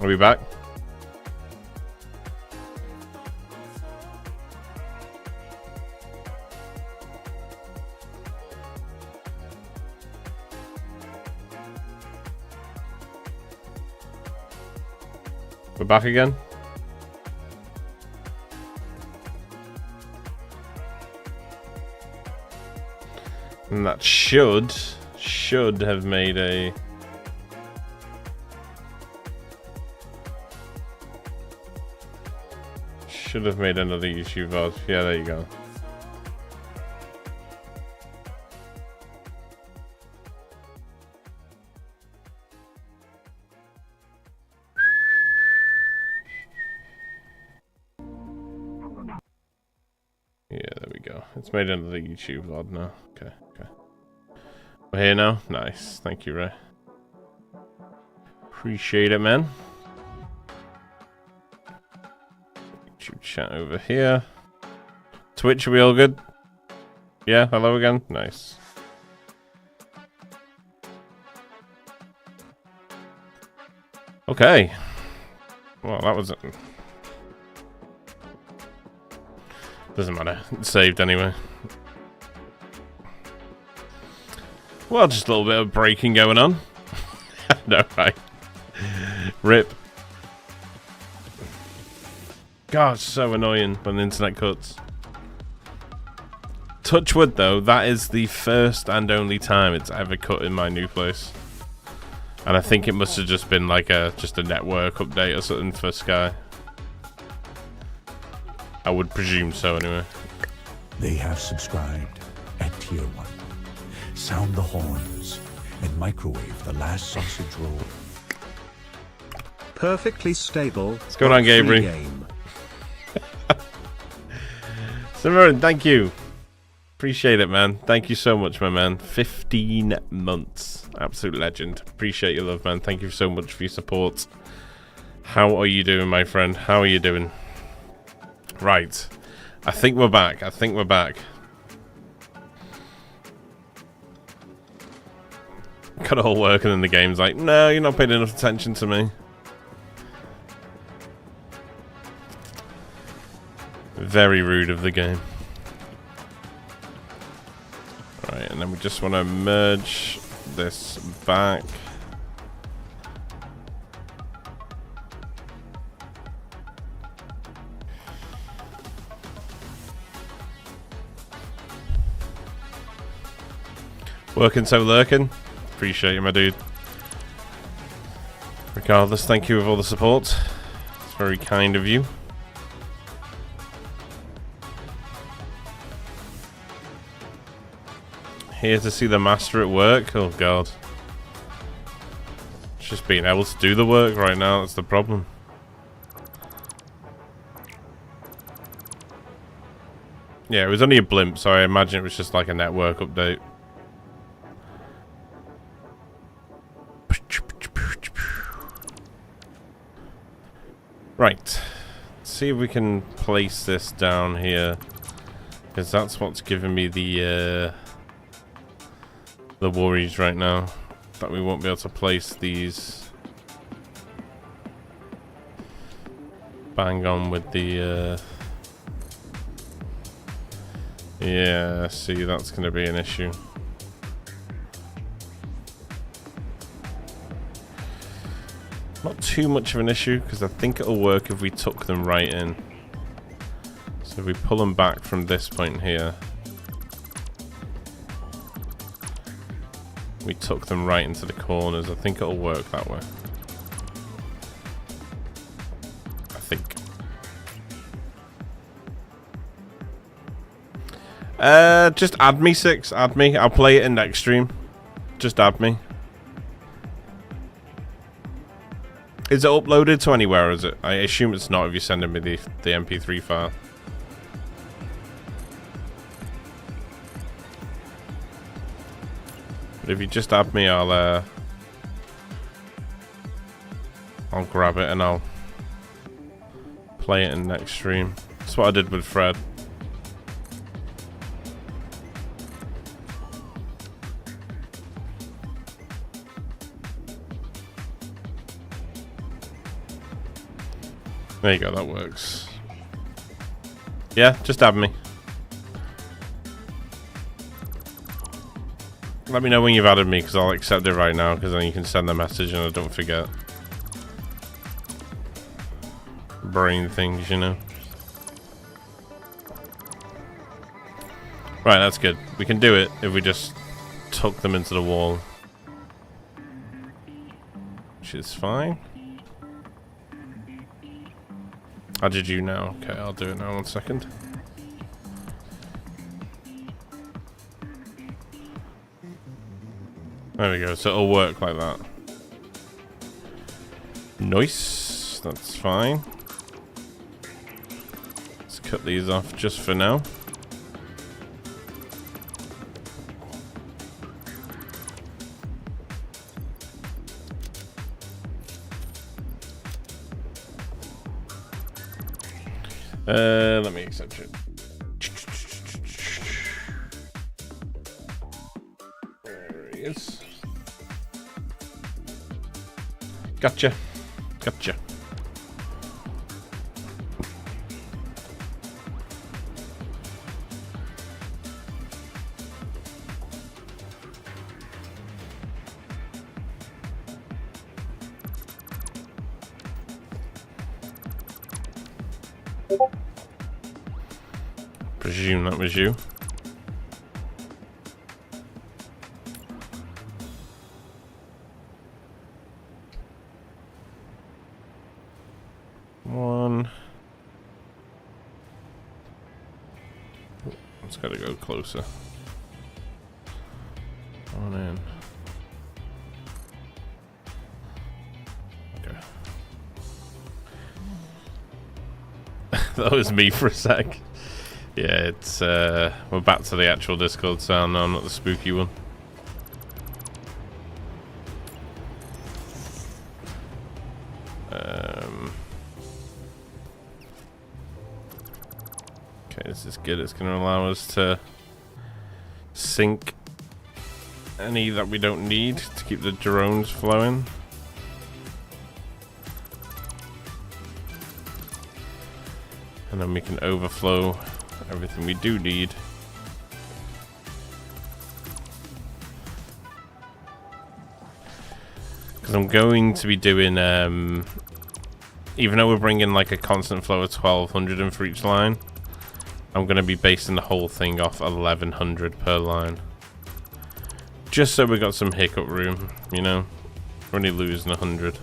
Are we back? We're back again? And that should have made a... Should have made another YouTube VOD. Yeah, there you go. Yeah, there we go. It's made another YouTube VOD now. Okay. We're here now? Nice. Thank you, Ray. Appreciate it, man. YouTube chat over here. Twitch, are we all good? Yeah, hello again? Nice. Okay. Well, that was... Doesn't matter. It's saved anyway. Well, just a little bit of breaking going on. No, right. Rip. God, it's so annoying when the internet cuts. Touch wood, though, that is the first and only time it's ever cut in my new place. And I think it must have just been like just a network update or something for Sky. I would presume so, anyway. They have subscribed at Tier 1. Sound the horns and microwave the last sausage roll. Perfectly stable. What's going on, Gabriel? Simran, thank you. Appreciate it, man. Thank you so much, my man. 15 months. Absolute legend. Appreciate your love, man. Thank you so much for your support. How are you doing, my friend? How are you doing? Right. I think we're back. Got it all working and the game's like, no, you're not paying enough attention to me. Very rude of the game. Right, and then we just want to merge this back. Working so lurking. Appreciate you, my dude. Regardless, thank you for all the support. It's very kind of you. Here to see the master at work. Oh god. It's just being able to do the work right now, that's the problem. Yeah, it was only a blimp, so I imagine it was just like a network update. Right. Let's see if we can place this down here, because that's what's giving me the worries right now, that we won't be able to place these bang on with the yeah, see, that's going to be an issue. Not too much of an issue, because I think it'll work if we tuck them right in. So if we pull them back from this point here, we tuck them right into the corners, I think it'll work that way. I think. Just add me 6, add me. I'll play it in next stream. Just add me. Is it uploaded to anywhere, or is it? I assume it's not if you're sending me the MP3 file. But if you just add me, I'll grab it and I'll play it in next stream. That's what I did with Fred. There you go, that works. Yeah, just add me. Let me know when you've added me, because I'll accept it right now, because then you can send the message and I don't forget. Brain things, you know. Right, that's good. We can do it if we just tuck them into the wall. Which is fine. How did you now? Okay, I'll do it now. 1 second. There we go. So it'll work like that. Nice. That's fine. Let's cut these off just for now. Let me accept it. There he is. Gotcha. Gotcha. Presume that was you. One. It's got to go closer. One in. Okay. That was me for a sec. Yeah, it's we're back to the actual Discord sound now, not the spooky one. Okay, this is good. It's going to allow us to sync any that we don't need to keep the drones flowing. And then we can overflow everything we do need. Because I'm going to be doing, even though we're bringing like a constant flow of 1200 in for each line, I'm going to be basing the whole thing off 1100 per line. Just so we got some hiccup room, you know? We're only losing 100.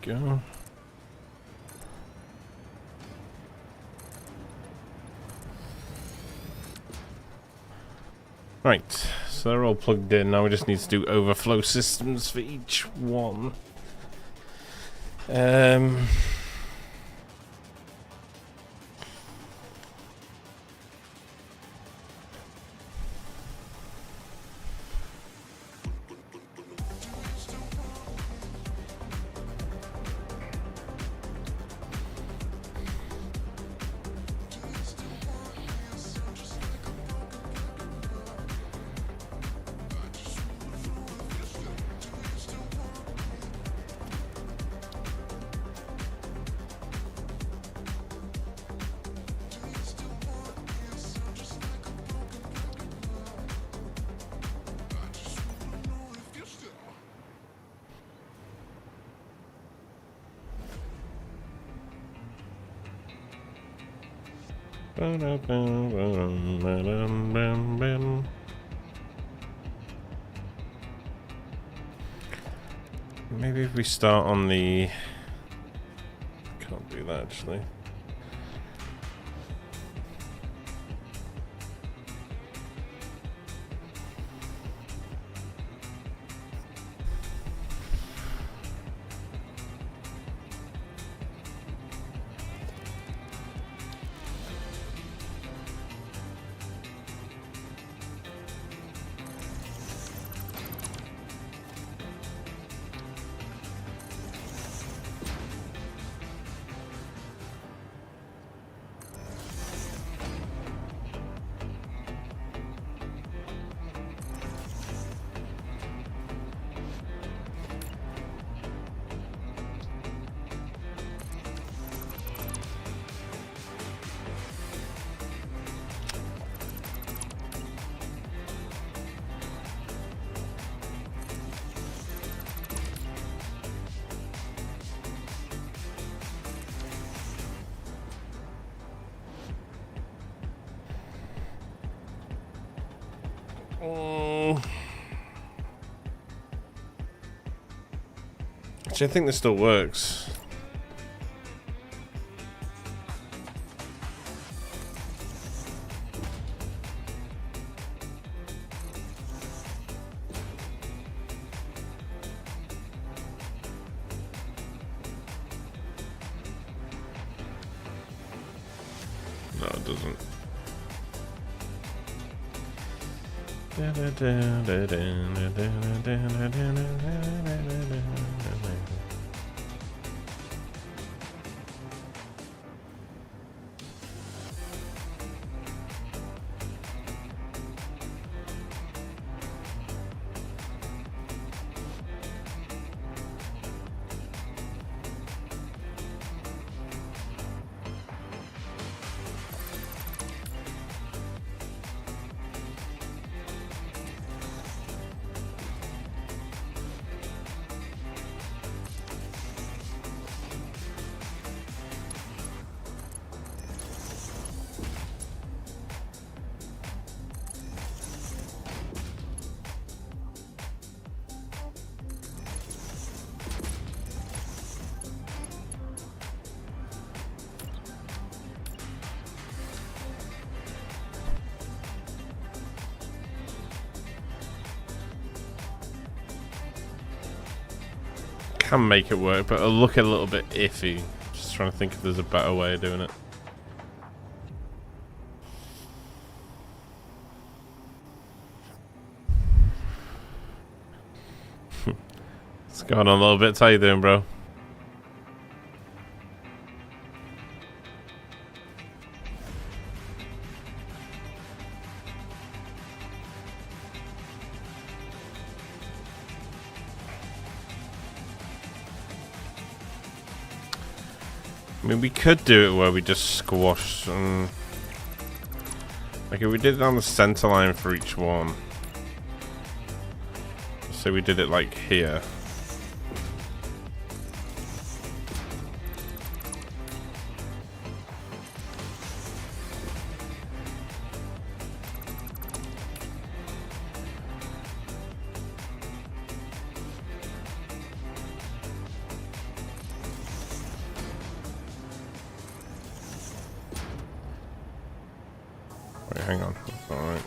go. Right, so they're all plugged in. Now we just need to do overflow systems for each one. Maybe if we start on the... Can't do that actually. Actually, I think this still works. No, it doesn't. Can make it work, but it'll look a little bit iffy. Just trying to think if there's a better way of doing it. It's going on a little bit. How you doing, bro? I mean, we could do it where we just squash some... Like, if we did it on the center line for each one. So we did it, like, here. Wait, hang on. Alright.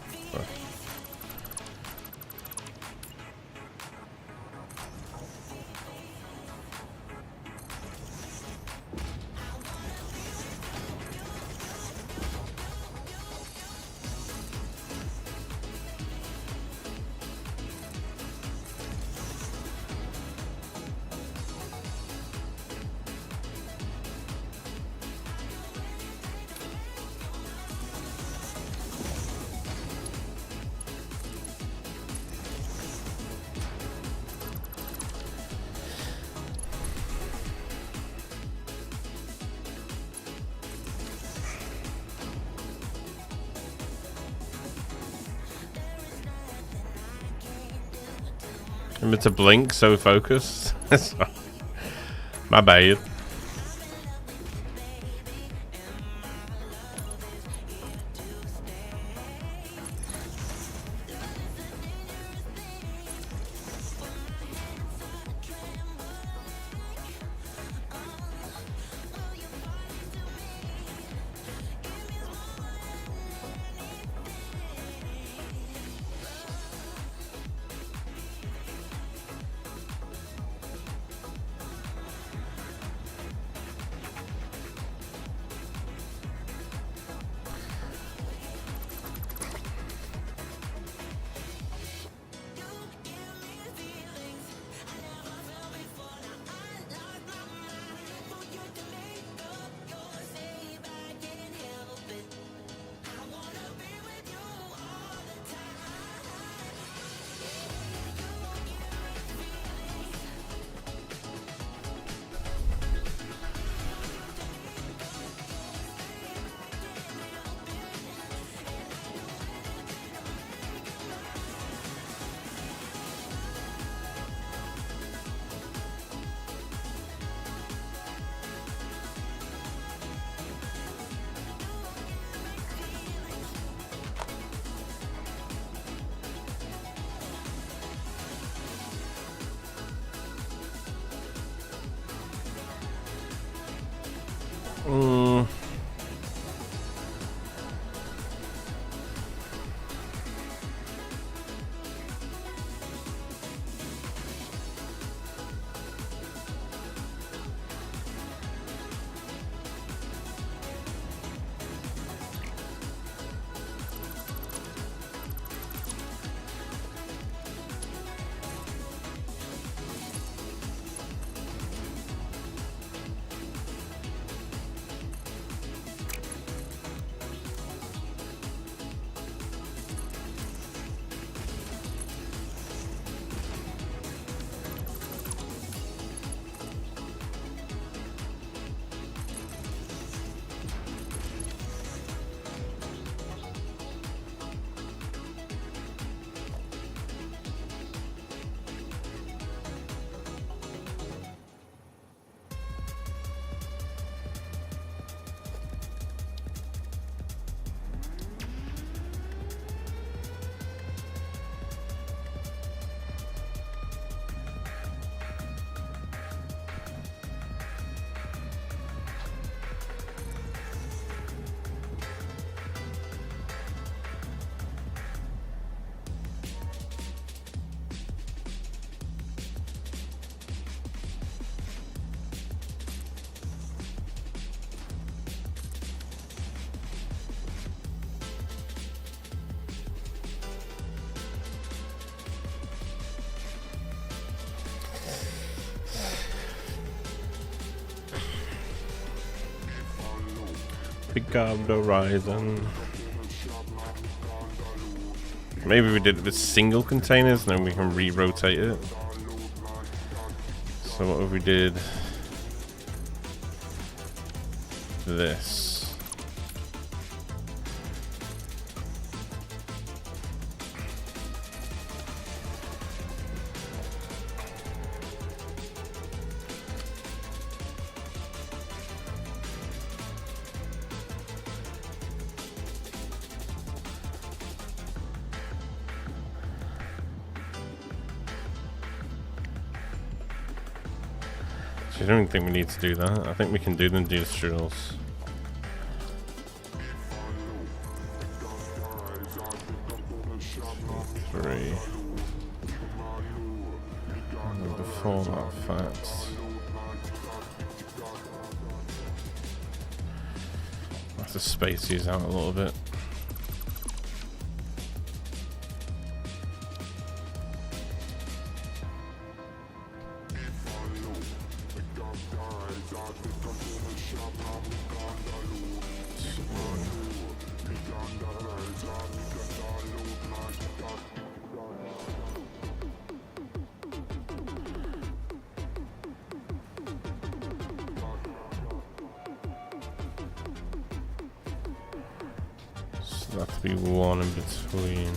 Remember to blink, so focused. My bad. Pick up the horizon. Maybe we did it with single containers and then we can re-rotate it. So what if we did this? I don't think we need to do that. I think we can do the industrials. 3. And then before that fact. I have to space these out a little bit. So that to be 1 in between.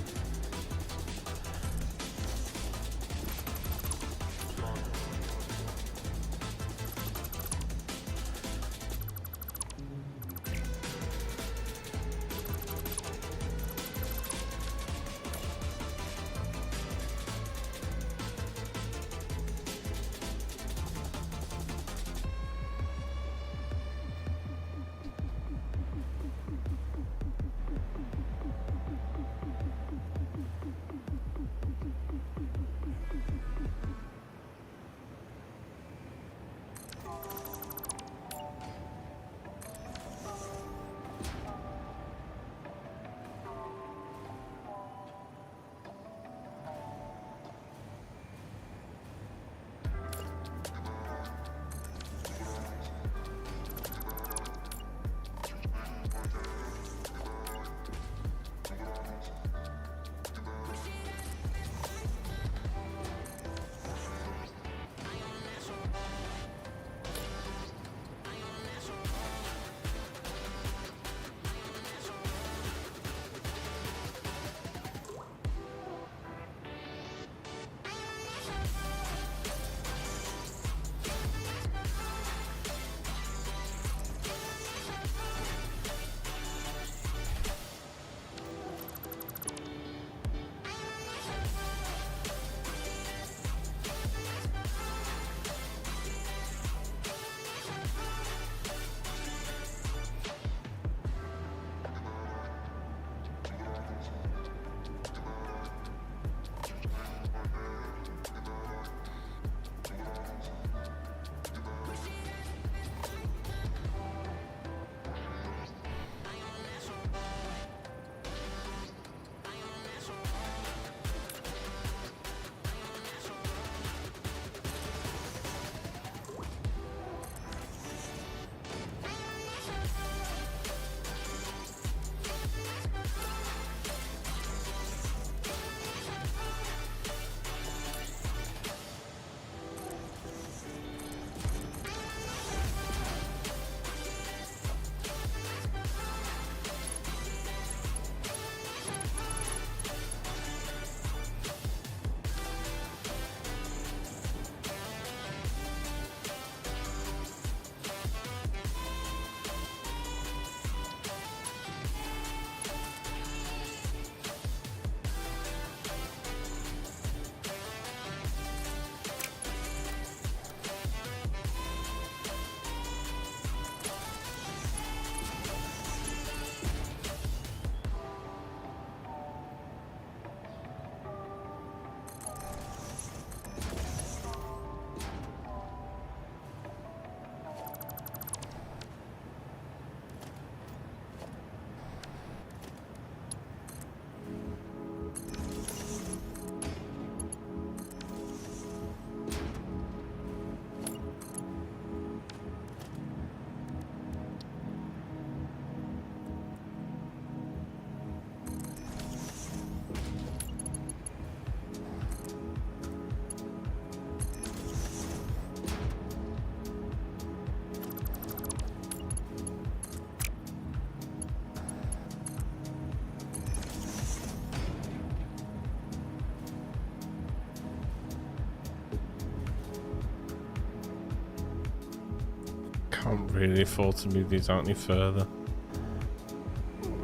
Can't really afford to move these out any further.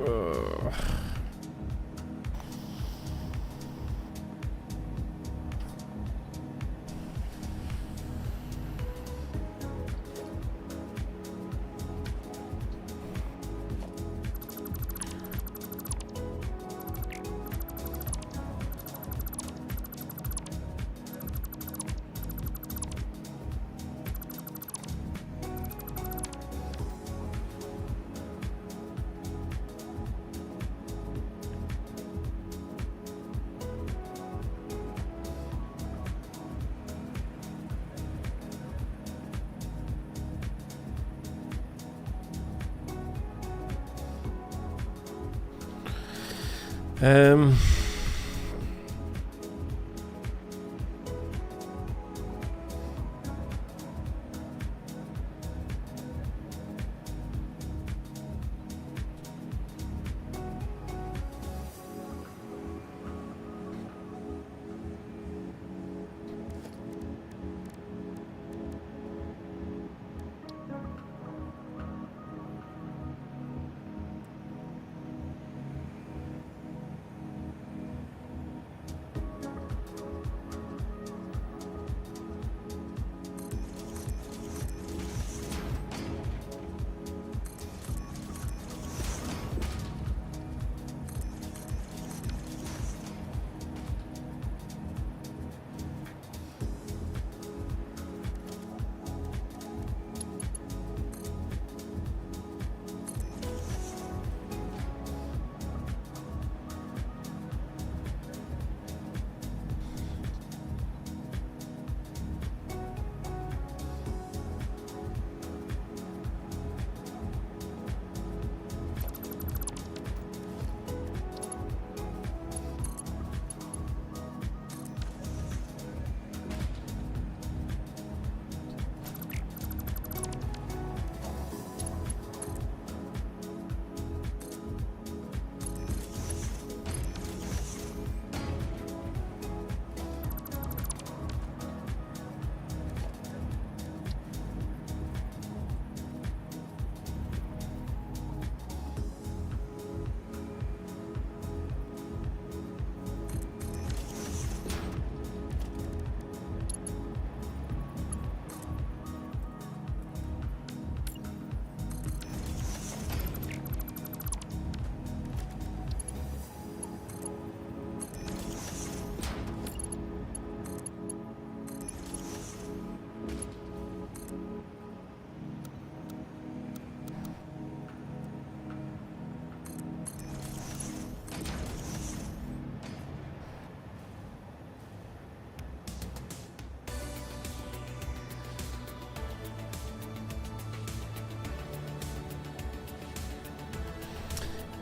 Ugh. Um.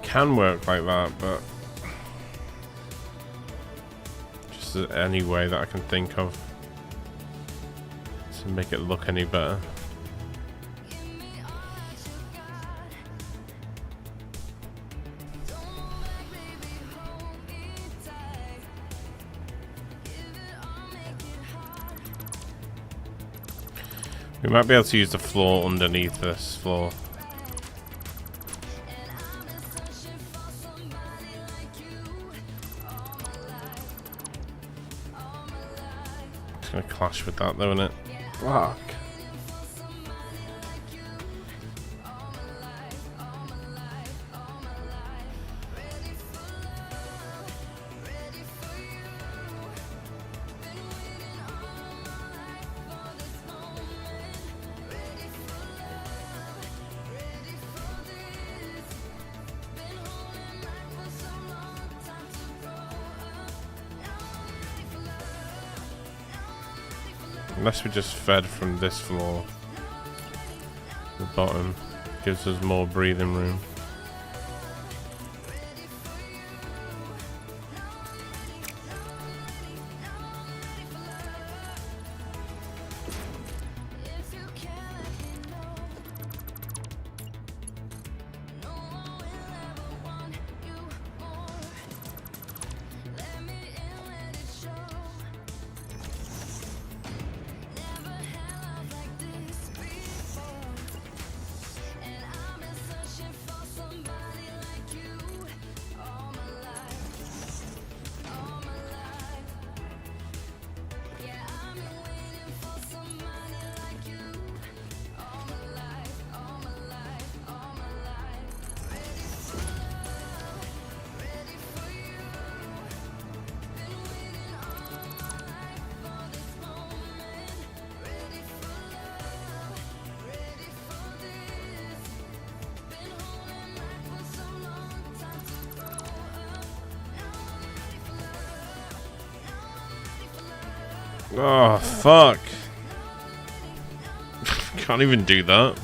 Can work like that, but just any way that I can think of to make it look any better. We might be able to use the floor underneath this floor. Gonna clash with that though, isn't it? Fuck. Unless we just fed from this floor, the bottom gives us more breathing room. Oh, fuck. Can't even do that.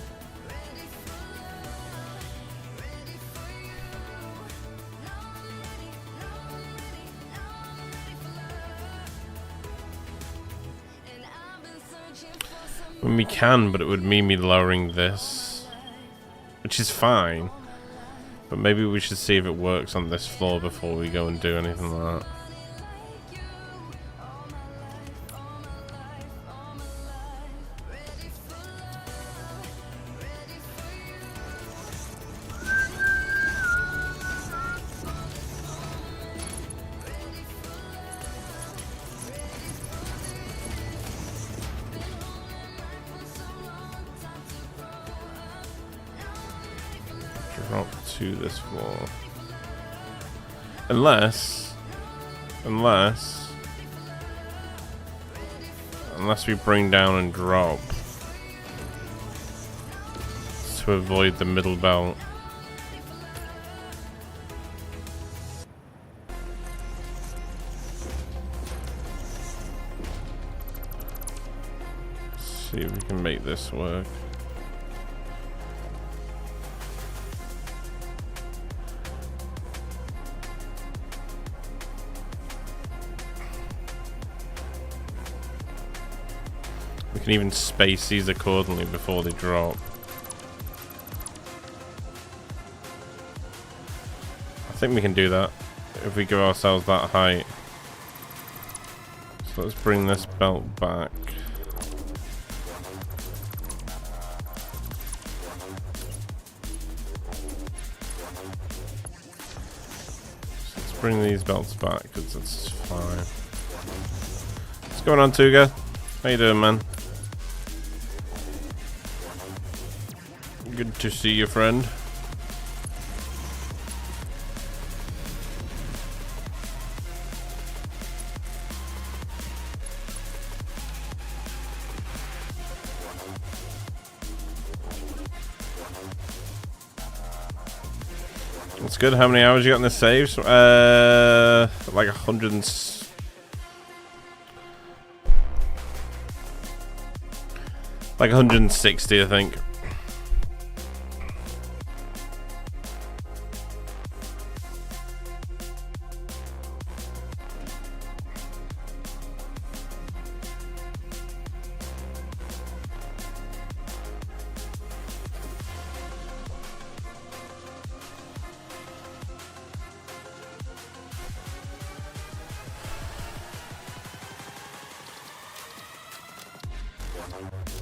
When we can, but it would mean me lowering this, which is fine. But maybe we should see if it works on this floor before we go and do anything like that. Drop to this floor. Unless we bring down and drop to avoid the middle belt. See if we can make this work. We can even space these accordingly before they drop. I think we can do that if we give ourselves that height. So let's bring this belt back. So let's bring these belts back because it's fine. What's going on, Tuga? How you doing, man? Good to see you, friend. That's good. How many hours you got in the saves? Like 100 and... like 160, I think.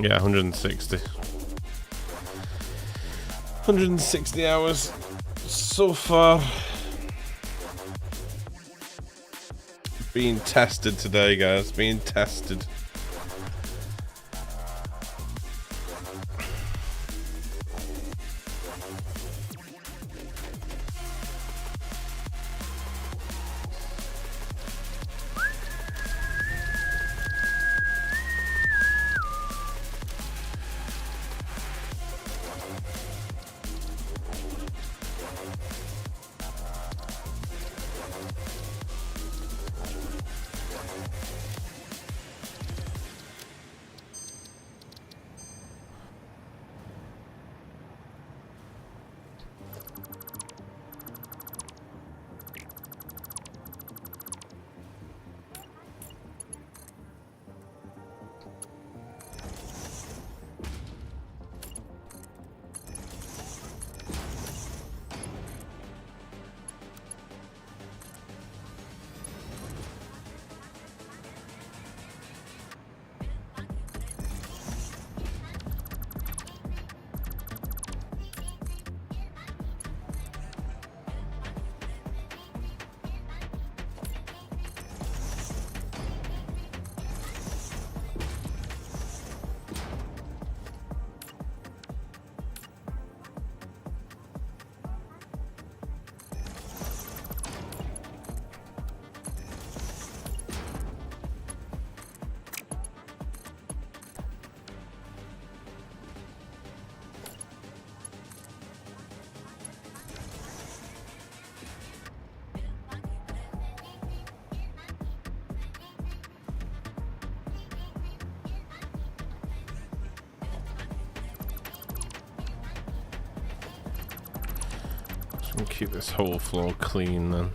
Yeah, 160. 160 hours so far. Being tested today, guys. Being tested. Keep this whole floor clean then.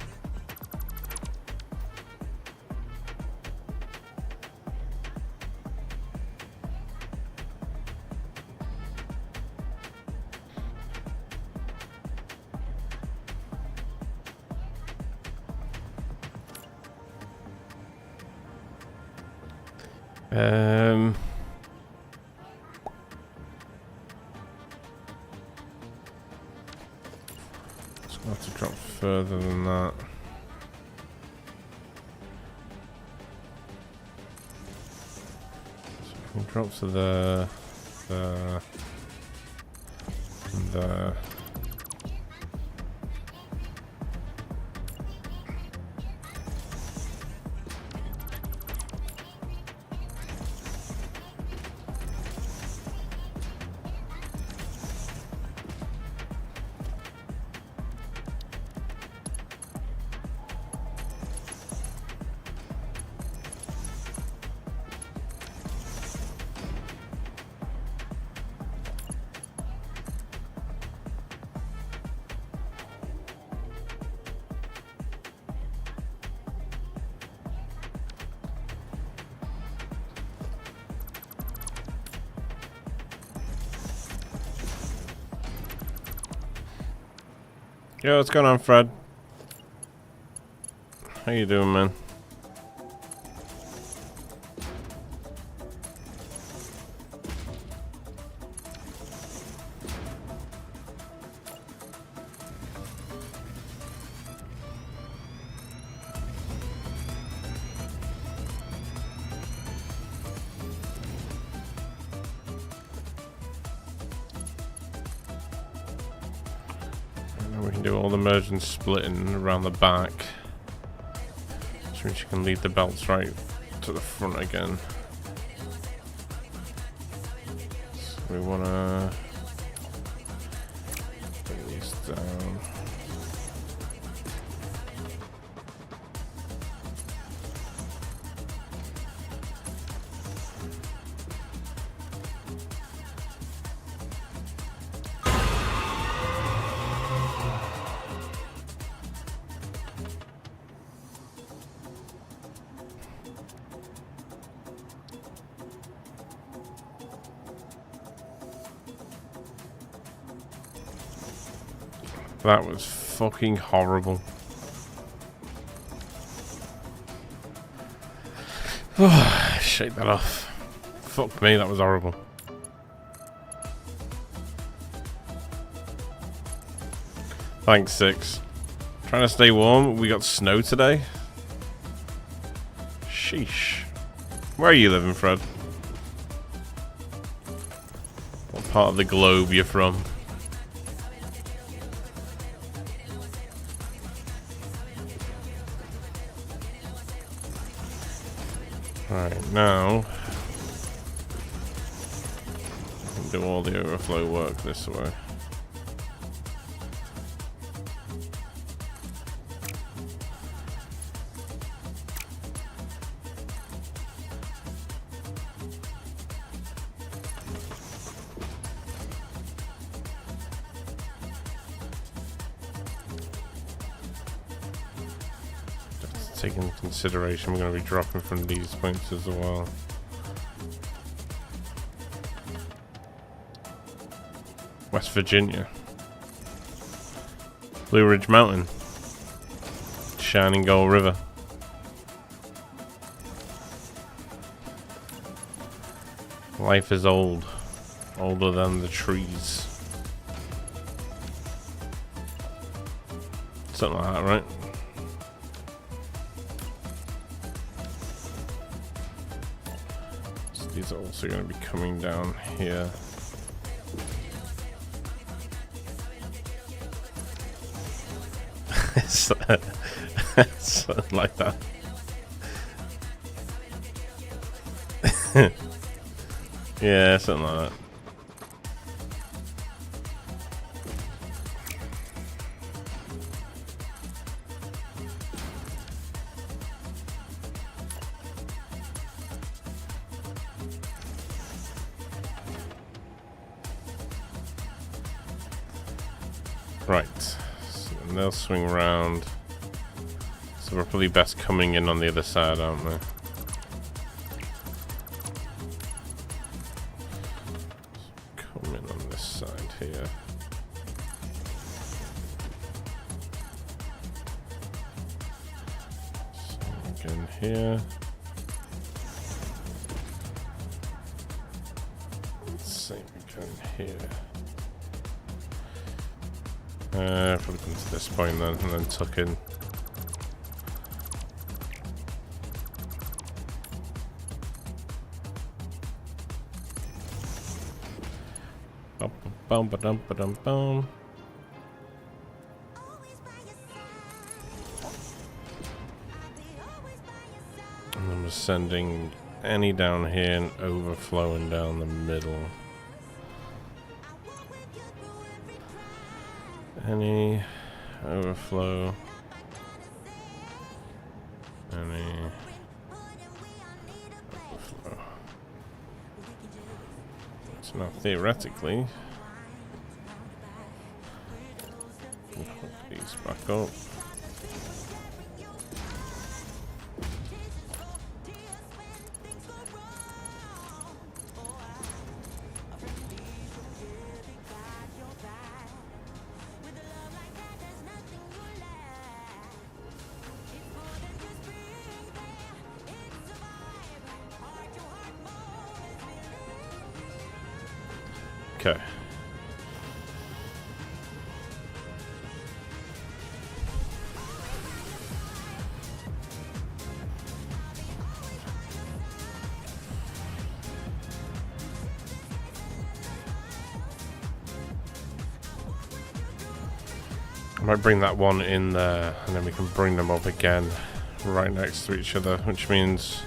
It's going to have to drop further than that. So we can drop to there, and there. Yo, what's going on, Fred? How you doing, man? We can do all the merge and splitting around the back. Which means you can lead the belts right to the front again. So we want to bring these down. That was fucking horrible. Shake that off. Fuck me, that was horrible. Thanks, Six. Trying to stay warm. We got snow today. Sheesh. Where are you living, Fred? What part of the globe you're from? Alright, now we can do all the overflow work this way. Take into consideration we're going to be dropping from these points as well. West Virginia, Blue Ridge Mountain, Shining Gold River. Life is old, older than the trees. Something like that, right? These are also going to be coming down here. Something like that. Yeah, something like that. Right, so then they'll swing around. So we're probably best coming in on the other side, aren't we? Come in on this side here. So again here. here. Put it into this point then, and then tuck in. Bum ba dum ba dum bum. And I'm just sending any down here and overflowing down the middle. Any overflow. Any overflow. So now theoretically, we'll put these back up. Okay. I might bring that one in there, and then we can bring them up again right next to each other, which means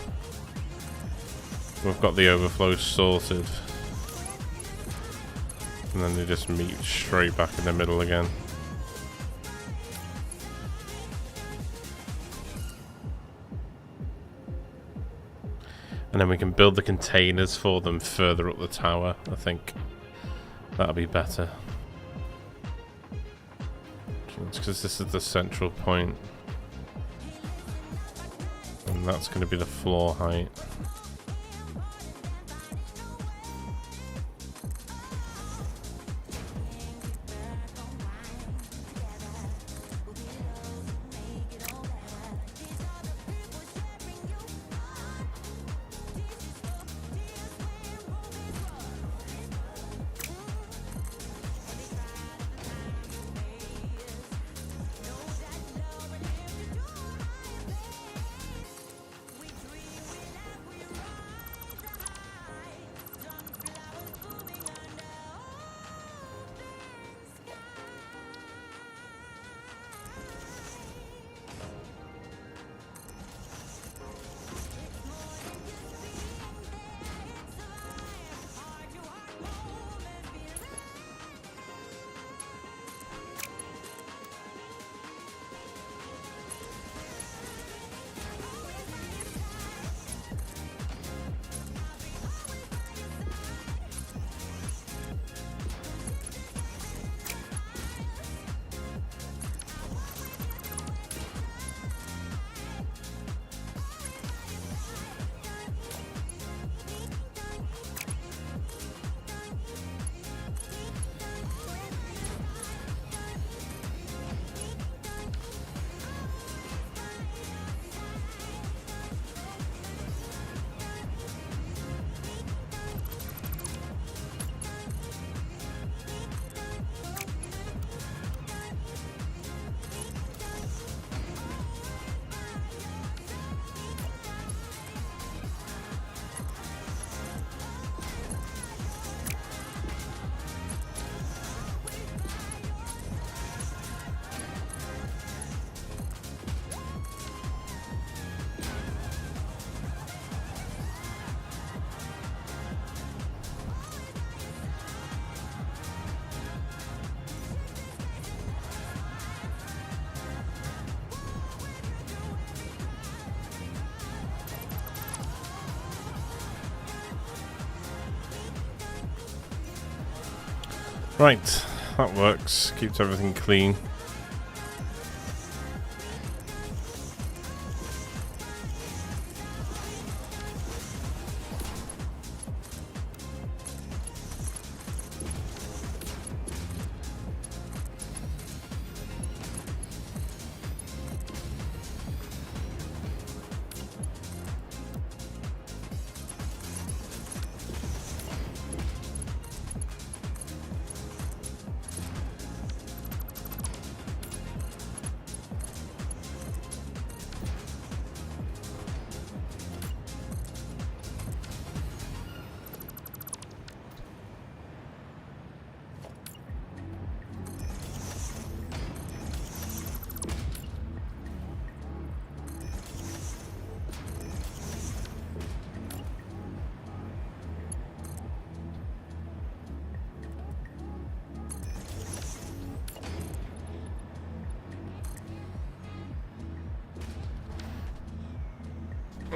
we've got the overflow sorted. And then they just meet straight back in the middle again. And then we can build the containers for them further up the tower. I think that'll be better. Because this is the central point. And that's going to be the floor height. Right, that works. Keeps everything clean.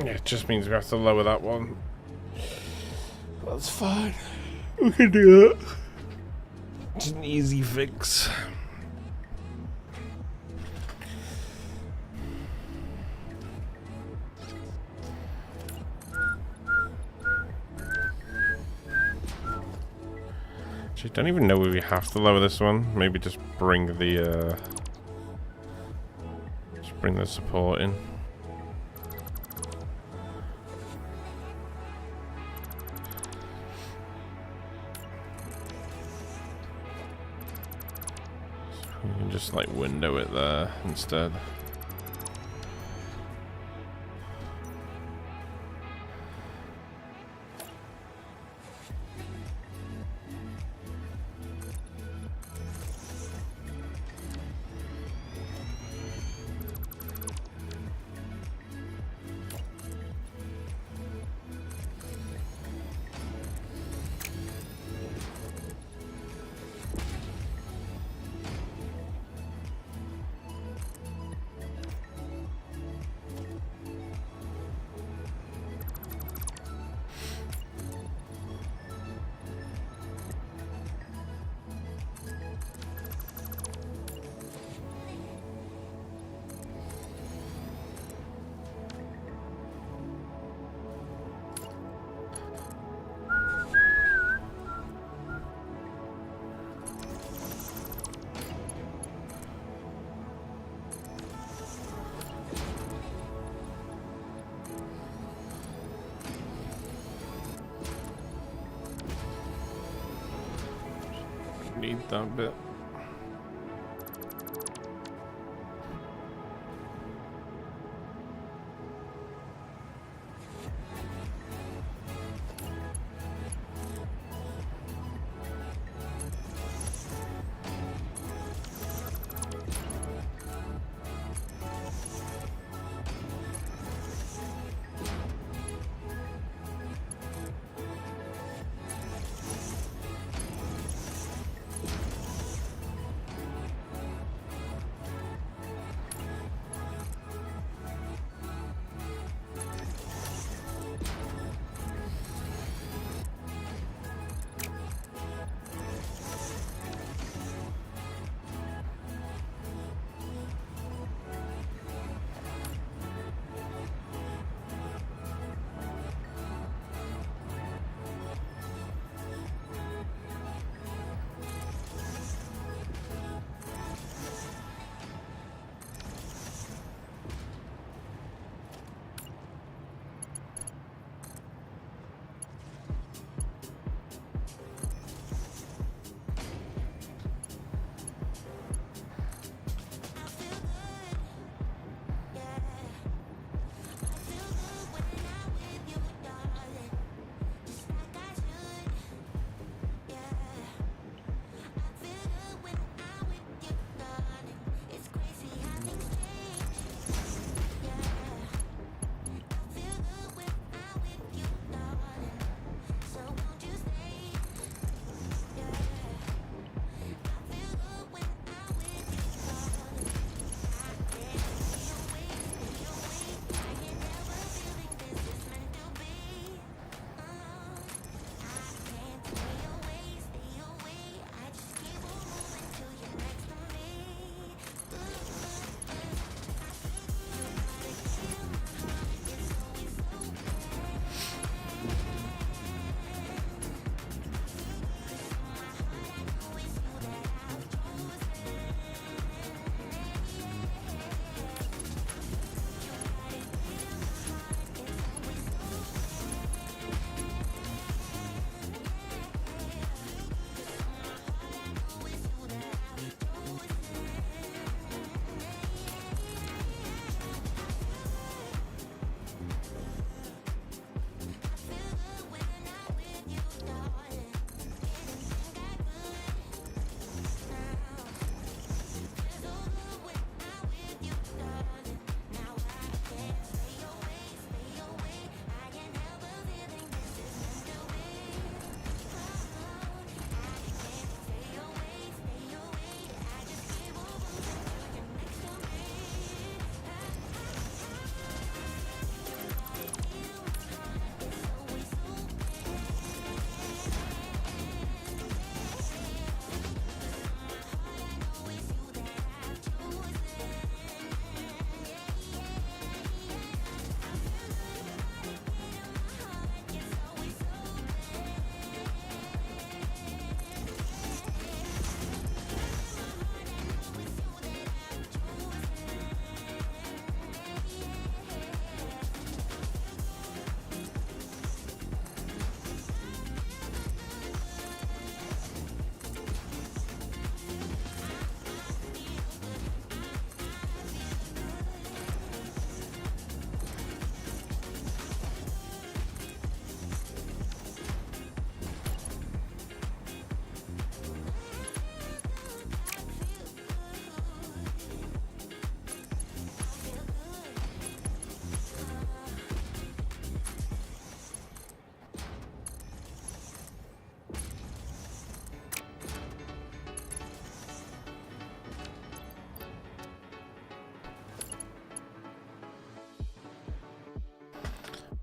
Yeah, it just means we have to lower that one. That's fine. We can do that. It's an easy fix. I don't even know where we have to lower this one. Maybe just bring the support in. So we can just like window it there instead. Need that bit.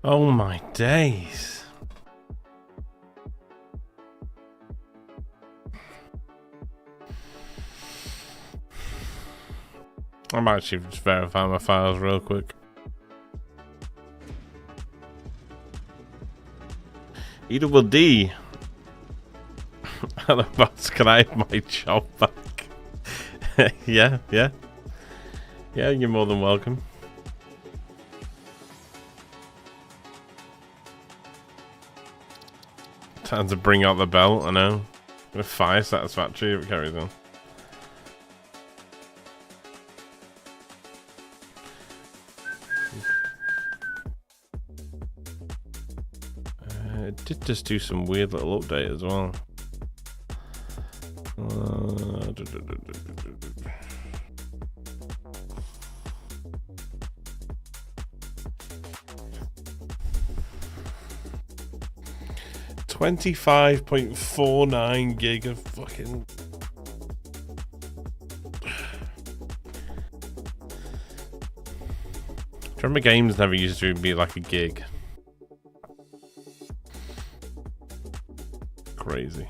Oh my days. I might actually just verify my files real quick. EWD. Hello, boss. Can I have my job back? Yeah. Yeah, you're more than welcome. Time to bring out the belt, I know. With fire satisfactory if it carries on. It did just do some weird little update as well. 25.49 gig of fucking... Remember games never used to be like a gig. Crazy.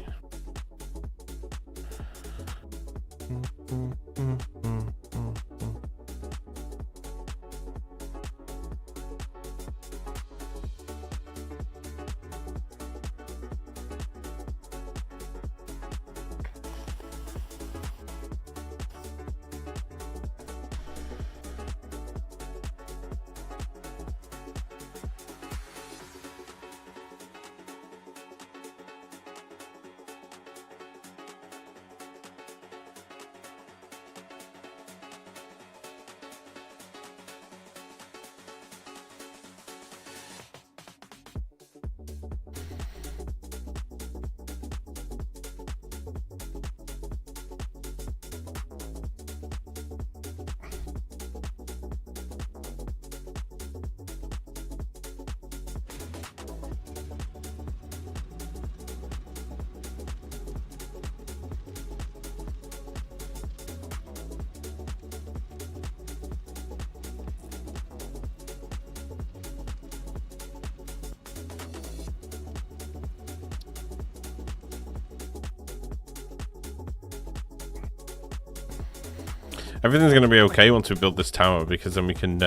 Everything's gonna be okay once we build this tower, because then we can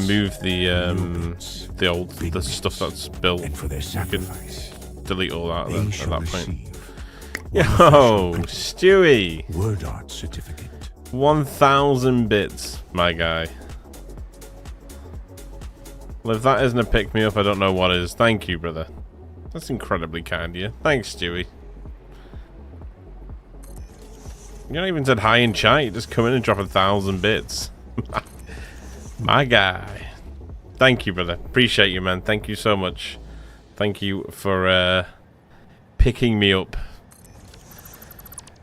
move the stuff that's built. We can delete all that then, at that point. Yo, Stewie! Word art certificate. 1,000 bits, my guy. Well, if that isn't a pick me up, I don't know what is. Thank you, brother. That's incredibly kind of you. Thanks, Stewie. You don't even said hi in chat. You just come in and drop 1,000 bits. My guy. Thank you, brother. Appreciate you, man. Thank you so much. Thank you for picking me up.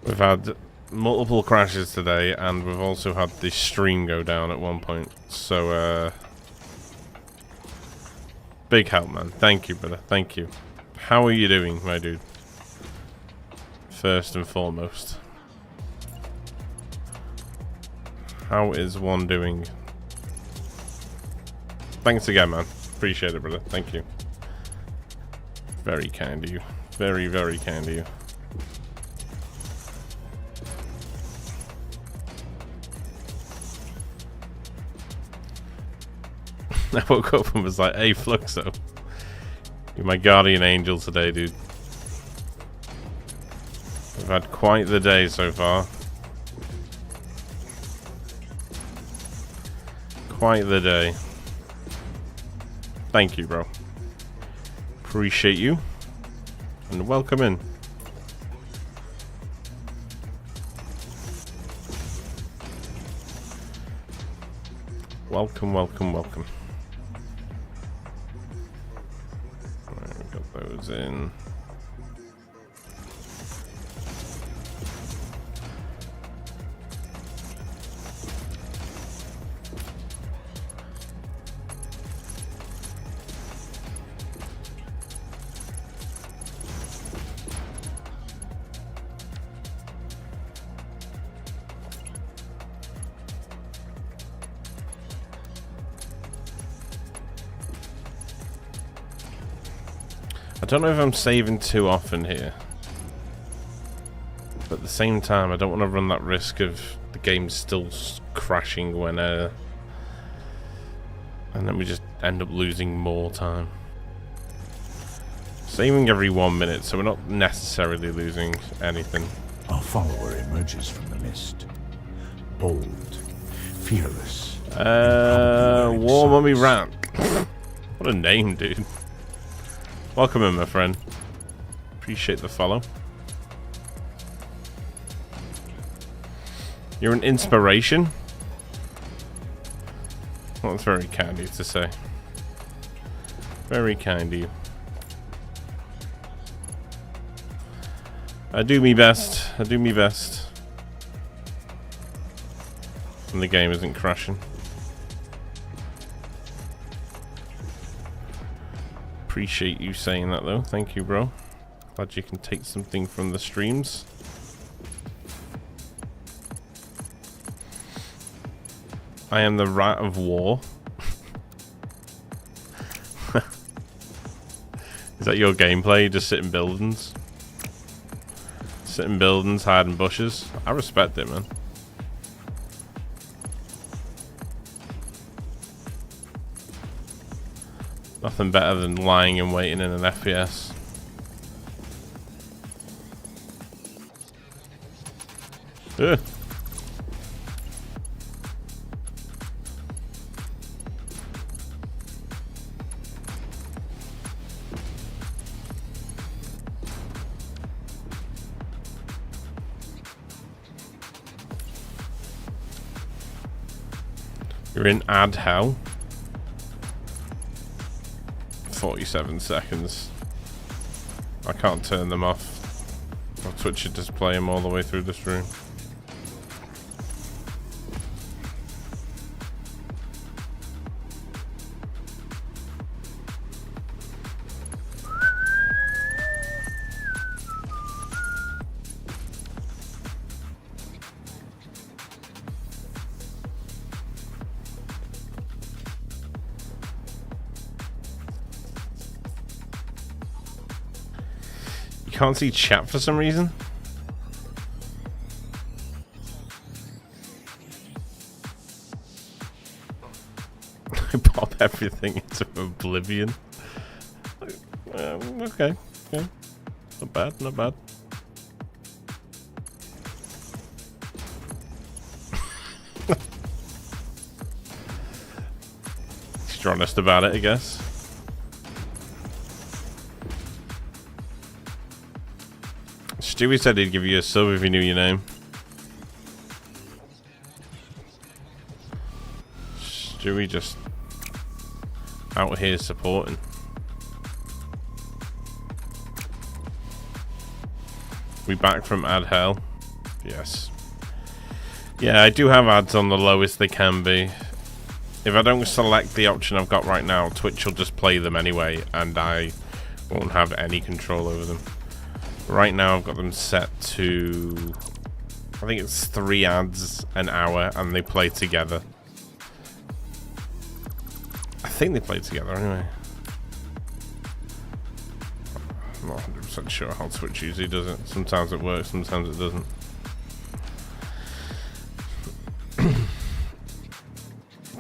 We've had multiple crashes today, and we've also had the stream go down at one point. So, big help, man. Thank you, brother. Thank you. How are you doing, my dude? First and foremost. How is one doing? Thanks again, man. Appreciate it, brother. Thank you. Very kind of you. Very, very kind of you. I woke up and was like, hey, Fluxo. You're my guardian angel today, dude. We've had quite the day so far. Quite the day. Thank you, bro. Appreciate you. And welcome in. Welcome, welcome, welcome. Alright, we got those in. I don't know if I'm saving too often here. But at the same time, I don't want to run that risk of the game still crashing when... and then we just end up losing more time. Saving every 1 minute, so we're not necessarily losing anything. Our follower emerges from the mist. Bold, fearless. War Mummy Rat. What a name, dude. Welcome in, my friend. Appreciate the follow. You're an inspiration? Well, that's very kind of you to say. Very kind of you. I do me best. I do me best. And the game isn't crashing. Appreciate you saying that though. Thank you, bro. Glad you can take something from the streams. I am the rat of war. Is that your gameplay? Just sit in buildings? Sit in buildings, hide in bushes? I respect it, man. Nothing better than lying and waiting in an FPS. Ugh. You're in ad hell. 47 seconds. I can't turn them off. I'll Twitch should just play them all the way through this room. Can't see chat for some reason. I pop everything into oblivion. Okay. Not bad, not bad. You're honest about it, I guess. Stewie said he'd give you a sub if he knew your name. Stewie just out here supporting. We back from ad hell? Yes. Yeah, I do have ads on the lowest they can be. If I don't select the option I've got right now, Twitch will just play them anyway, and I won't have any control over them. Right now I've got them set to, I think it's 3 ads an hour, and they play together. I think they play together anyway. I'm not 100% sure how Twitch usually does it. Sometimes it works, sometimes it doesn't.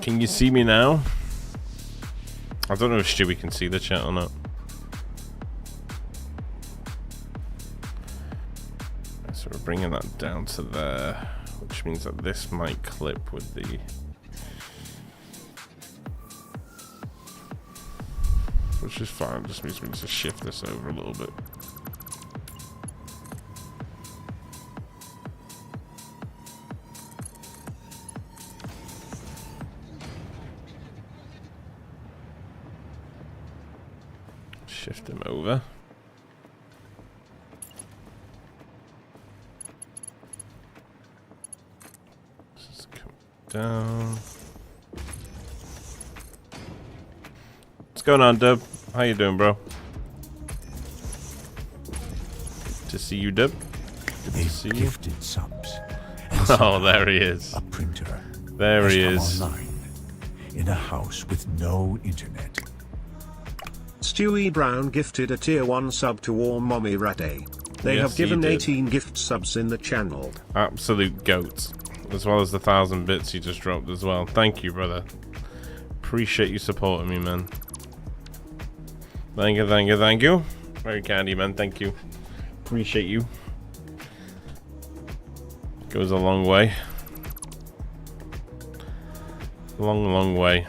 Can you see me now? I don't know if Stewie can see the chat or not. So we're bringing that down to there, which means that this might clip with the... Which is fine, just means we need to shift this over a little bit. Shift him over. Just come down. What's going on, Dub? How you doing, bro? Good to see you, Dub. Good to see you. Gifted subs. Oh, there he is. A printer. There he is. Online, in a house with no internet. Stewie Brown gifted a tier 1 sub to Warm Mommy Rade. They Yes, have given he did. 18 gift subs in the channel. Absolute goat. As well as the 1,000 bits you just dropped as well. Thank you, brother. Appreciate you supporting me, man. Thank you, thank you, thank you. Very candy, man. Thank you. Appreciate you. Goes a long way. Long, long way.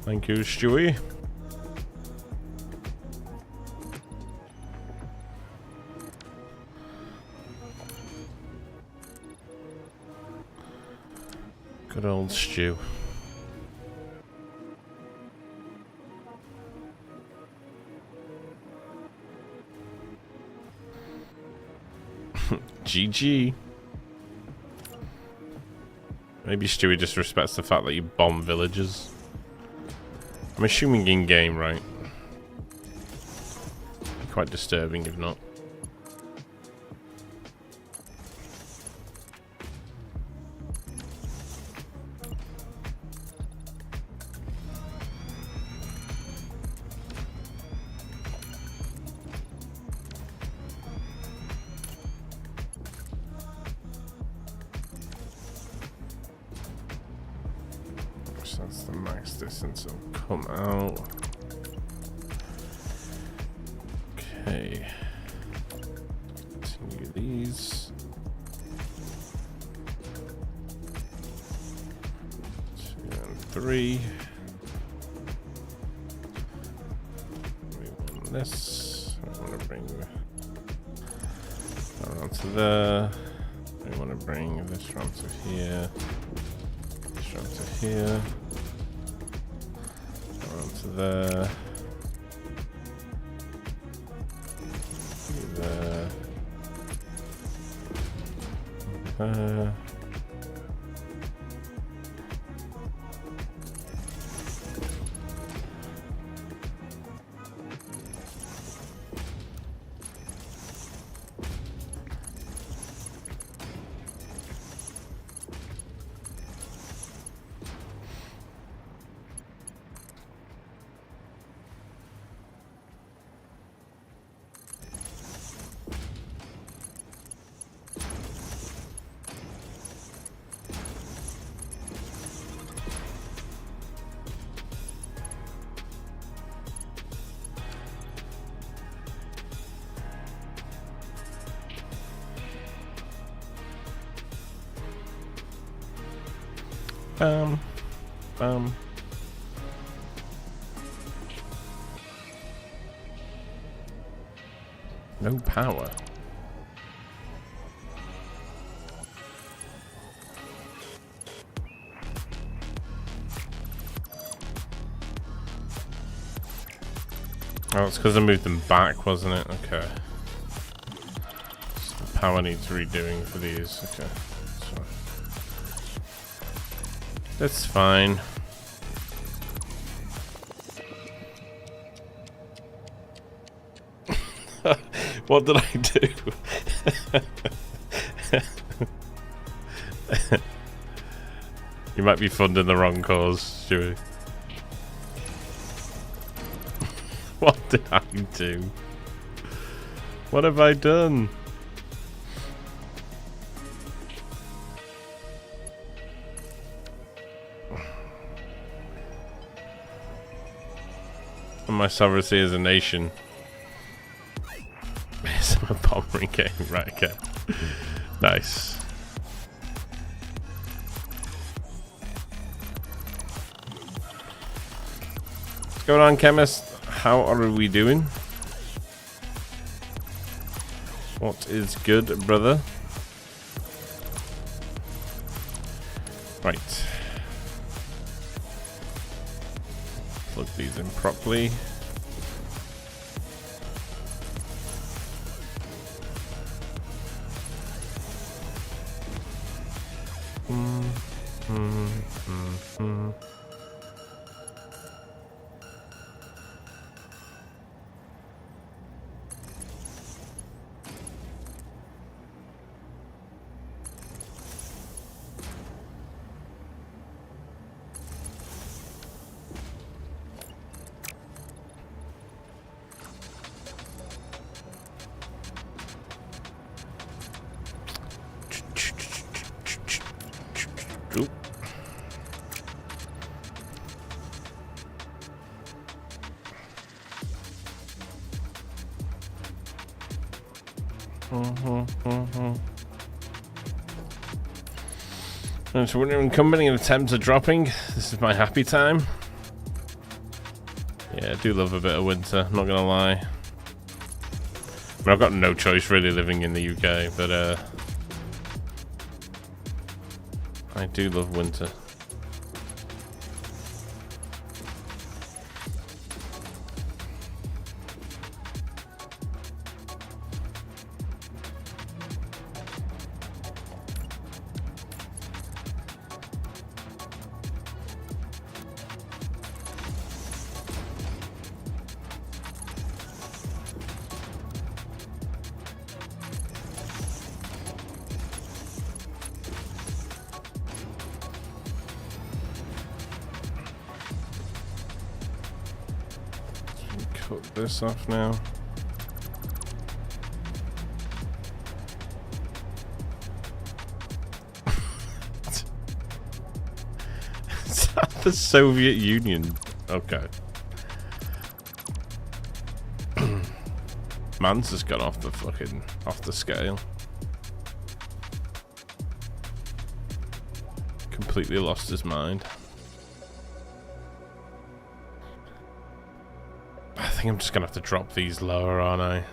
Thank you, Stewie. Good old Stu. GG. Maybe Stewie just respects the fact that you bomb villages. I'm assuming in game, right? Quite disturbing if not. So that's the max distance it'll come out. Okay. Continue these. 2 and 3. We want this. I want to bring that around to there. We want to bring this round to here. This round to here. Around to there. There. No power. Oh, it's because I moved them back, wasn't it? Okay. So the power needs redoing for these. Okay. That's fine. What did I do? You might be funding the wrong cause, Stewie. What did I do? What have I done? And my sovereignty as a nation. It's a bombing game, right? Okay. Nice. What's going on, chemist? How are we doing? What is good, brother? Right. Plug these in properly. And so winter incumbent and attempts at dropping. This is my happy time. Yeah, I do love a bit of winter, not gonna lie. I mean, I've got no choice really living in the UK, but I do love winter. Cut this off now. Is that the Soviet Union? Okay. Man's just got off the scale. Completely lost his mind. I think I'm just gonna have to drop these lower, aren't I?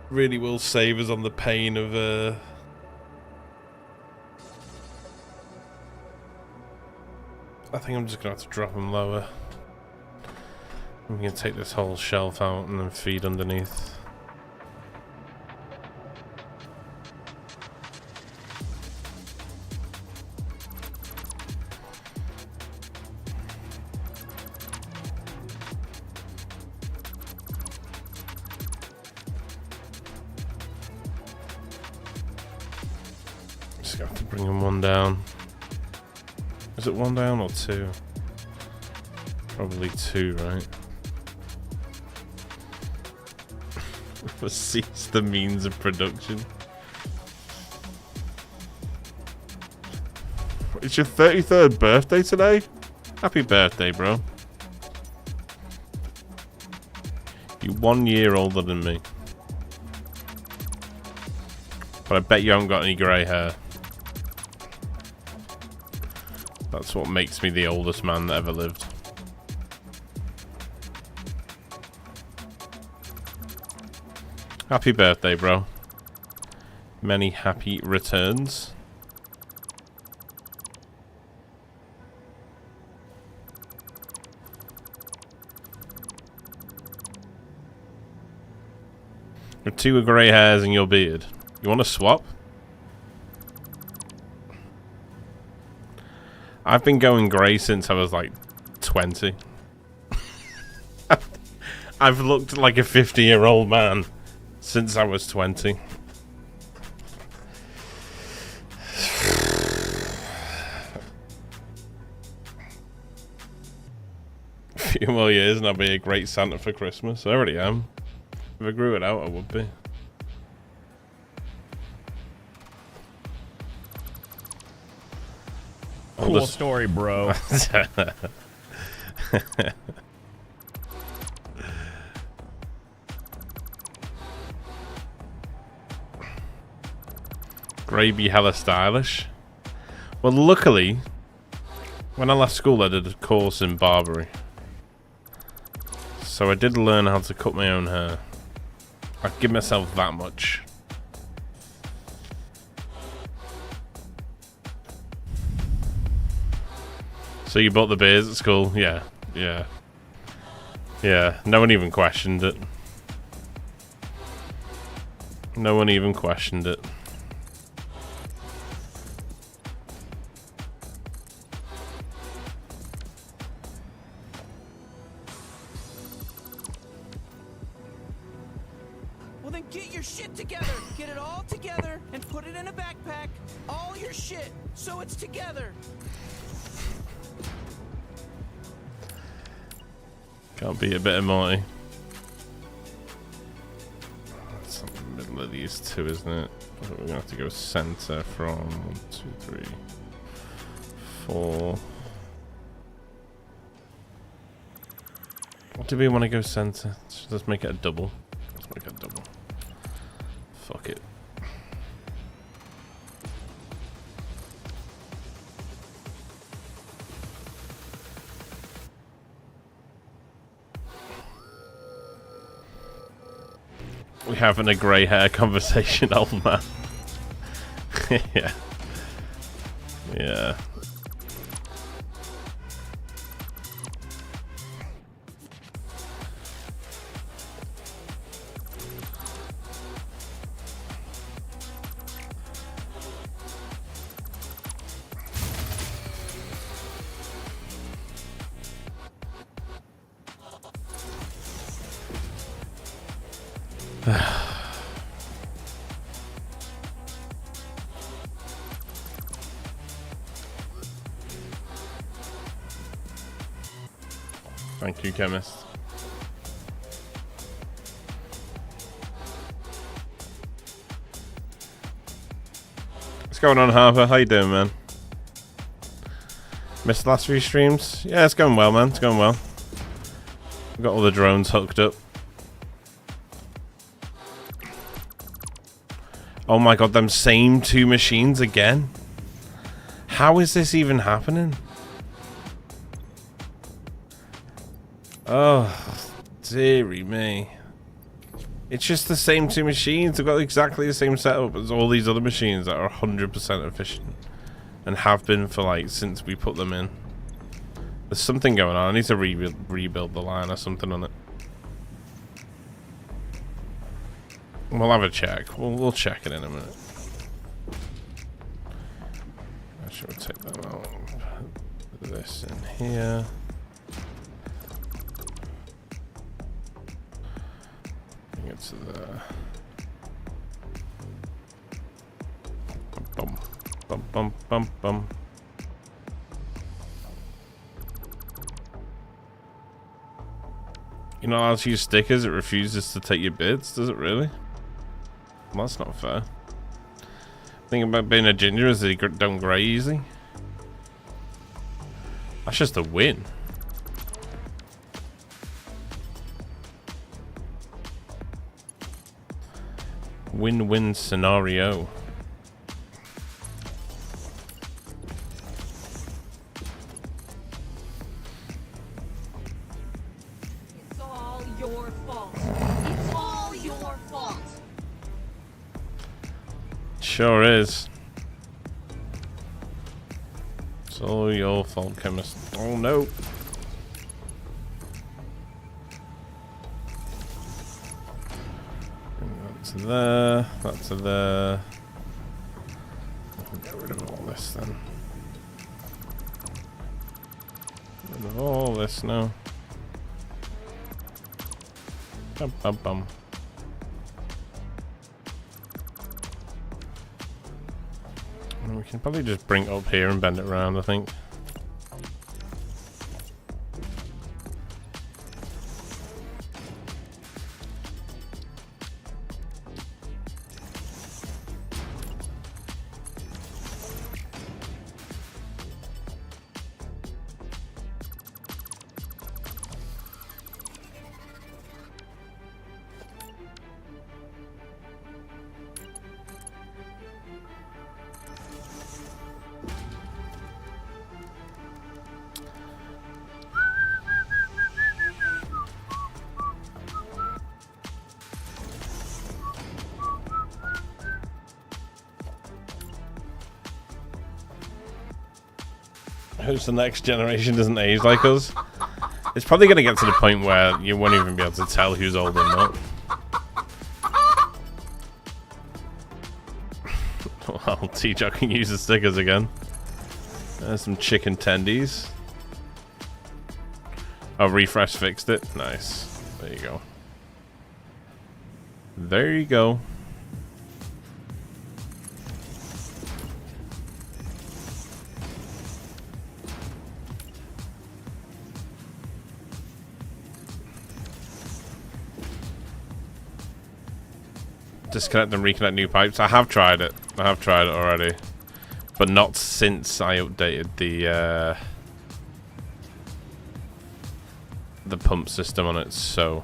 Really will save us on the pain of I think I'm just gonna have to drop them lower. I'm gonna take this whole shelf out and then feed underneath. Just gonna have to bring them one down. Is it one down or two? Probably two, right? Cease the means of production. It's your 33rd birthday today? Happy birthday, bro. You're 1 year older than me. But I bet you haven't got any grey hair. That's what makes me the oldest man that ever lived. Happy birthday, bro. Many happy returns. With 2 grey hairs in your beard. You want to swap? I've been going grey since I was like 20. I've looked like a 50-year-old man since I was 20. A few more years and I'll be a great Santa for Christmas. I already am. If I grew it out, I would be. Cool story, bro. Grey be hella stylish. Well, luckily, when I left school, I did a course in barbering. So I did learn how to cut my own hair. I'd give myself that much. So you bought the beers at school? Yeah. Yeah. Yeah. No one even questioned it. No one even questioned it. Well, then get your shit together. Get it all together and put it in a backpack. All your shit, so it's together. Can't beat a bit of Morty. That's in the middle of these two, isn't it? We're gonna have to go center from 1, 2, 3, 4. What do we want to go center? Let's make it a double. Let's make a double. Fuck it. We having a grey hair conversation, old man. Yeah. Yeah. Thank you, chemist. What's going on, Harper? How you doing, man? Missed the last few streams? Yeah, it's going well, man. It's going well. We've got all the drones hooked up. Oh my god, them same two machines again? How is this even happening? Oh, dearie me. It's just the same two machines. They've got exactly the same setup as all these other machines that are 100% efficient. And have been for, like, since we put them in. There's something going on. I need to rebuild the line or something on it. We'll have a check. We'll check it in a minute. I should take that out. Put this in here. Bring it to the... Bum, bum, bum, bum, bum. You're not allowed to use stickers. It refuses to take your bids. Does it really? Well, that's not fair. Thing about being a ginger is that you don't grey easily. That's just a win. Win-win scenario. It's all your fault. It's all your fault. Sure is. It's all your fault, chemist. Oh no. Bring that to there. That to there. Get rid of all this then. Get rid of all this now. Bum bum bum. We can probably just bring it up here and bend it around, I think. Who's the next generation doesn't age like us? It's probably going to get to the point where you won't even be able to tell who's old or not. Well, T-Jock can use the stickers again. There's some chicken tendies. Oh, Refresh fixed it. Nice. There you go. There you go. Disconnect and reconnect new pipes. I have tried it. I have tried it already, but not since I updated the pump system on it. So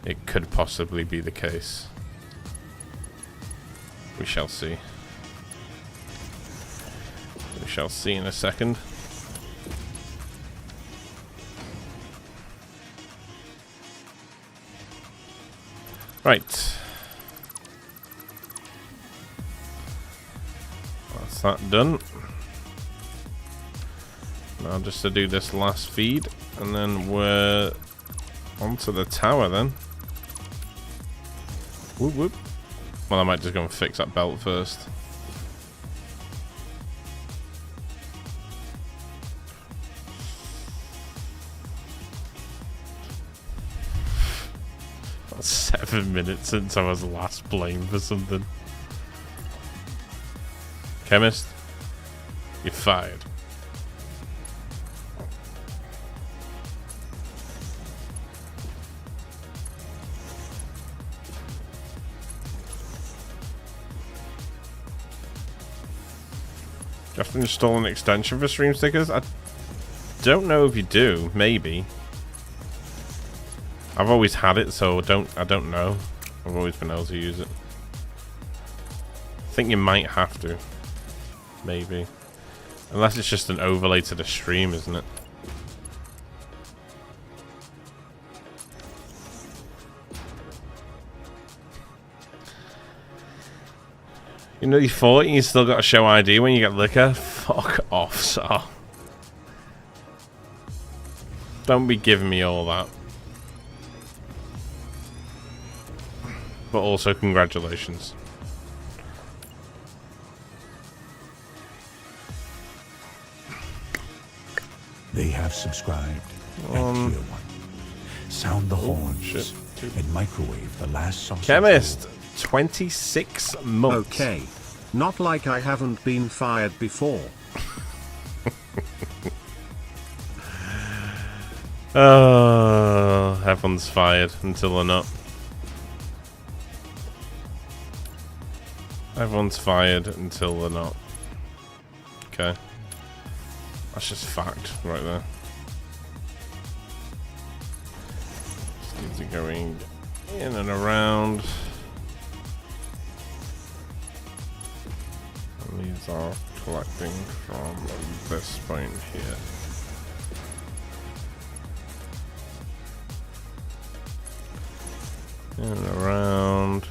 it could possibly be the case. We shall see. We shall see in a second. Right. That's that done. Now just to do this last feed, and then we're onto the tower then. Whoop whoop. Well, I might just go and fix that belt first. That's 7 minutes since I was last blamed for something. Chemist, you're fired. Do you have to install an extension for stream stickers? I don't know if you do. Maybe. I've always had it, so I don't know. I've always been able to use it. I think you might have to. Maybe. Unless it's just an overlay to the stream, isn't it? You know, you're 40 and you still got to show ID when you get liquor? Fuck off, sir. Don't be giving me all that. But also, congratulations. They have subscribed at Tier 1. Sound the horns shit. and microwave the last sausage. Chemist, 26 months. Okay. Not like I haven't been fired before. Oh, everyone's fired until they're not. Everyone's fired until they're not. Okay. That's just fact right there. Just need to going in and around. And these are collecting from this point here. In and around.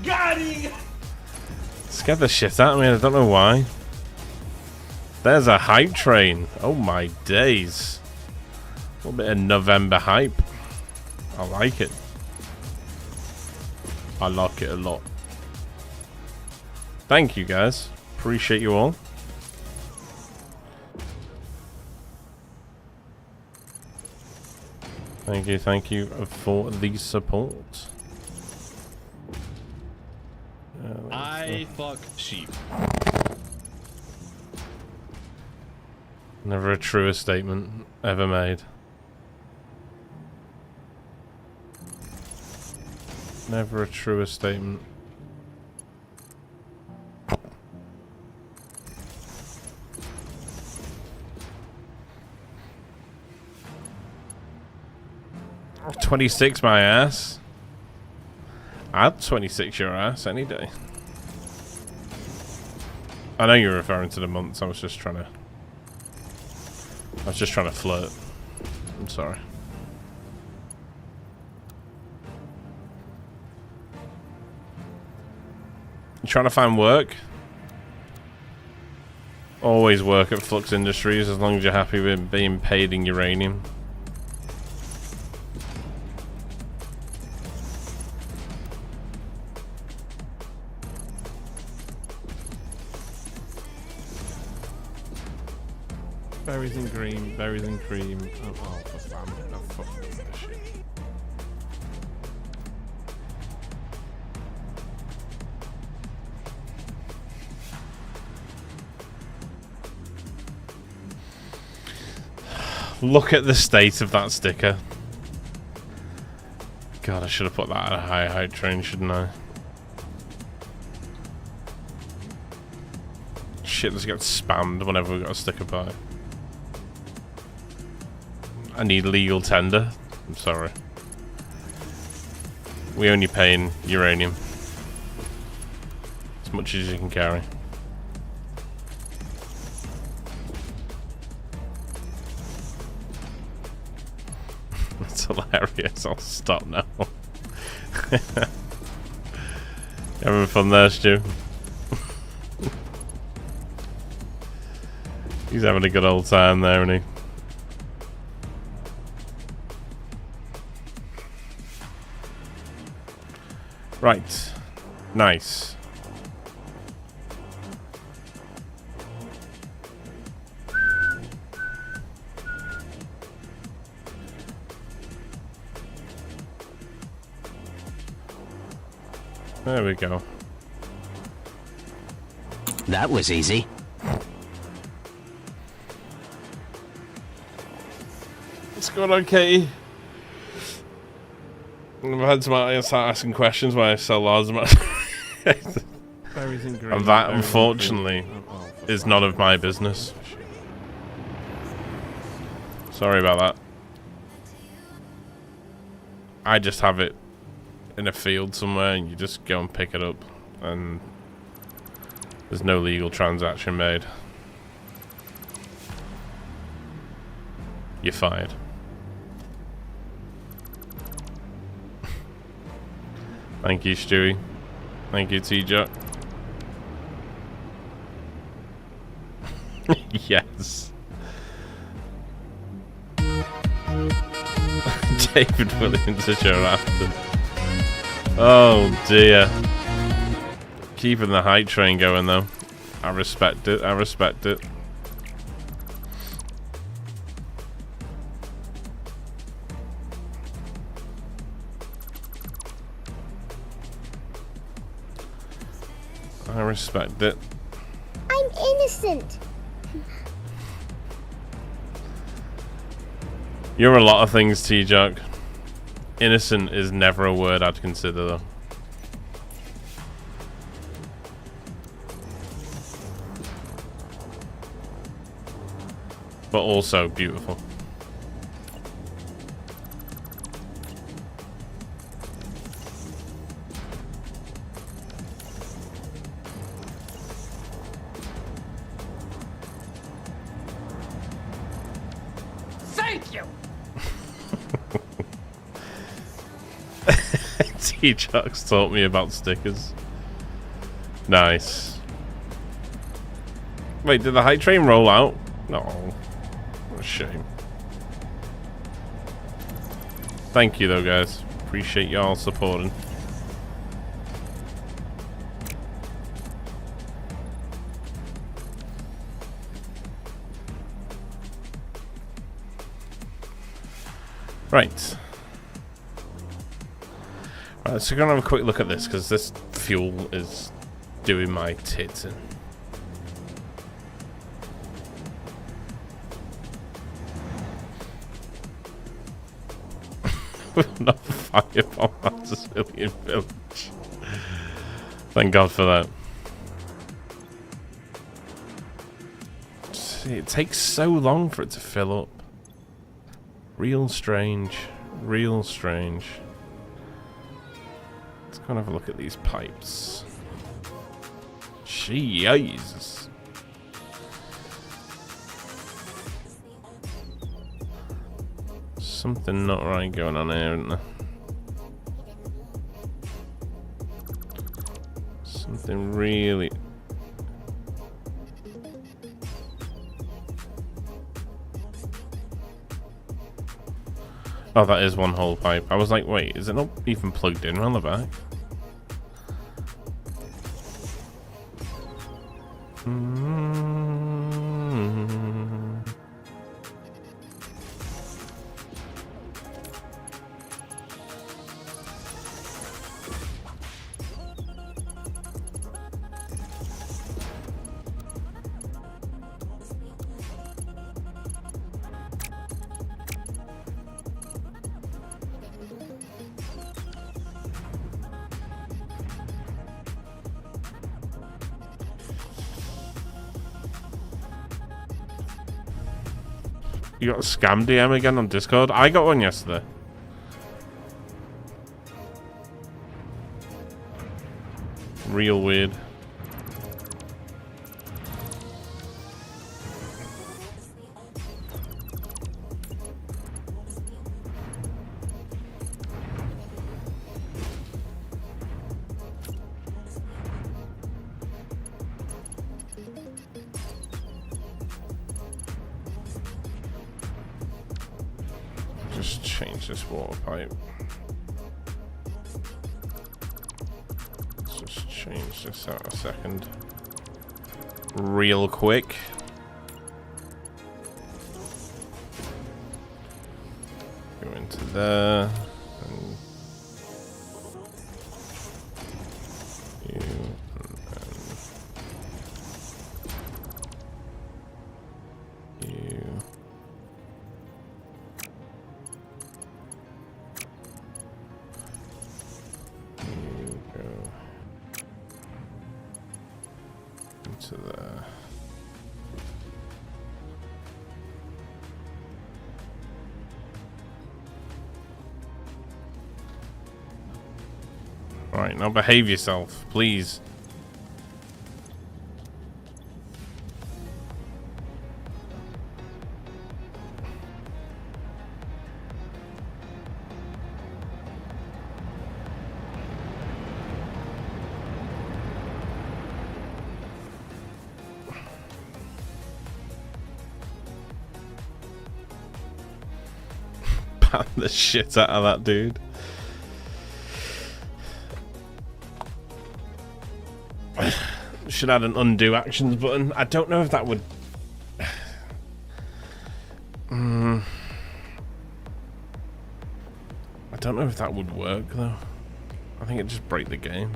Got him! Scared the shit out of me, I don't know why. There's a hype train. Oh my days. A little bit of November hype. I like it. I like it a lot. Thank you guys. Appreciate you all. Thank you for the support. I fuck sheep. Never a truer statement ever made. Never a truer statement. $26 my ass. I'd 26 your ass any day. I know you're referring to the months. I was just trying to flirt. I'm sorry. You trying to find work? Always work at Flux Industries as long as you're happy with being paid in uranium. Berries and cream, berries and cream. Oh, for fun. No fucking this shit. Look at the state of that sticker. God, I should have put that at a high height train, shouldn't I? Shit, this gets spammed whenever we got a sticker by. I need legal tender. I'm sorry. We only pay in uranium. As much as you can carry. That's hilarious. I'll stop now. Having fun there, Stu? He's having a good old time there, isn't he? Right. Nice. There we go. That was easy. What's going on, Katie? I've had to start asking questions when I sell large amounts. And that, unfortunately, is none of my business. Sorry about that. I just have it in a field somewhere and you just go and pick it up and there's no legal transaction made. You're fired. Thank you, Stewie. Thank you, T-Jack. Yes. David Williams to show after. Oh dear. Keeping the hype train going though. I respect it. I respect it. I respect it. I'm innocent. You're a lot of things, T-Jack. Innocent is never a word I'd consider, though. But also beautiful. Thank you. T-Jack's taught me about stickers. Nice. Wait, did the hype train roll out? No. What a shame. Thank you though, guys. Appreciate y'all supporting. Right. Right, so we're gonna have a quick look at this because this fuel is doing my tits in. Not firebomb at a civilian village. Thank God for that. See, it takes so long for it to fill up. Real strange. Real strange. Let's go and have a look at these pipes. Jesus. Something not right going on here, isn't there? Something really... Oh, that is one whole pipe. I was like, wait, is it not even plugged in around the back? You got a scam DM again on Discord? I got one yesterday. Real weird. Just change this water pipe. Let's just change this out a second. Real quick. Go into there. And you, and you. To the all right, now behave yourself, please. Ban the shit out of that dude. Should add an undo actions button. I don't know if that would. I don't know if that would work though. I think it'd just break the game.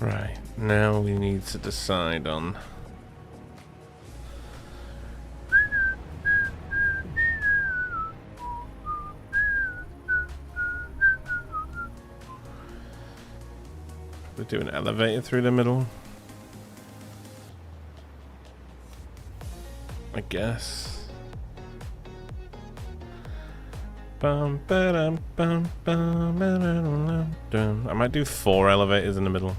Right, now we need to decide on we do an elevator through the middle, I guess. I might do 4 elevators in the middle.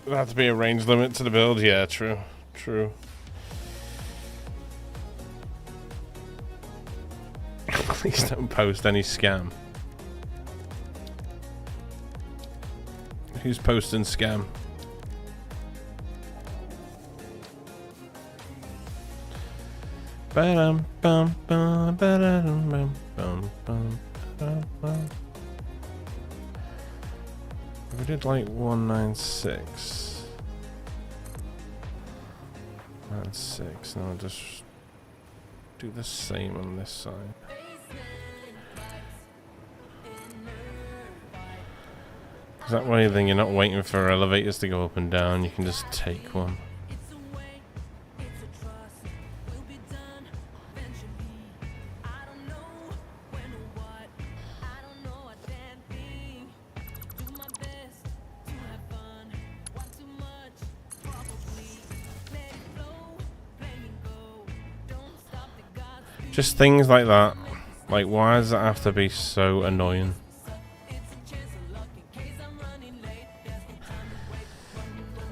There has to be a range limit to the build. Yeah, true. True. Please don't post any scam. Who's posting scam? Ba-dum, bum, bum, ba-da-dum, bum, bum, bum, ba-dum. We did like 196. 96. Now I'll just do the same on this side. Is that way then you're not waiting for elevators to go up and down, you can just take one. Just things like that. Like, why does that have to be so annoying?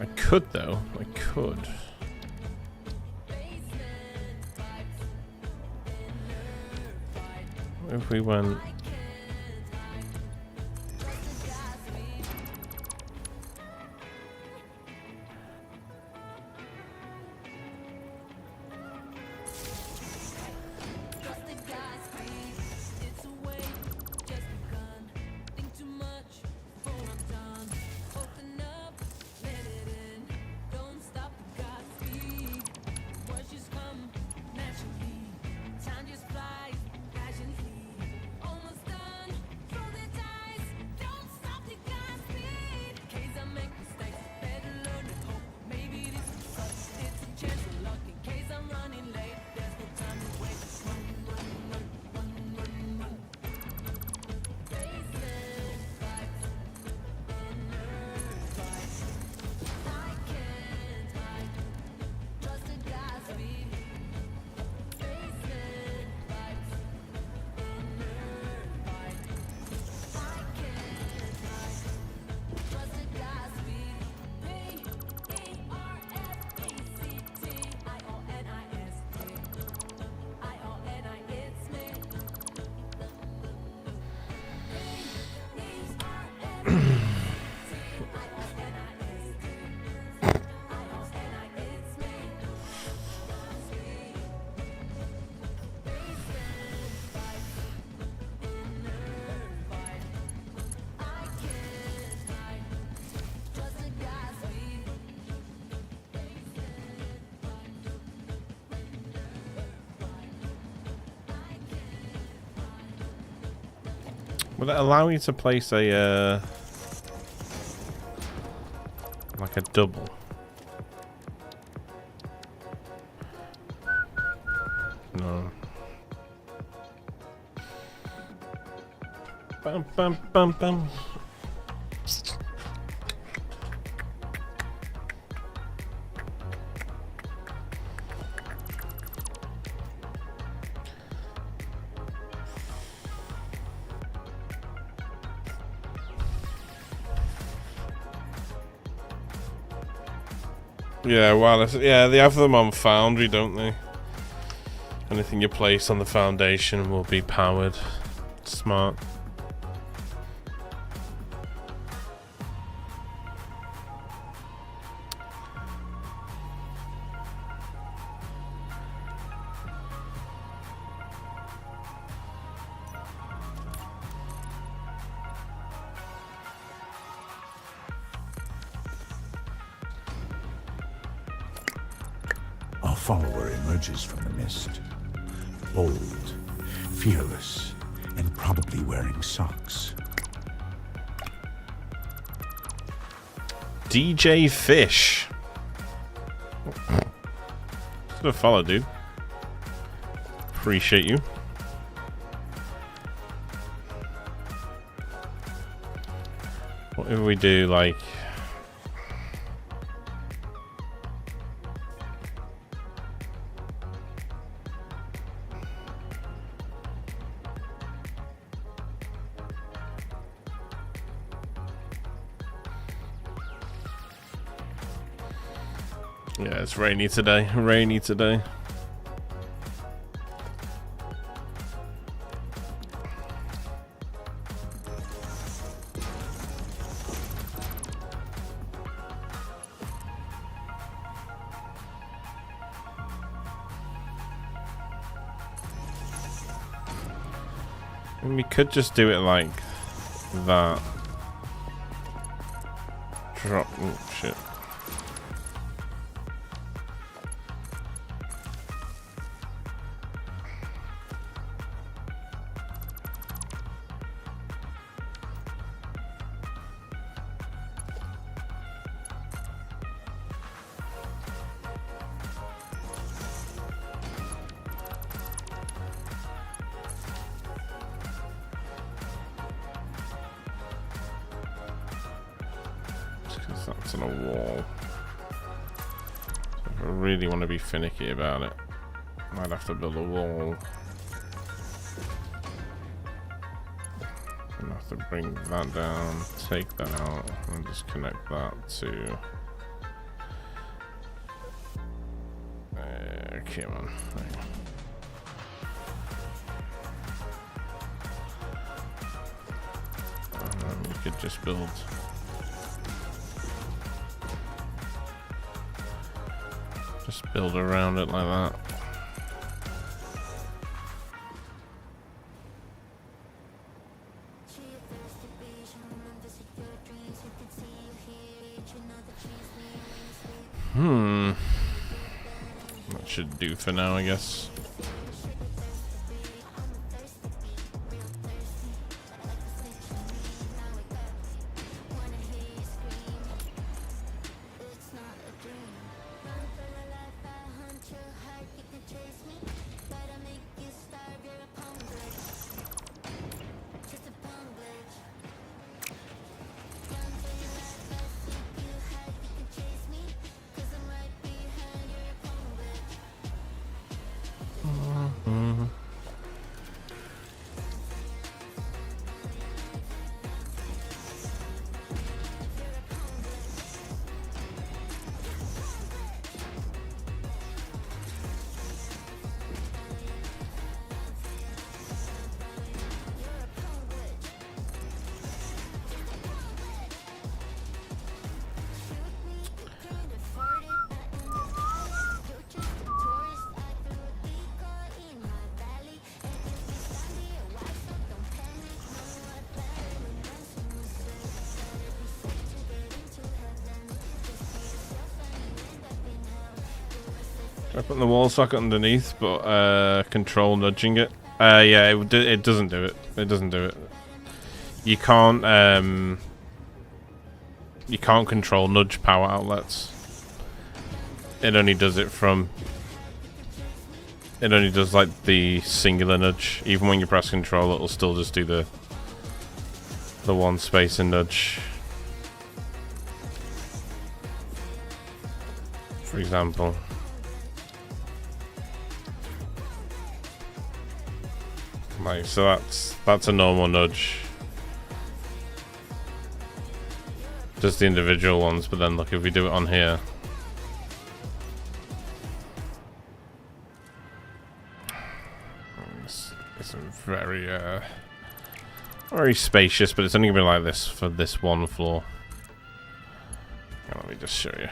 I could, though. I could. What if we went Would it allow you to place a like a double? No. Bum bum bum bum. Yeah, wireless. Yeah, they have them on Foundry, don't they? Anything you place on the foundation will be powered. Smart. Our follower emerges from the mist. Bold, fearless, and probably wearing socks. DJ Fish. Just a follow, dude. Appreciate you. What if we do like... Yeah, it's rainy today. Rainy today. And we could just do it like that. Drop. Oh, shit. Because that's on a wall. So if I really want to be finicky about it, I'd have to build a wall. I'd have to bring that down, take that out, and just connect that to... come on. We could just build... Just build around it like that. That should do for now, I guess. I put the wall socket underneath, but control nudging it. Yeah, it doesn't do it. It doesn't do it. you can't control nudge power outlets. It only does it from. It only does like the singular nudge. Even when you press control, it'll still just do the one space and nudge. For example. Like, so that's a normal nudge. Just the individual ones, but then look, if we do it on here. It's very very spacious, but it's only gonna be like this for this one floor. Let me just show you.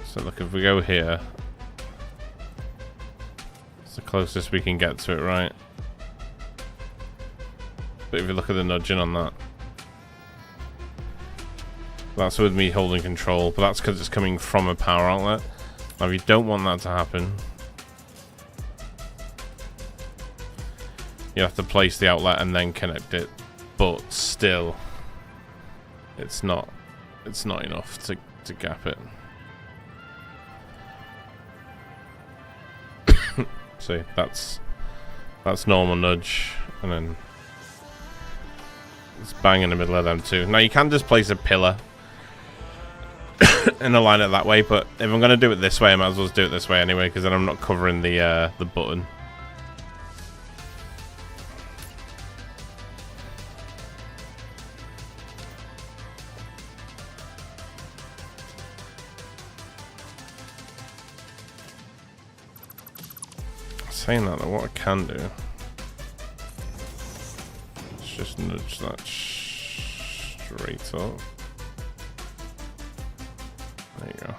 So look, if we go here, it's the closest we can get to it, right? But if you look at the nudging on that, that's with me holding control, but that's because it's coming from a power outlet. Now if you don't want that to happen, you have to place the outlet and then connect it, but still it's not enough to gap it. See, that's normal nudge, and then it's bang in the middle of them too. Now you can just place a pillar and align it that way, but if I'm going to do it this way, I might as well do it this way anyway, because then I'm not covering the button. Saying that, though, what I can do is just nudge that straight up. There you go.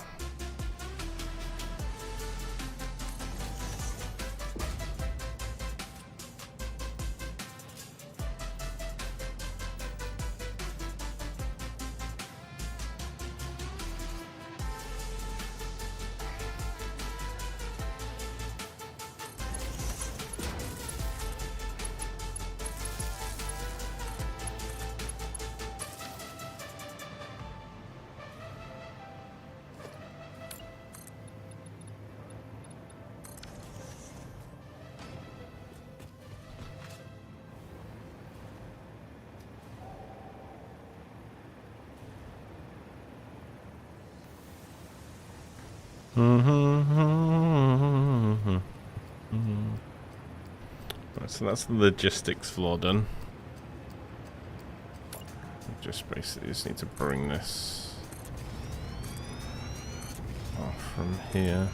So that's the logistics floor done. Just basically need to bring this off from here.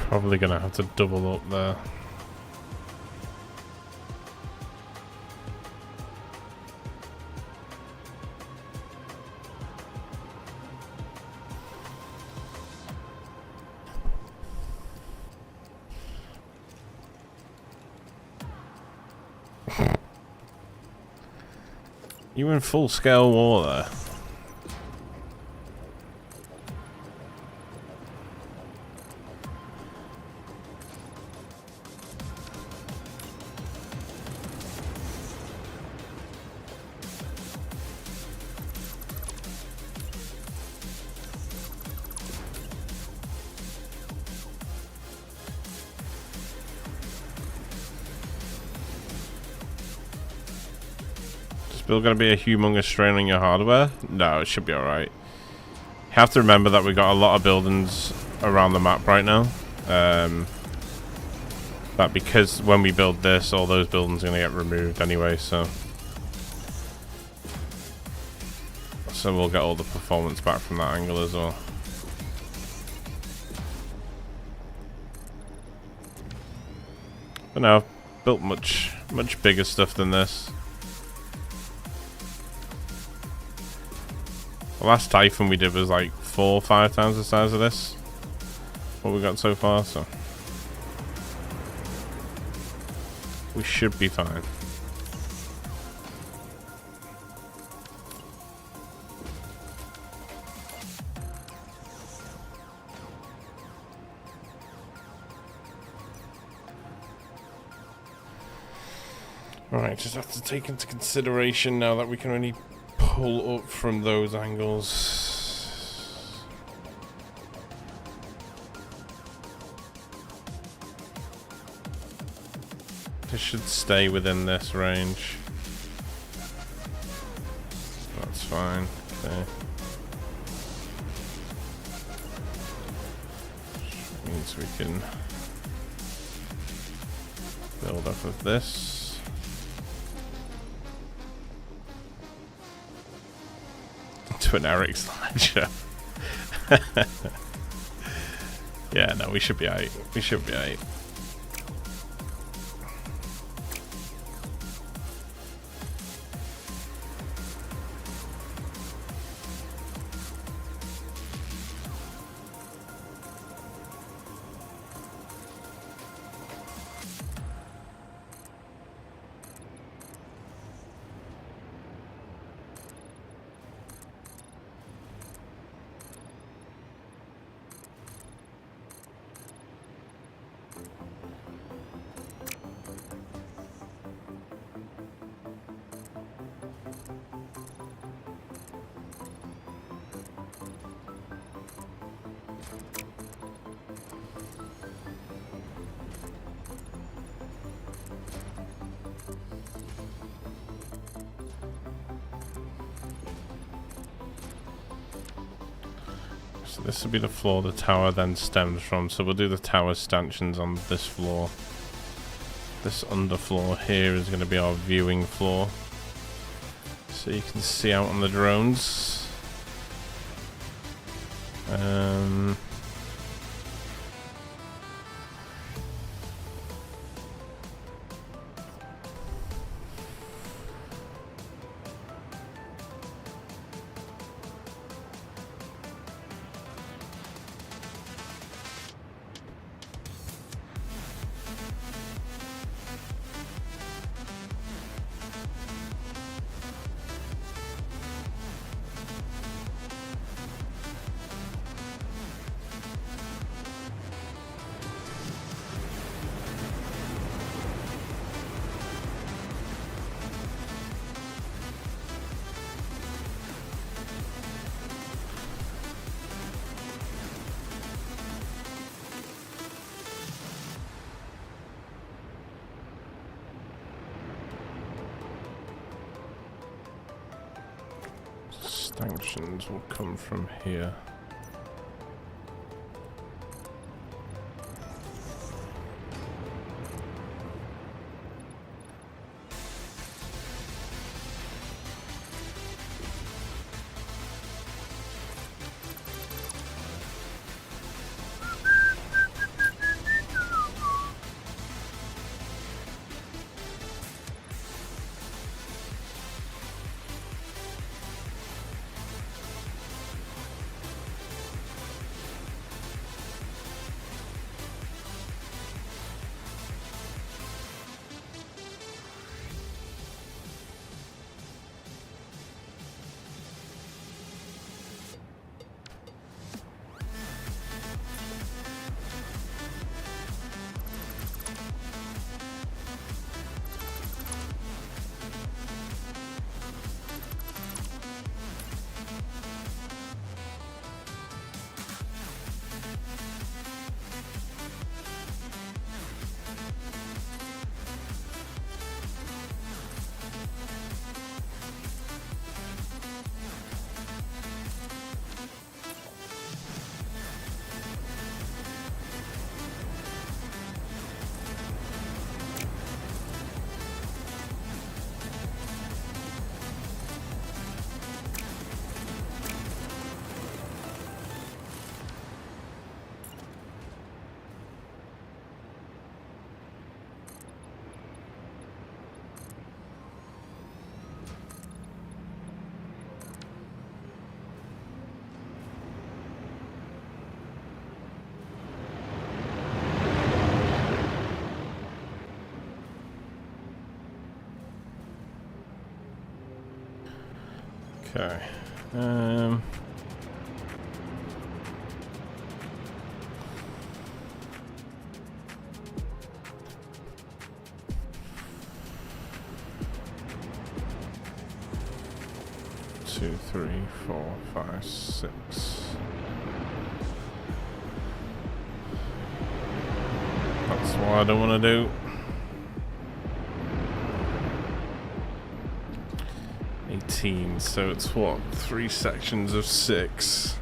Probably gonna have to double up there. You in full scale war there? Still gonna be a humongous strain on your hardware? No, it should be alright. You have to remember that we got a lot of buildings around the map right now. That because when we build this, all those buildings are gonna get removed anyway, so we'll get all the performance back from that angle as well. But no, I've built much bigger stuff than this. The last Typhon we did was like 4 or 5 times the size of this. What we got so far, so we should be fine. Alright, just have to take into consideration now that we can only pull up from those angles. This should stay within this range. That's fine. Okay. Which means we can build off of this. To an Eric's ledger. Yeah, no, we should be out. We should be out. So this will be the floor the tower then stems from. So we'll do the tower stanchions on this floor. This underfloor here is going to be our viewing floor. So you can see out on the drones. Stanchions will come from here. Okay. 2, 3, 4, 5, 6. That's what I don't want to do. 18, so it's what? 3 sections of 6.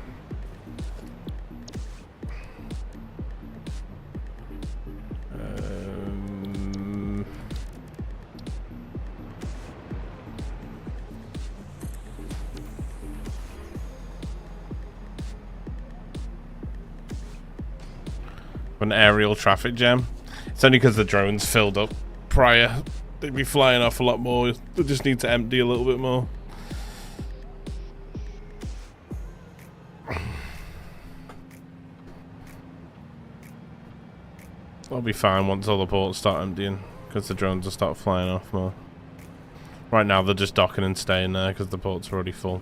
An aerial traffic jam. It's only because the drones filled up prior. They'd be flying off a lot more. They just need to empty a little bit more. I'll be fine once all the ports start emptying, because the drones will start flying off more. Right now they're just docking and staying there because the ports are already full.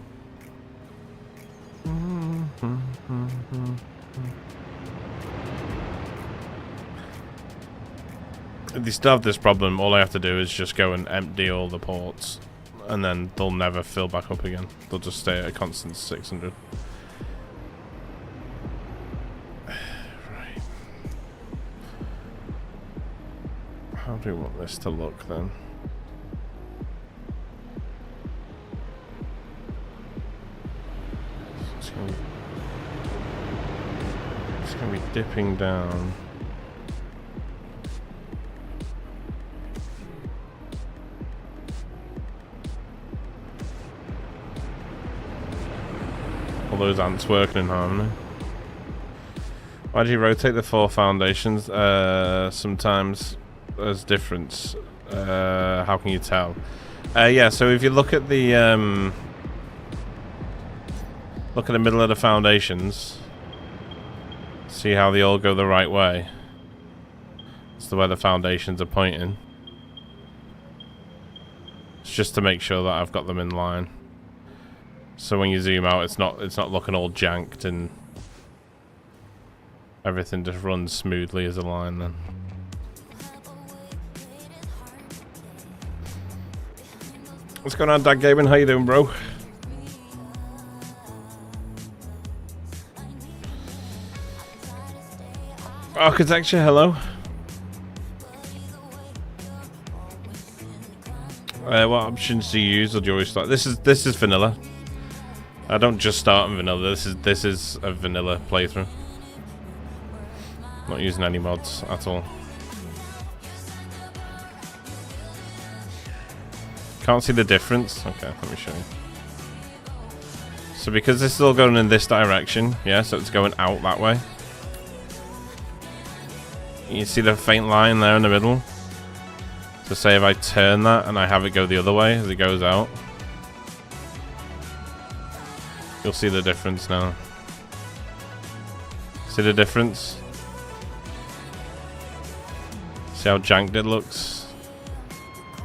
If they still have this problem, all I have to do is just go and empty all the ports, and then they'll never fill back up again. They'll just stay at a constant 600. Right. How do we want this to look then? It's gonna be dipping down. All those ants working in harmony. Why do you rotate the 4 foundations? Sometimes there's difference. How can you tell? Yeah, so if you look at the middle of the foundations, see how they all go the right way. It's the way the foundations are pointing. It's just to make sure that I've got them in line. So when you zoom out, it's not looking all janked and everything just runs smoothly as a line then. What's going on, Dad Gaming? How you doing, bro? Architecture, hello. What options do you use, or do you always start? This is vanilla. I don't just start in vanilla. This is a vanilla playthrough. Not using any mods at all. Can't see the difference. Okay, let me show you. So because this is all going in this direction, yeah, so it's going out that way. You see the faint line there in the middle? So say if I turn that and I have it go the other way as it goes out, you'll see the difference now. See the difference? See how janked it looks?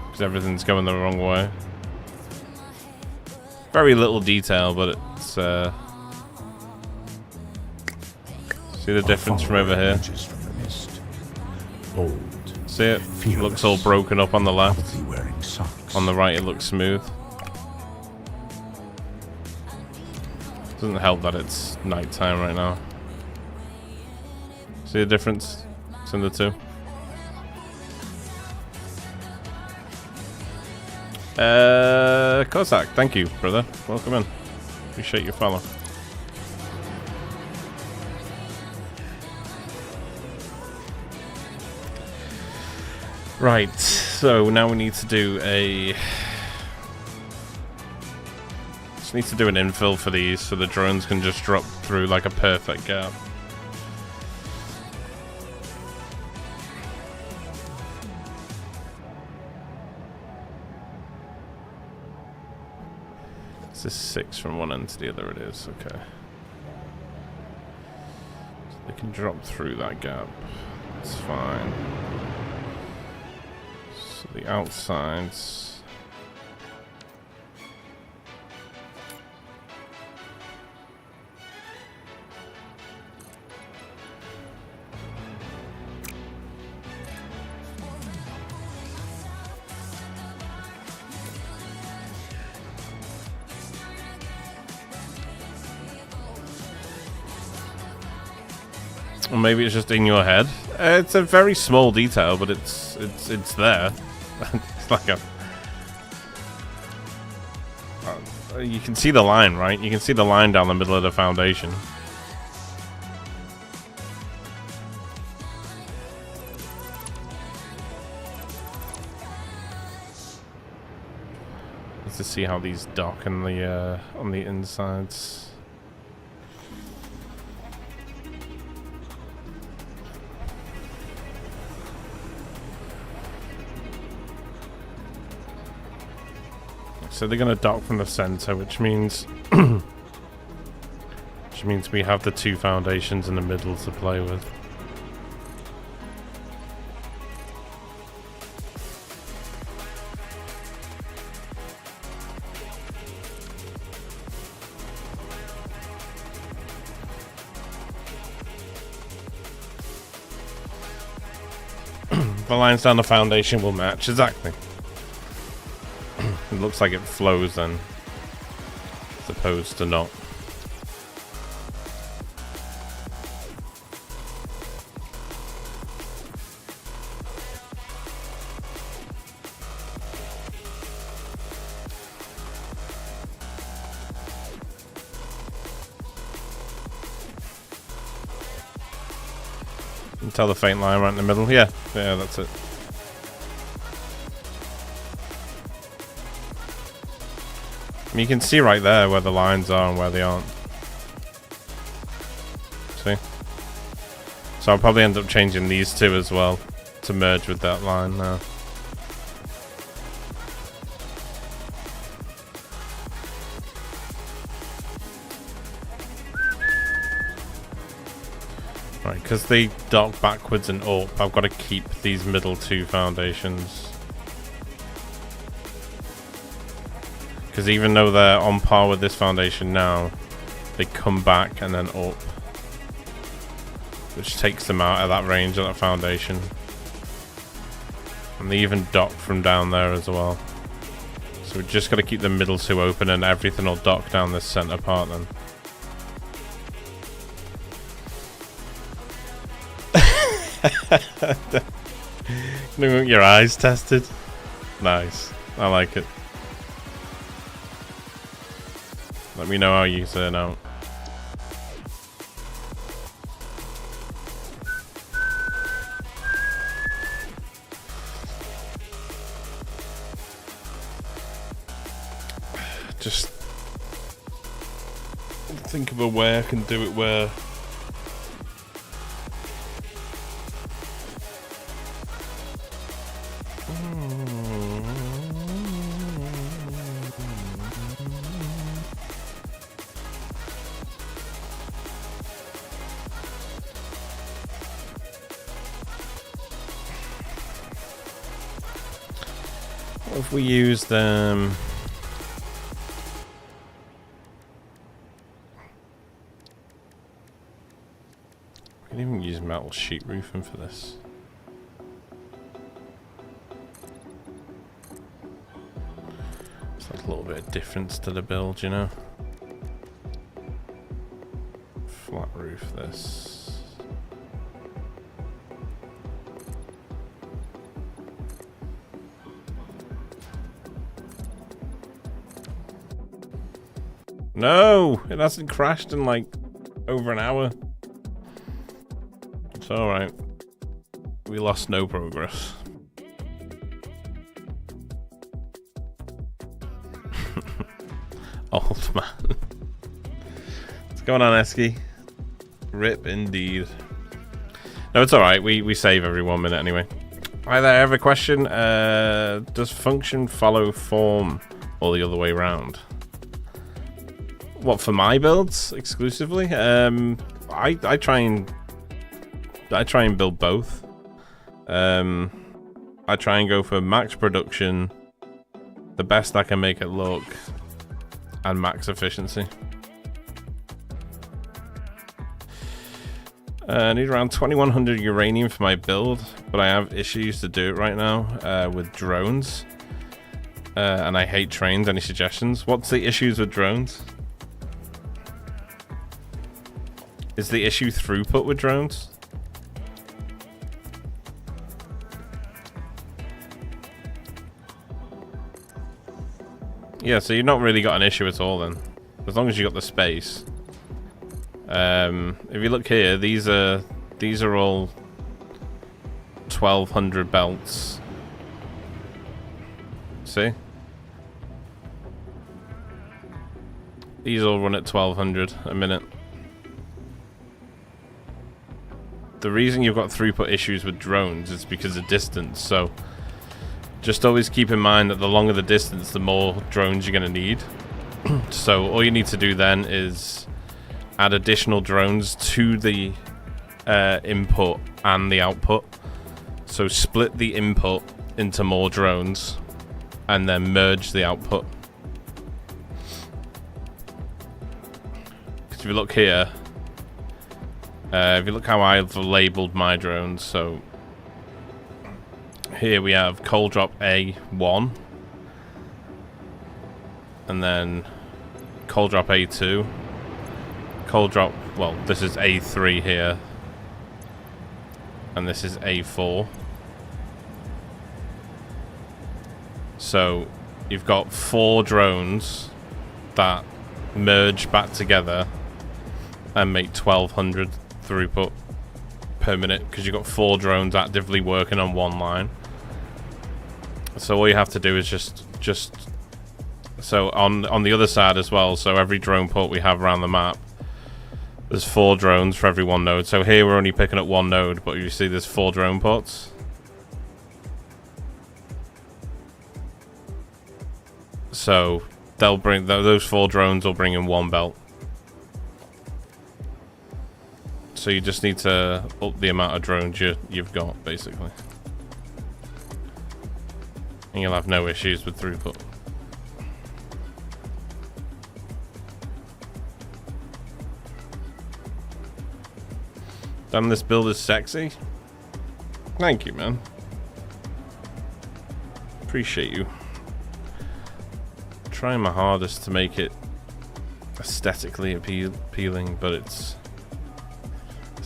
Because everything's going the wrong way. Very little detail, but it's see the difference from over here? Old, See it? It looks all broken up on the left. probably wearing socks. On the right it looks smooth. Doesn't help that it's nighttime right now. See the difference between the two? Kozak, thank you, brother. Welcome in. Appreciate your follow. Right, so now we need to do a... Just need to do an infill for these so the drones can just drop through like a perfect gap. This is 6 from one end to the other, it is, okay. So they can drop through that gap. That's fine. So the outsides... Or maybe it's just in your head. It's a very small detail, but it's there. It's like a... you can see the line, right? You can see the line down the middle of the foundation. Let's just see how these dock on the insides. So they're going to dock from the center, which means we have the two foundations in the middle to play with. The lines down the foundation will match exactly. It looks like it flows then, as opposed to not. You can tell the faint line right in the middle. Yeah, that's it. You can see right there where the lines are and where they aren't. See? So I'll probably end up changing these two as well to merge with that line now. Right, because they dock backwards and up, I've got to keep these middle two foundations. Because even though they're on par with this foundation now, they come back and then up, which takes them out of that range of that foundation. And they even dock from down there as well. So we've just got to keep the middle two open and everything will dock down this center part then. You want your eyes tested? Nice. I like it. Let me know how you turn out. Just think of a way I can do it where if we use them. We can even use metal sheet roofing for this. It's like a little bit of difference to the build, you know. Flat roof this. No, it hasn't crashed in like over an hour. It's alright. We lost no progress. Old man. What's going on, Esky? Rip indeed. No, it's alright. We save every 1 minute anyway. Hi there, I have a question. Does function follow form or the other way around? What, for my builds exclusively? I try and build both. I try and go for max production, the best I can make it look, and max efficiency. I need around 2100 uranium for my build, but I have issues to do it right now with drones. And I hate trains. Any suggestions? What's the issues with drones? Is the issue throughput with drones? Yeah, so you've not really got an issue at all then. As long as you got the space. If you look here, these are all 1200 belts. See? These all run at 1200 a minute. The reason you've got throughput issues with drones is because of distance, so just always keep in mind that the longer the distance, the more drones you're going to need. So all you need to do then is add additional drones to the input and the output. So split the input into more drones and then merge the output. Because if you look here, if you look how I've labeled my drones, so here we have Coal Drop A1 and then Coal Drop A2, Coal Drop, well, this is A3 here, and this is A4. So you've got 4 drones that merge back together and make 1200 throughput per minute because you've got 4 drones actively working on one line. So all you have to do is just so on the other side as well, so every drone port we have around the map, there's 4 drones for every one node. So here we're only picking up 1 node, but you see there's 4 drone ports. So they'll bring those 4 drones will bring in 1 belt. So you just need to up the amount of drones you've got, basically. And you'll have no issues with throughput. Damn, this build is sexy. Thank you, man. Appreciate you. Trying my hardest to make it aesthetically appealing, but it's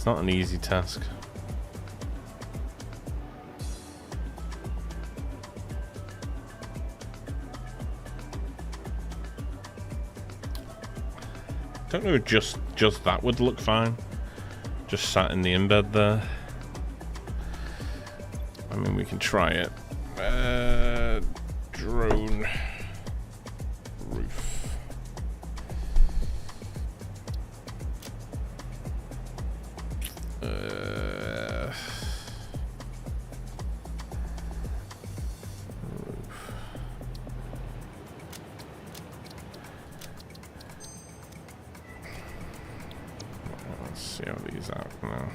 not an easy task. Don't know if just that would look fine. Just sat in the embed there. I mean, we can try it. Drone roof. Let's see how these out now.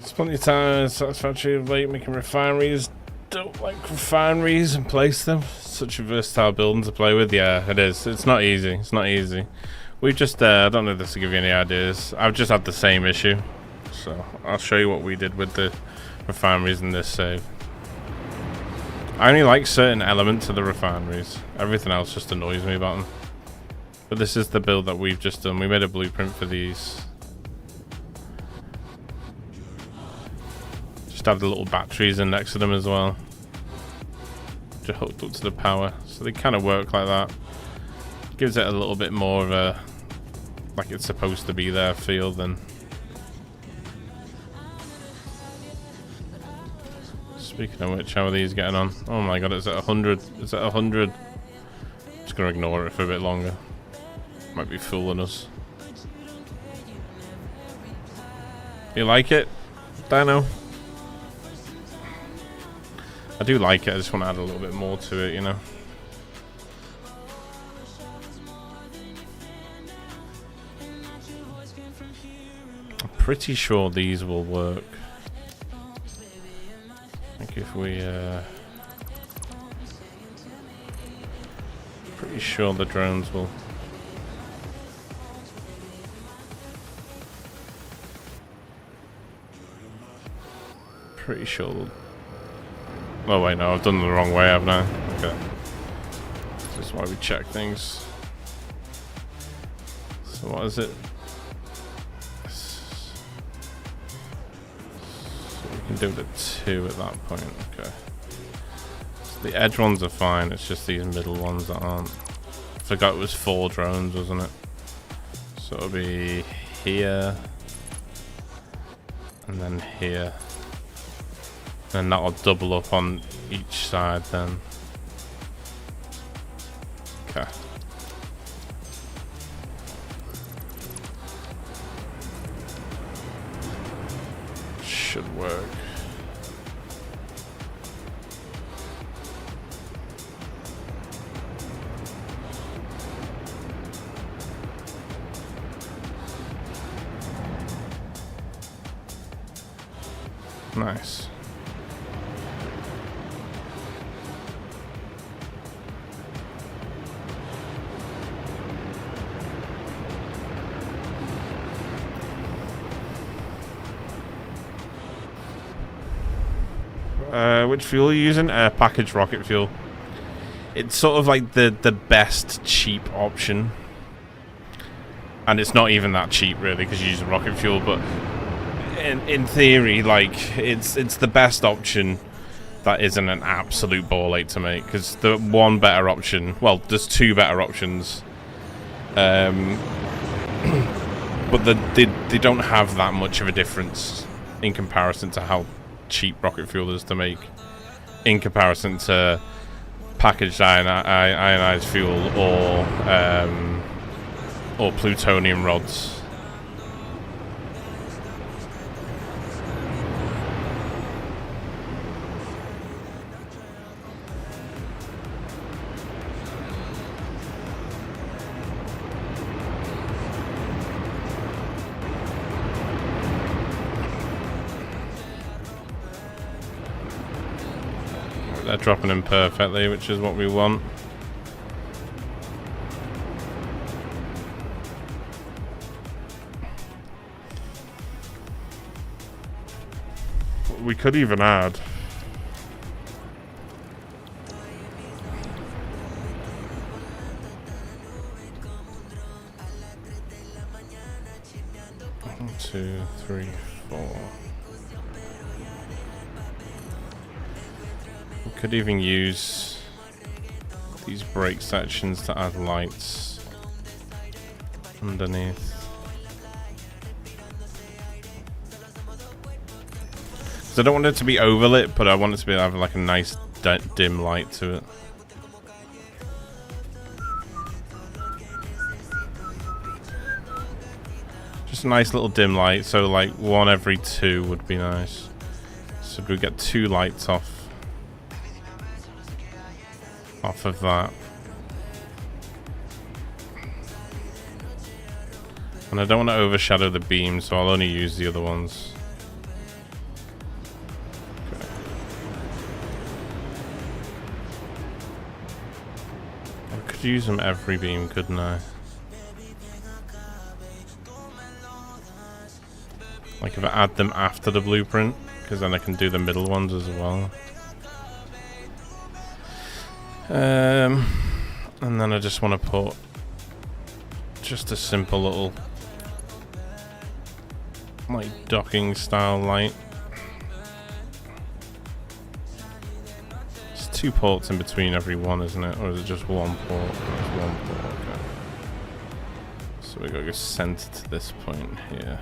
There's plenty of time satisfactory of late making refineries. Don't like refineries and place them. Such a versatile building to play with. Yeah, it is. It's not easy. It's not easy. We've just, I don't know if this will give you any ideas. I've just had the same issue. So I'll show you what we did with the refineries in this save. I only like certain elements of the refineries. Everything else just annoys me about them. But this is the build that we've just done. We made a blueprint for these. Just have the little batteries in next to them as well. Just hooked up to the power. So they kind of work like that. Gives it a little bit more of a, like it's supposed to be there feel than. Speaking of which, how are these getting on? Oh my god, it's at 100. It's at 100. Just gonna ignore it for a bit longer. Might be fooling us. You like it? Dino? I do like it, I just want to add a little bit more to it, you know. I'm pretty sure these will work. I think if we, pretty sure the drones will. Pretty sure they'll. Oh wait, no, I've done it the wrong way, haven't I? Okay. This is why we check things. So what is it? So we can do the 2 at that point, okay. So the edge ones are fine, it's just these middle ones that aren't. I forgot it was 4 drones, wasn't it? So it'll be here. And then here. And that'll double up on each side then. Okay. Should work. Nice. Which fuel are you using? Packaged rocket fuel. It's sort of like the best cheap option. And it's not even that cheap really because you use rocket fuel, but in theory, like it's the best option that isn't an absolute ball ache to make, because the one better option, well, there's 2 better options, but they don't have that much of a difference in comparison to how cheap rocket fuel is to make, in comparison to packaged ionized fuel or plutonium rods. They're dropping in perfectly, which is what we want. We could even add. One, 2, 3, 4. Could even use these brake sections to add lights underneath. Because I don't want it to be overlit, but I want it to be having like a nice dim light to it. Just a nice little dim light, so like 1 every 2 would be nice. So we get 2 lights off of that. And I don't want to overshadow the beam, so I'll only use the other ones. Okay. I could use them every beam, couldn't I? Like if I add them after the blueprint, because then I can do the middle ones as well. And then I just want to put just a simple little like docking style light. It's 2 ports in between every one, isn't it? Or is it just 1 port? It's 1 port, okay. So we gotta go center to this point here.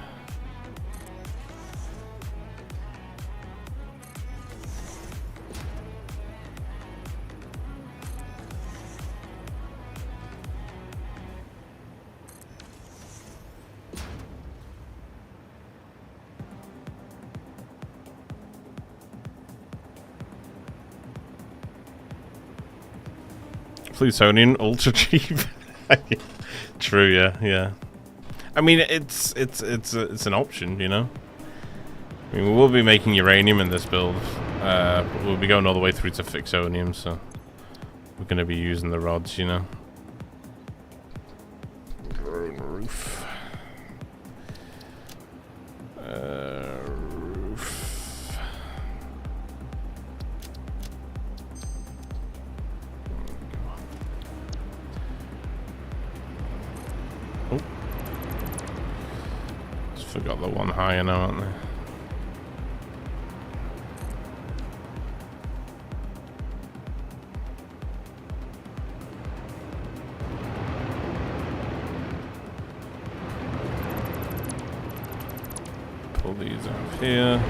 Plutonian ultra cheap. True, yeah. I mean, it's an option, you know. I mean, we will be making uranium in this build, but we'll be going all the way through to fixonium, so we're going to be using the rods, you know. Drone roof. Roof. Oh. Just forgot the one higher now, aren't they? Pull these out here.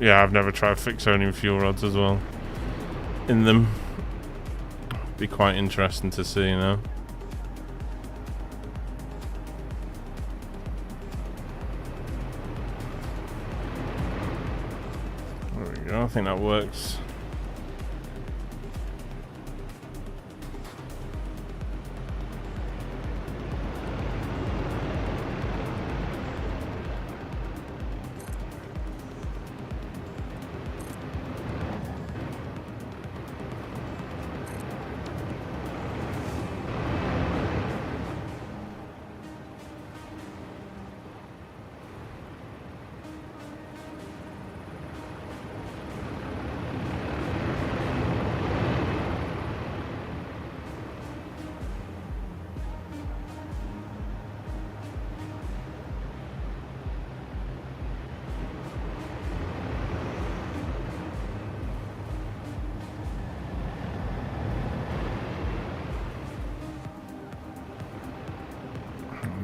Yeah, I've never tried fixonium fuel rods as well. In them. Be quite interesting to see, you know. There we go, I think that works.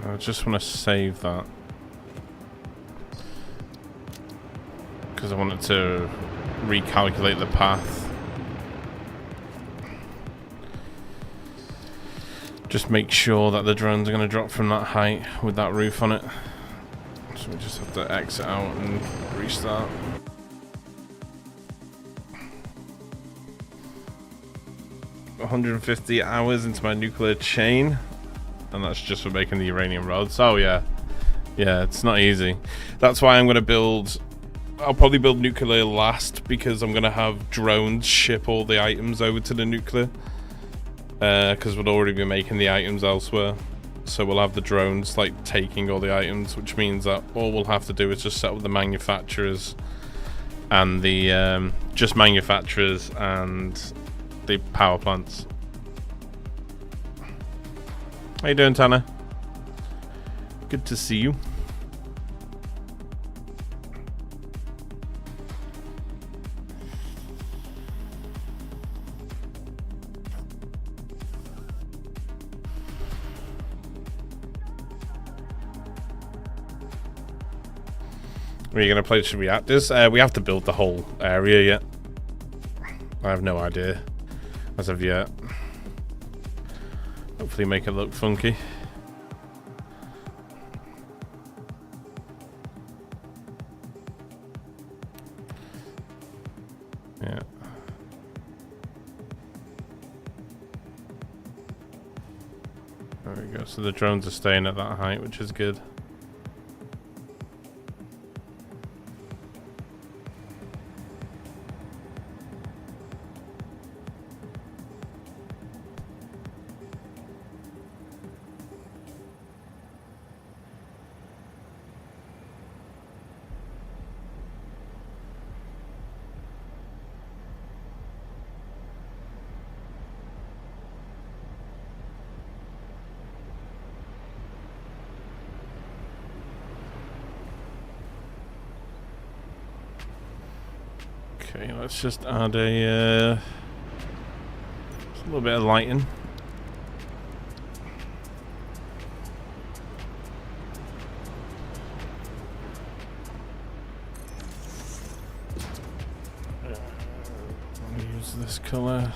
I just want to save that because I wanted to recalculate the path. Just make sure that the drones are going to drop from that height with that roof on it. So we just have to exit out and restart. $150 hours into my nuclear chain. And that's just for making the uranium rods. Oh yeah, it's not easy. That's why I'm gonna build. I'll probably build nuclear last because I'm gonna have drones ship all the items over to the nuclear. because we'll already be making the items elsewhere. So we'll have the drones like taking all the items, which means that all we'll have to do is just set up the manufacturers and the just manufacturers and the power plants. How you doing, Tanner? Good to see you. Are you going to play some reactors? We have to build the whole area yet. I have no idea as of yet. Hopefully make it look funky. Yeah. There we go. So the drones are staying at that height, which is good. Okay, let's just add a little bit of lighting. Use this color.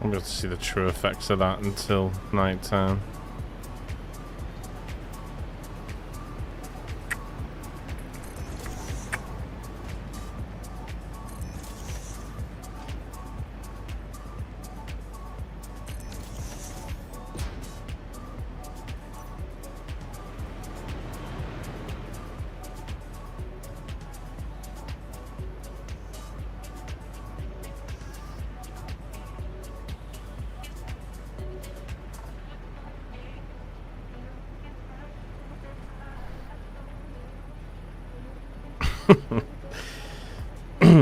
I'll be able to see the true effects of that until night time.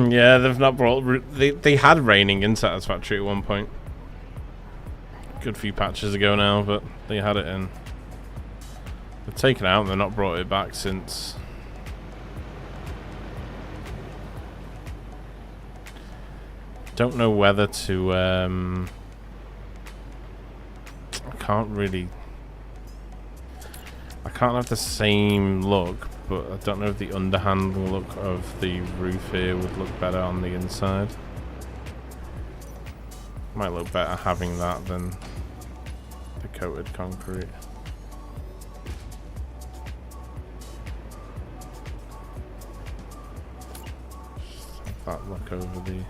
Yeah, they've not brought... They had raining in Satisfactory at one point. Good few patches ago now, but they had it in. They've taken it out and they've not brought it back since. Don't know whether to... I can't really... I can't have the same look, but I don't know if the underhand look of the roof here would look better on the inside. Might look better having that than the coated concrete. Just have that look over the...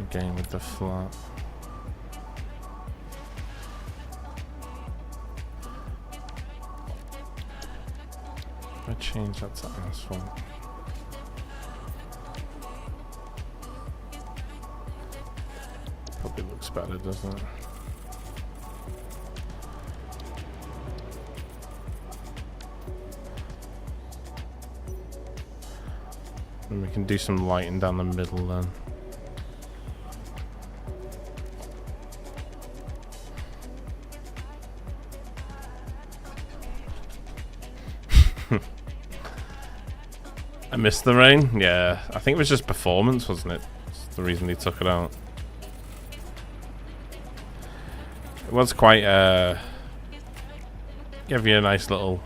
Again with the flat. If I change that to asphalt. Probably looks better, doesn't it? And we can do some lighting down the middle then. I missed the rain? Yeah, I think it was just performance, wasn't it? That's the reason they took it out. It was quite, gave you a nice little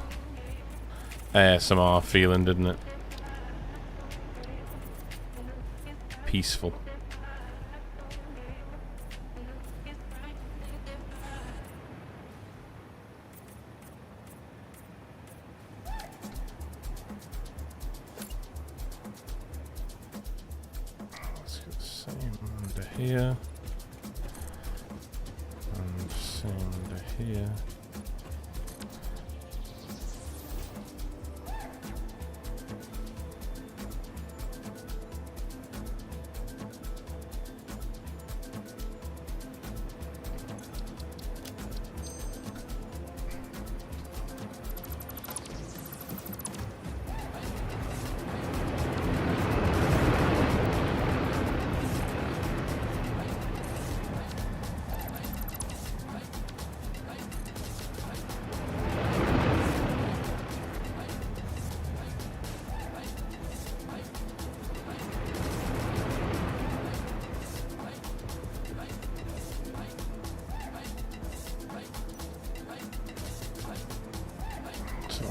ASMR feeling, didn't it? peaceful. Let's get the same under here. And same under here.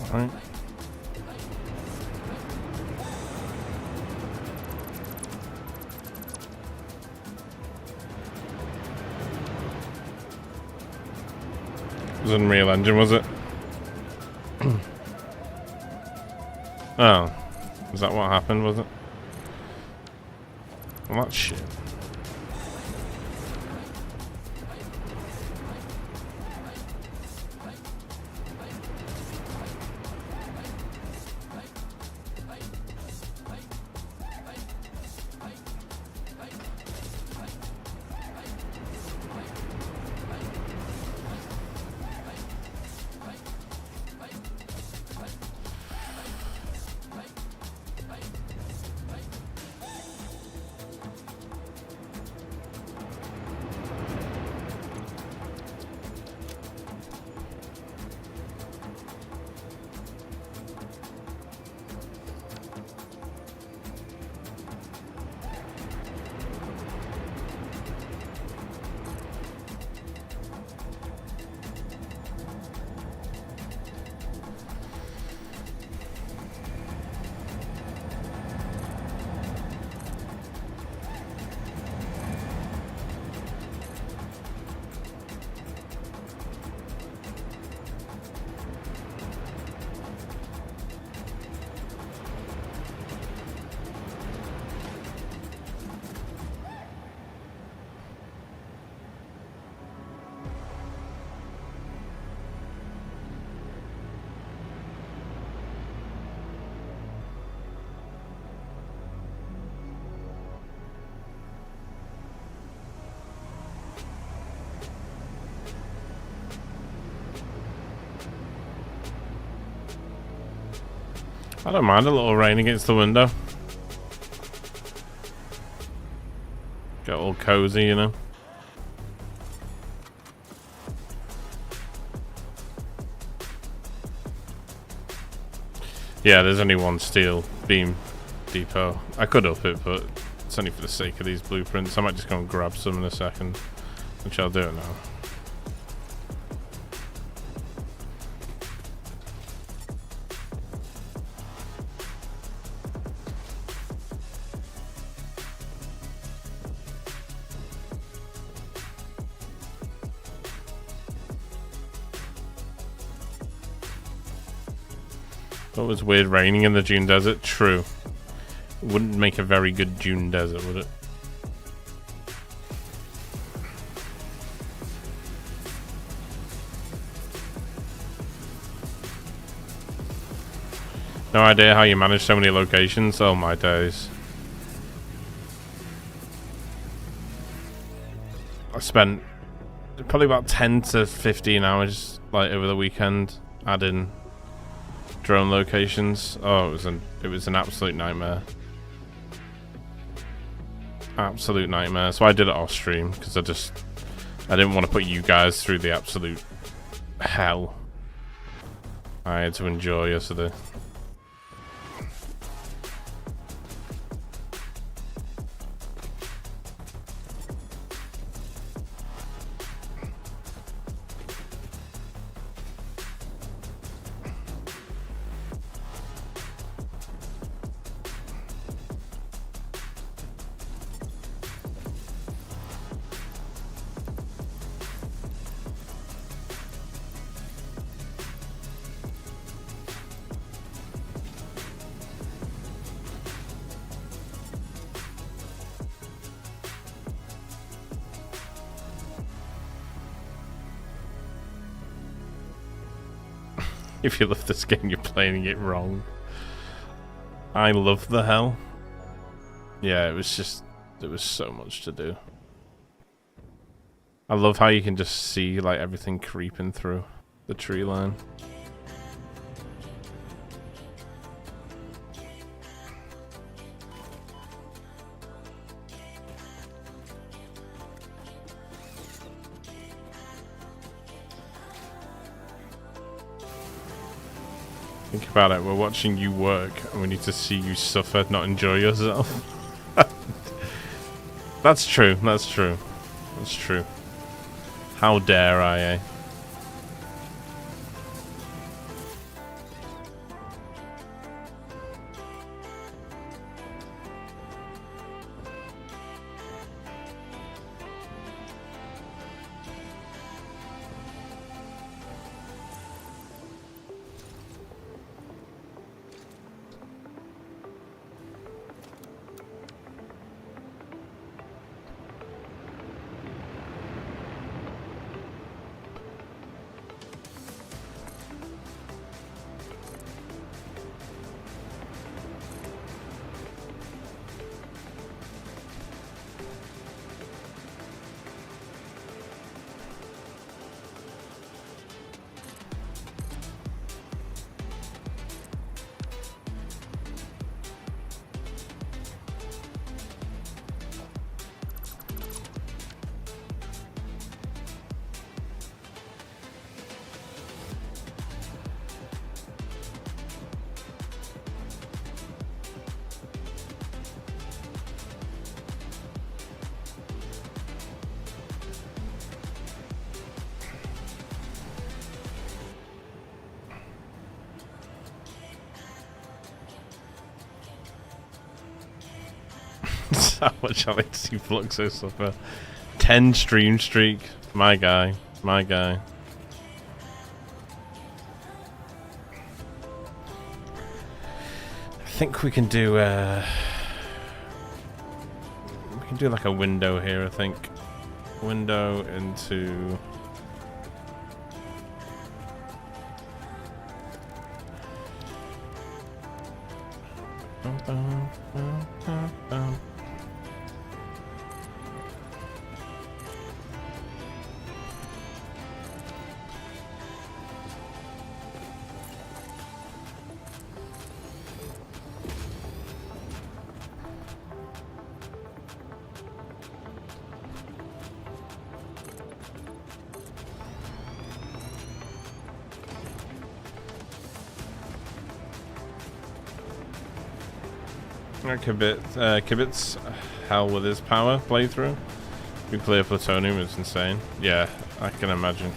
Alright. It was Unreal Engine, was it? Oh. Was that what happened, was it? Well, that's shit. I don't mind a little rain against the window. Get all cozy, you know. Yeah, there's only one steel beam depot. I could up it, but it's only for the sake of these blueprints. I might just go and grab some in a second, which I'll do it now. It was weird raining in the Dune Desert. True. It wouldn't make a very good Dune Desert, would it? No idea how you manage so many locations. Oh my days. I spent probably about 10 to 15 hours like over the weekend adding drone locations. Oh, it was an absolute nightmare. Absolute nightmare. So I did it off stream because I didn't want to put you guys through the absolute hell I had to enjoy yesterday. If you love this game, you're playing it wrong. I love the hell. Yeah, it was so much to do. I love how you can just see like everything creeping through the tree line. Think about it, we're watching you work and we need to see you suffer, not enjoy yourself. That's true, that's true. That's true. How dare I, eh? How much I like to see Fluxo suffer. 10 stream streak. My guy. My guy. I think we can do like a window here, I think. Window into Kibitz hell with his power playthrough. Nuclear plutonium is insane. Yeah, I can imagine.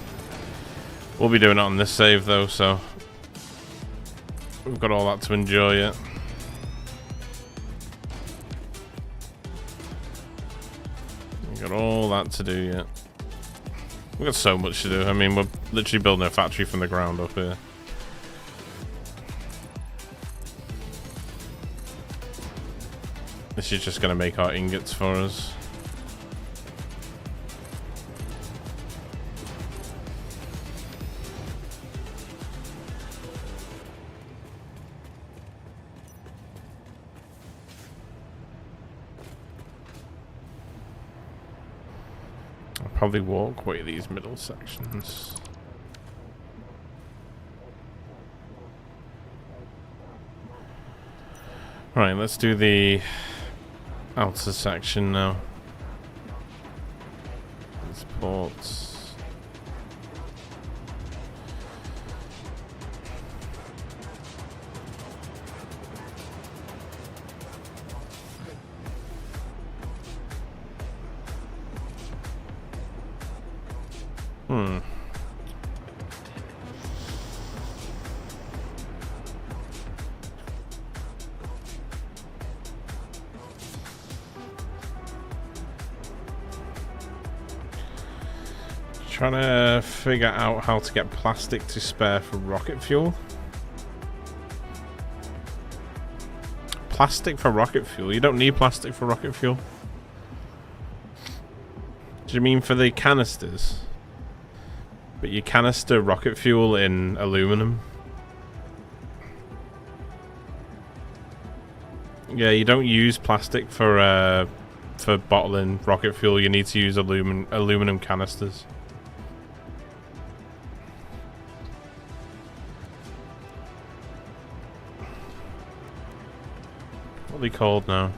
We'll be doing it on this save though, so we've got all that to enjoy yet. We've got all that to do yet. We've got so much to do. I mean, we're literally building a factory from the ground up here. This is just going to make our ingots for us. I'll probably walk away these middle sections. Right, let's do the outer section now. These ports. Trying to figure out how to get plastic to spare for rocket fuel. Plastic for rocket fuel? You don't need plastic for rocket fuel. Do you mean for the canisters? But you canister rocket fuel in aluminum. Yeah, you don't use plastic for bottling rocket fuel. You need to use aluminum canisters. What are they called now? Are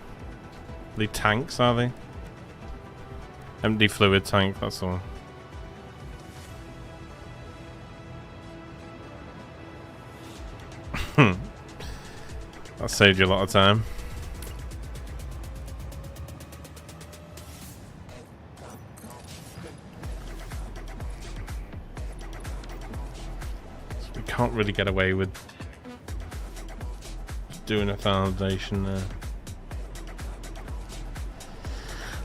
they tanks, are they? Empty fluid tank, that's all. That saved you a lot of time. So we can't really get away with doing a foundation there.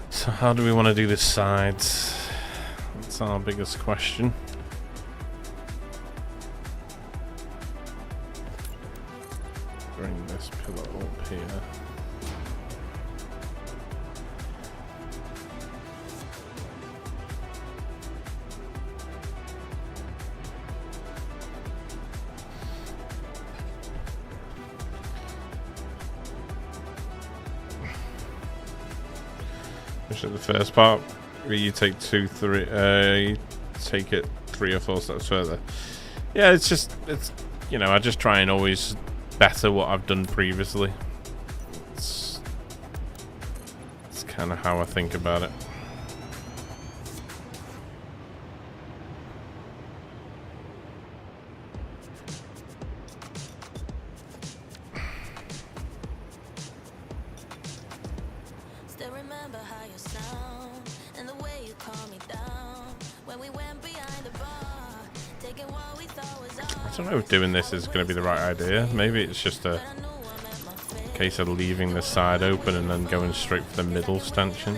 So how do we want to do this sides? That's our biggest question. Bring this pillar up here. Which is the first part where you take you take it 3 or 4 steps further. Yeah, it's you know, I just try and always better what I've done previously. It's kind of how I think about it. Still remember how you sound and the way you calm me down when we went behind the bar, taking what we thought was ours. I don't know if doing this is going to be the right idea. Maybe it's just a case of leaving the side open and then going straight for the middle stanchion.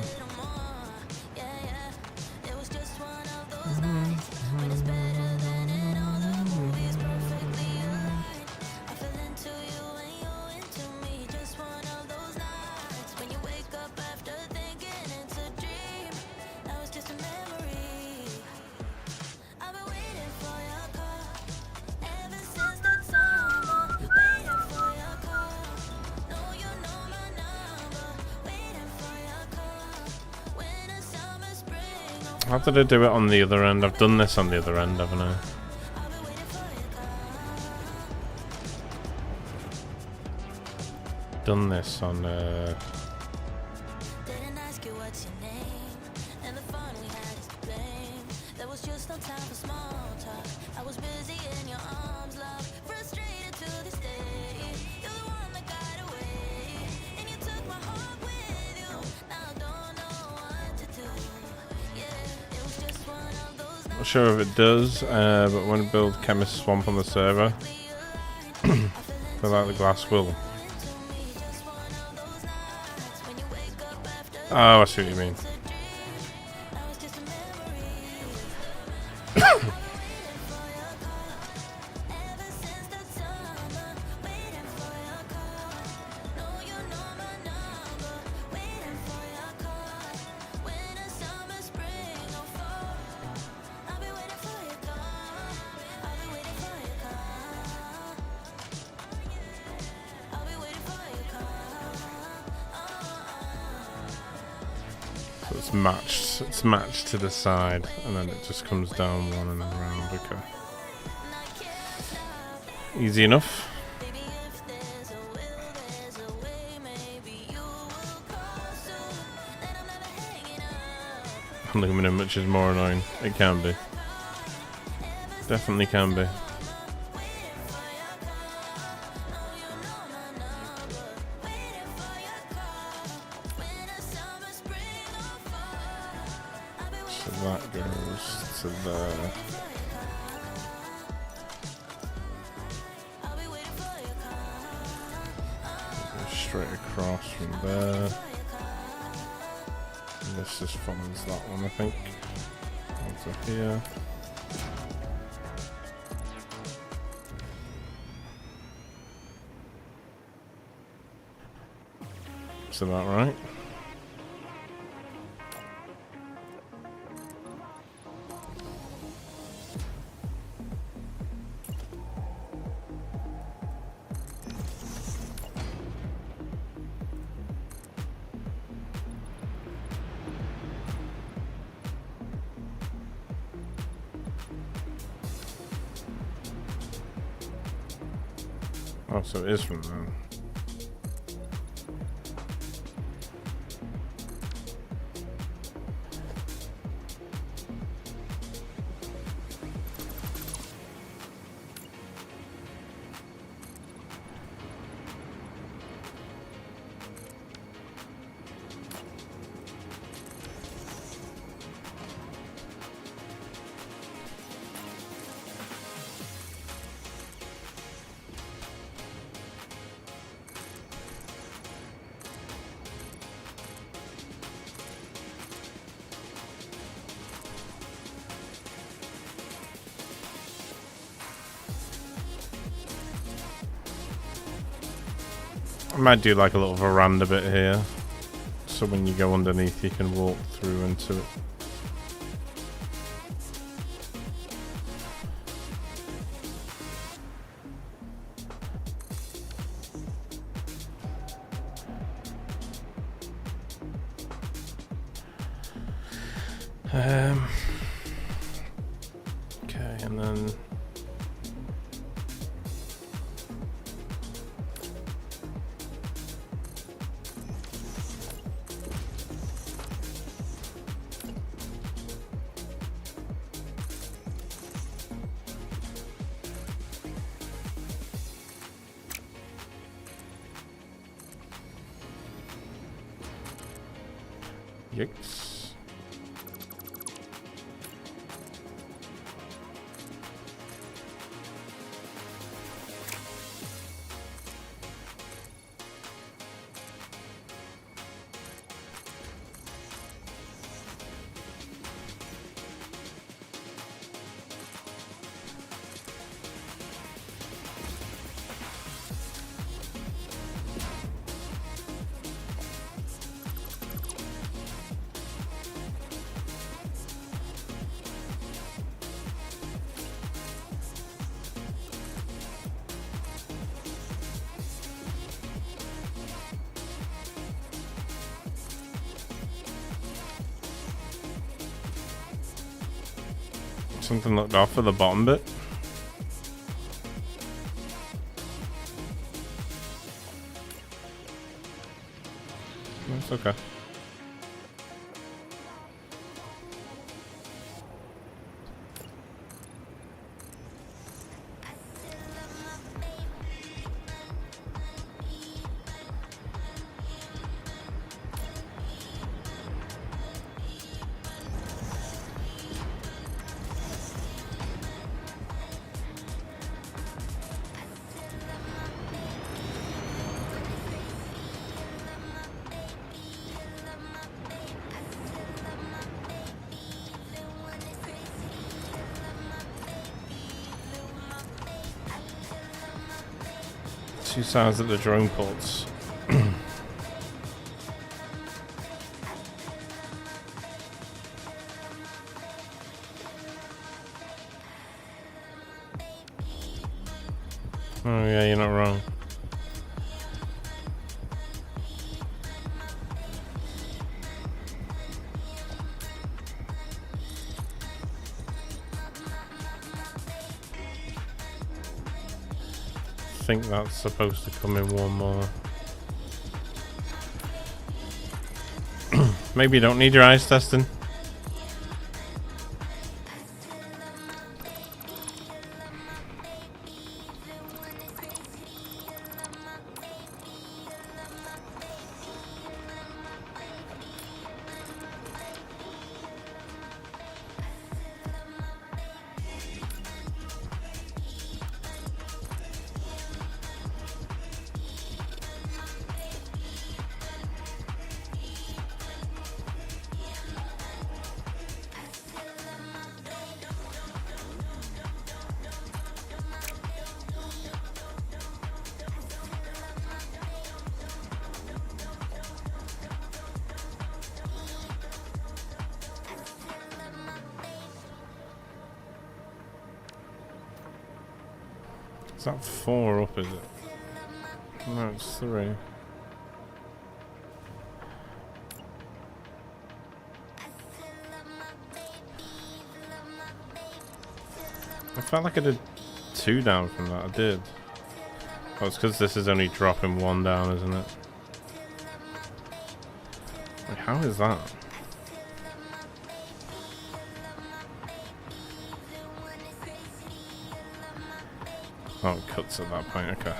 How did I do it on the other end? I've done this on the other end, haven't I? Done this on Didn't ask you what's your name, and the fun we had is to blame. There was just no time for small talk. I was busy in your arms, love, frustrated to this day. You're the one that got away, and you took my heart with you. Now I don't know what to do. Yeah, it was just one of those not sure if it does, but when I build Chemist Swamp on the server, fill out the glass will. Oh, I see what you mean. It's matched to the side, and then it just comes down one and around. Okay, easy enough. Aluminum, which is more annoying. It can be. Definitely can be. So that goes to there. Go straight across from there. And this just follows that one, I think. Onto here. Is that right? Oh, so it is from there. I might do like a little veranda bit here, so when you go underneath you can walk through into it. Okay, and then yikes. Something looked off at the bottom bit. That's okay. Two sides of the drone ports. Oh yeah, you're not wrong. I think that's supposed to come in one more. Maybe you don't need your eyes testing. Is that 4 up, is it? No, it's 3. I felt like I did 2 down from that. I did. Oh, it's because this is only dropping one down, isn't it? Wait, how is that? Oh, it cuts at that point, okay.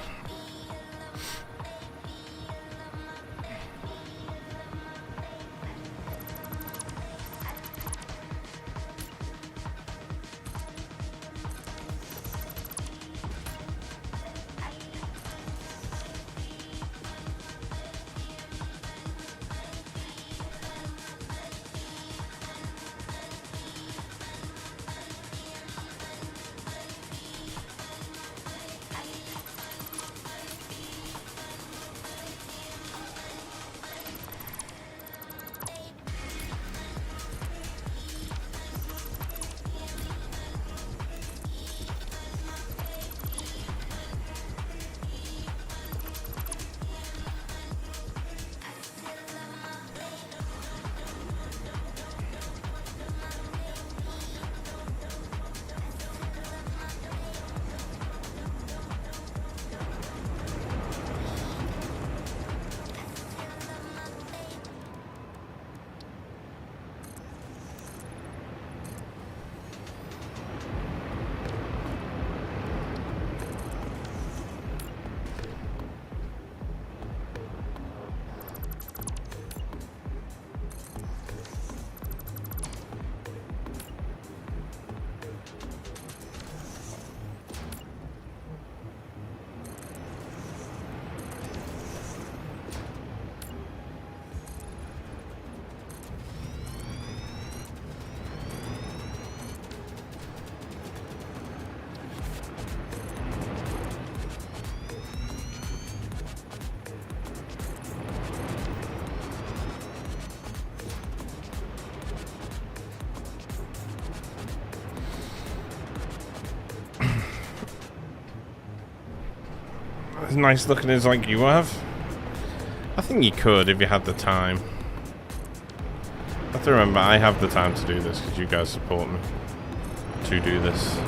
As nice looking as like you have. I think you could if you had the time. I have to remember I have the time to do this because you guys support me to do this.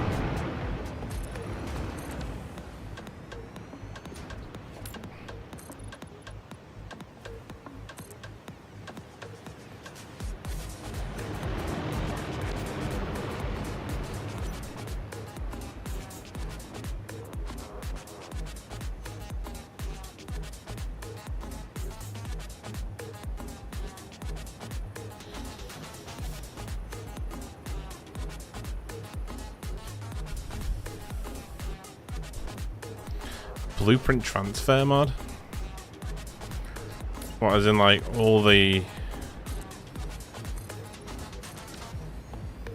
Blueprint transfer mod? What, as in like all the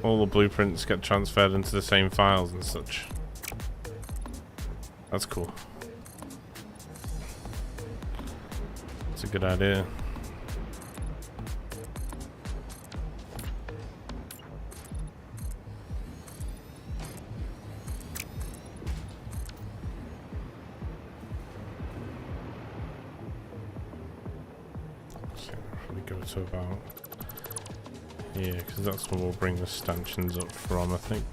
blueprints get transferred into the same files and such? That's cool. It's a good idea. To about here, because that's where we'll bring the stanchions up from, I think.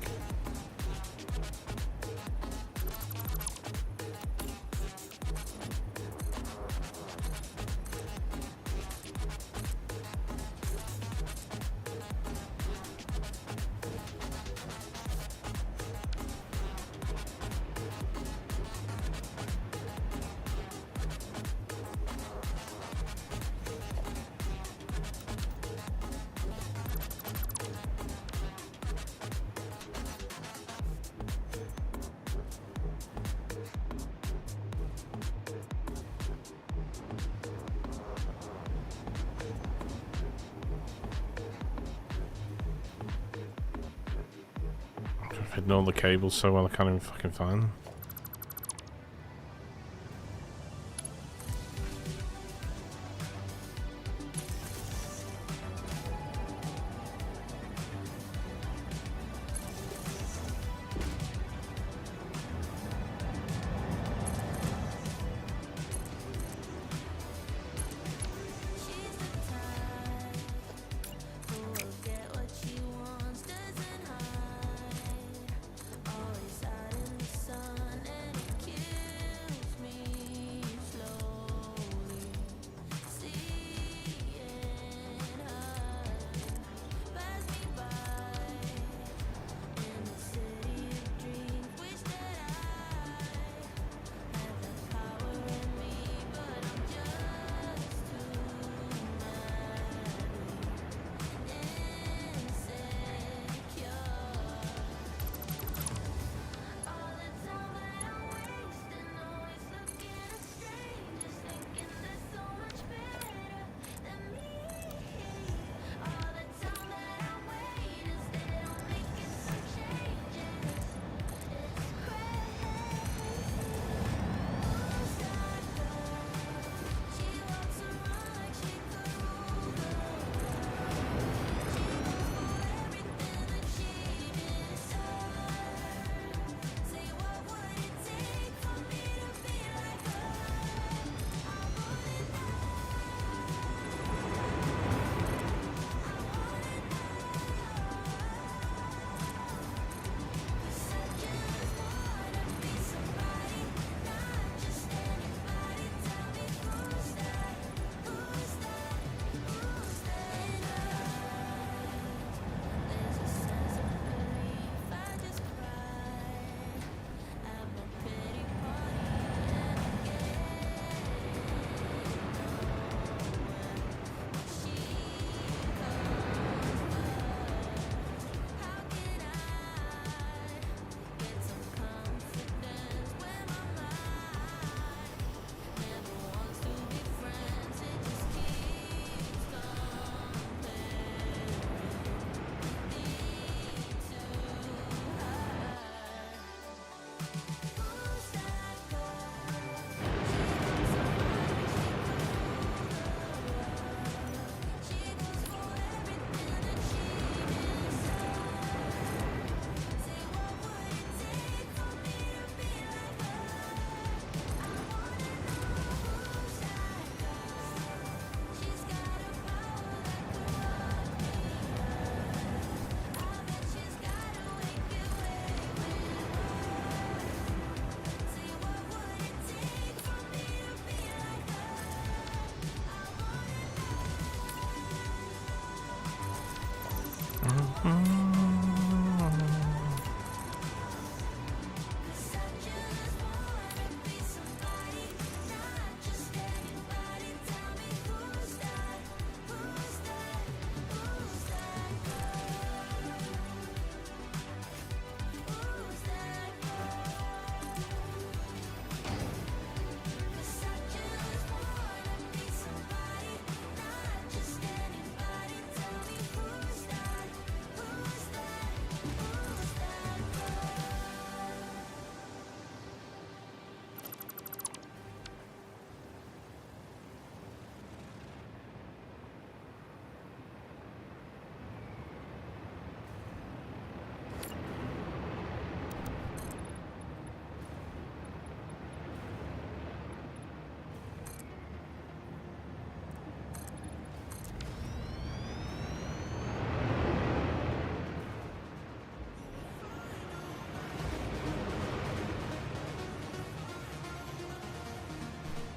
I've hidden all the cables so well I can't even fucking find them. Get what she wants, doesn't hide. Always out in the sun.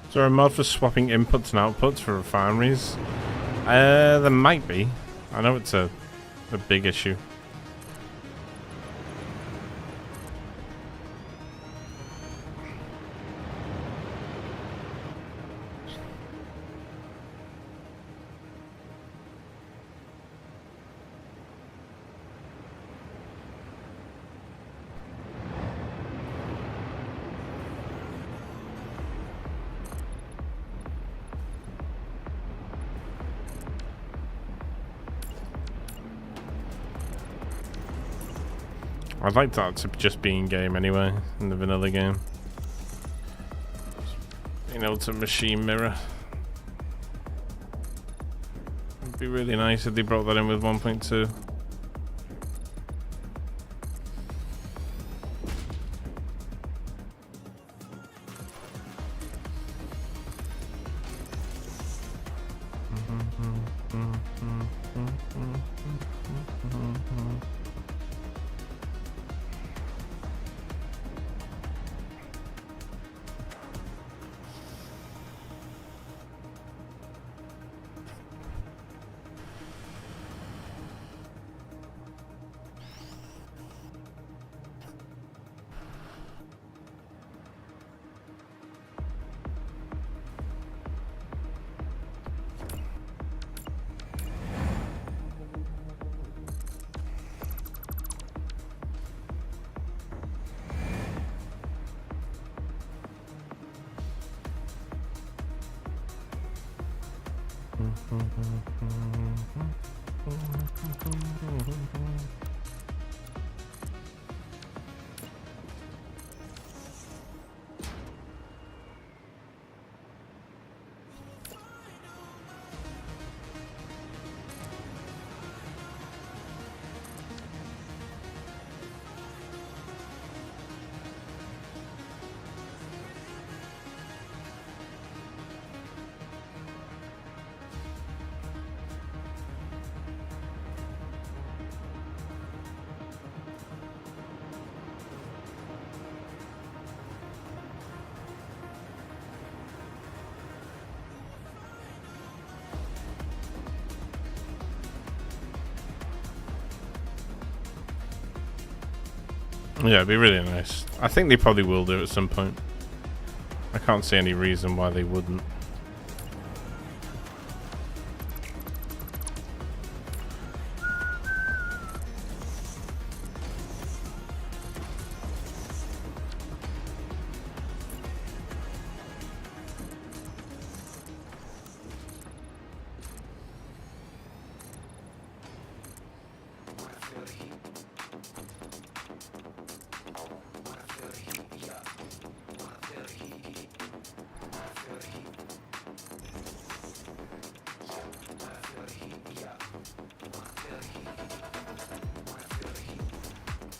Is there a mod for swapping inputs and outputs for refineries? There might be. I know it's a big issue. I'd like that to just be in game anyway, in the vanilla game. Being able to machine mirror. It'd be really nice if they brought that in with 1.2. Yeah, it'd be really nice. I think they probably will do it at some point. I can't see any reason why they wouldn't.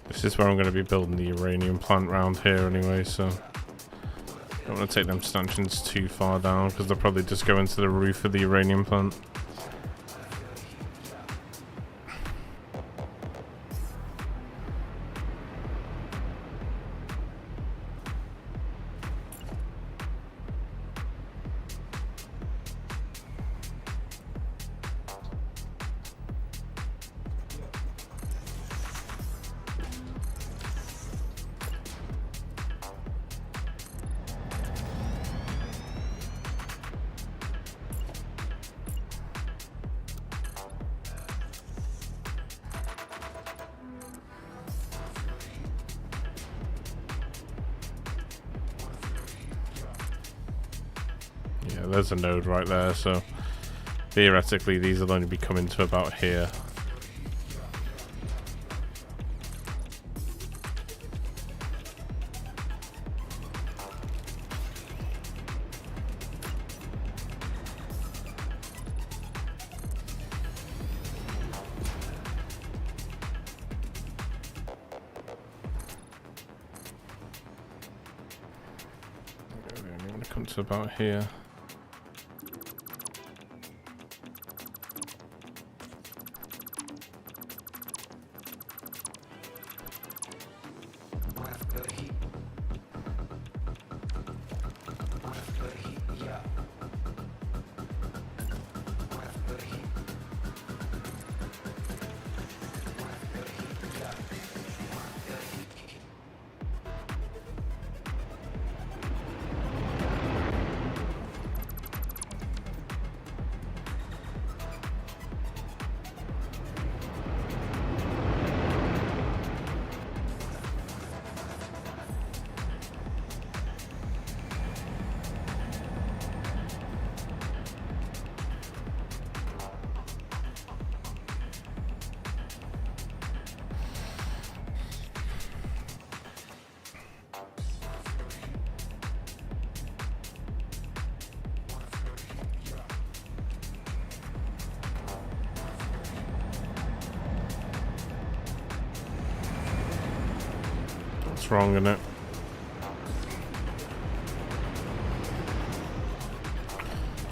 This is where I'm going to be building the uranium plant round here anyway, so I don't want to take them stanchions too far down because they'll probably just go into the roof of the uranium plant. Yeah, there's a node right there, so theoretically these will only be coming to about here. They only come to about here. What's wrong in it?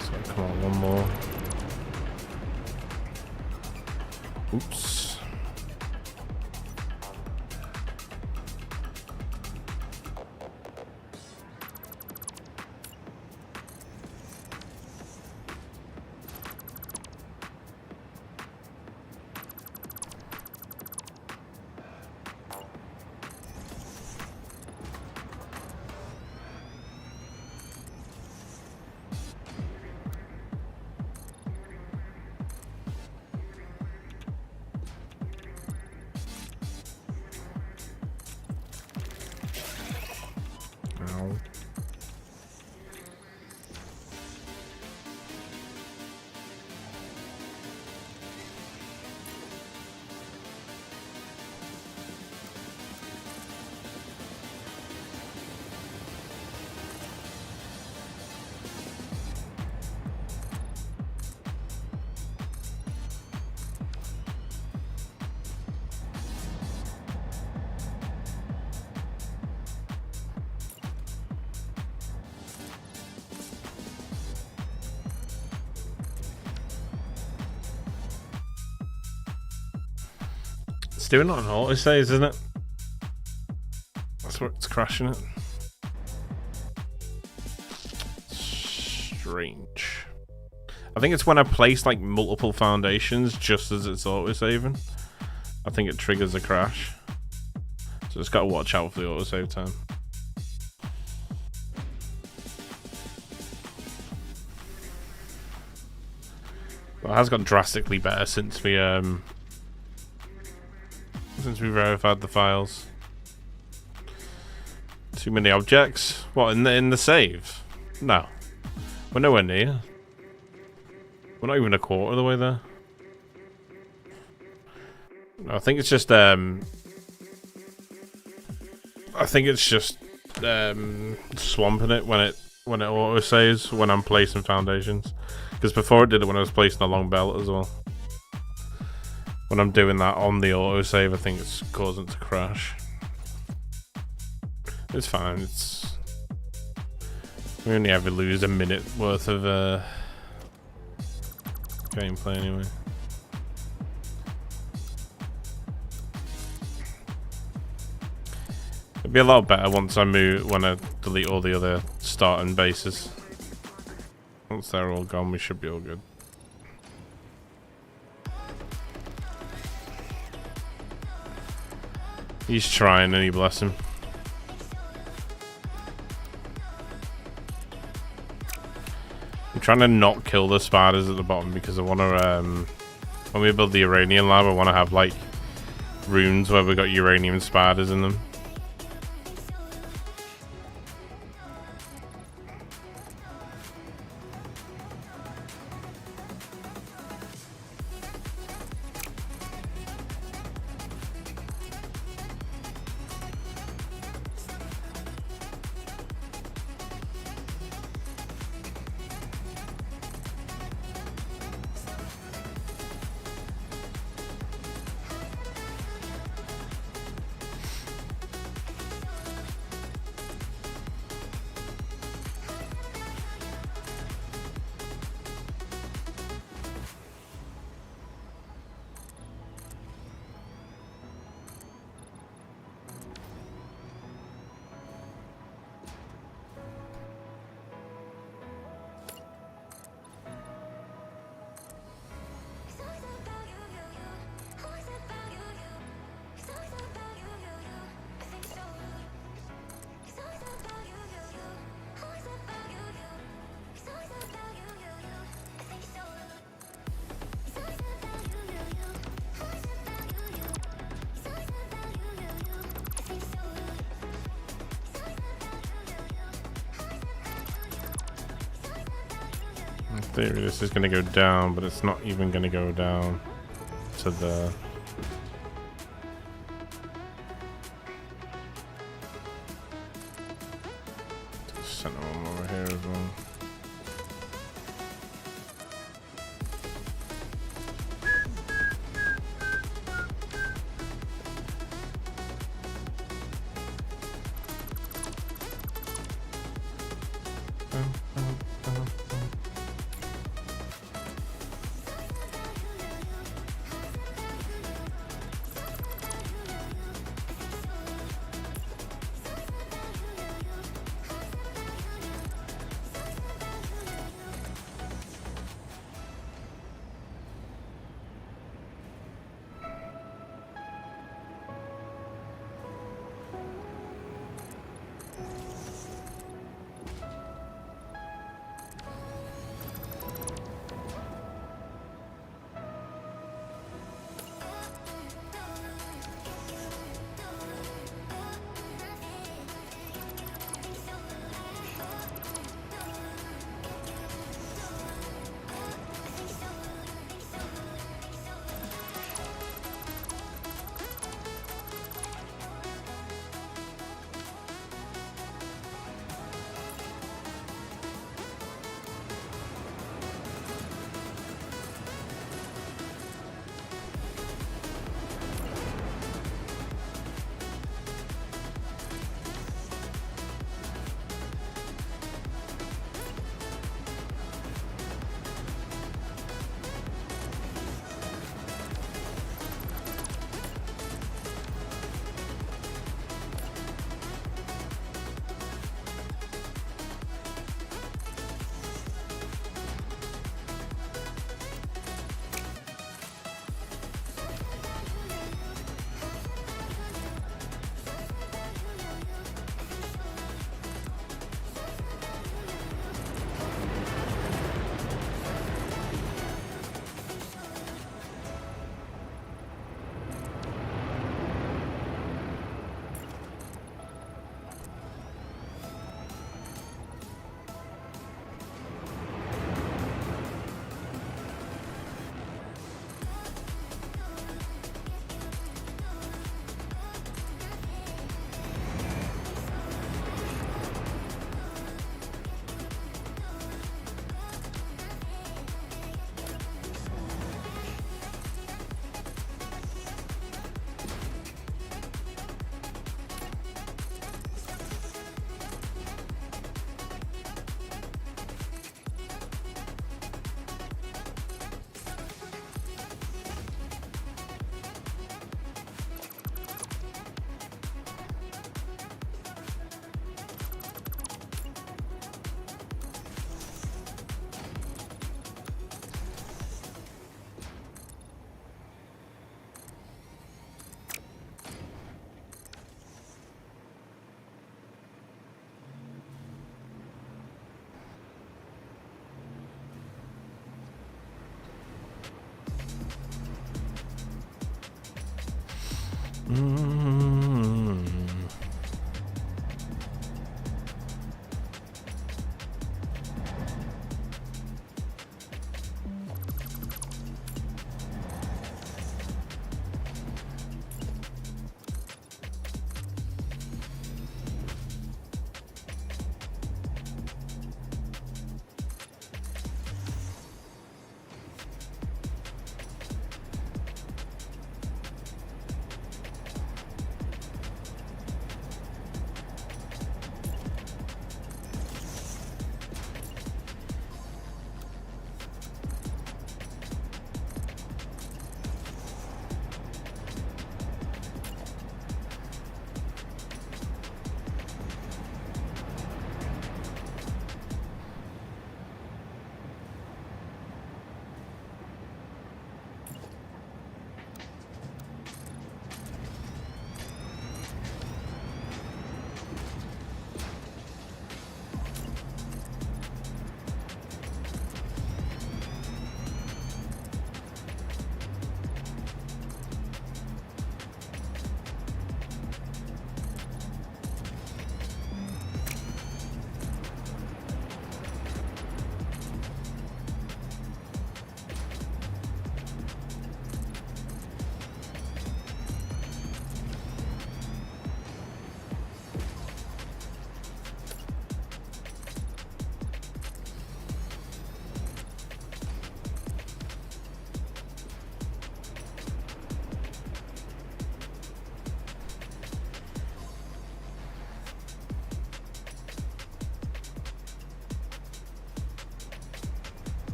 So come on, one more. Oops. Ow. It's doing it on auto saves, isn't it? That's what it's crashing it. Strange. I think it's when I place like multiple foundations just as it's auto saving. I think it triggers a crash. So just gotta watch out for the auto save time. Well, it has got drastically better since we verified the files. Too many objects? What, in the save? No. We're nowhere near. We're not even a quarter of the way there. No, I think it's just swamping it when it auto saves when I'm placing foundations. Because before it did it when I was placing a long belt as well. When I'm doing that on the autosave, I think it's causing it to crash. It's fine. We only ever lose a minute worth of gameplay anyway. It'll be a lot better once I delete all the other starting bases. Once they're all gone, we should be all good. He's trying, and he bless him. I'm trying to not kill the spiders at the bottom because I want to, when we build the uranium lab, I want to have like rooms where we got uranium spiders in them. theory, this is going to go down, but it's not even going to go down to the... Center one over here as well.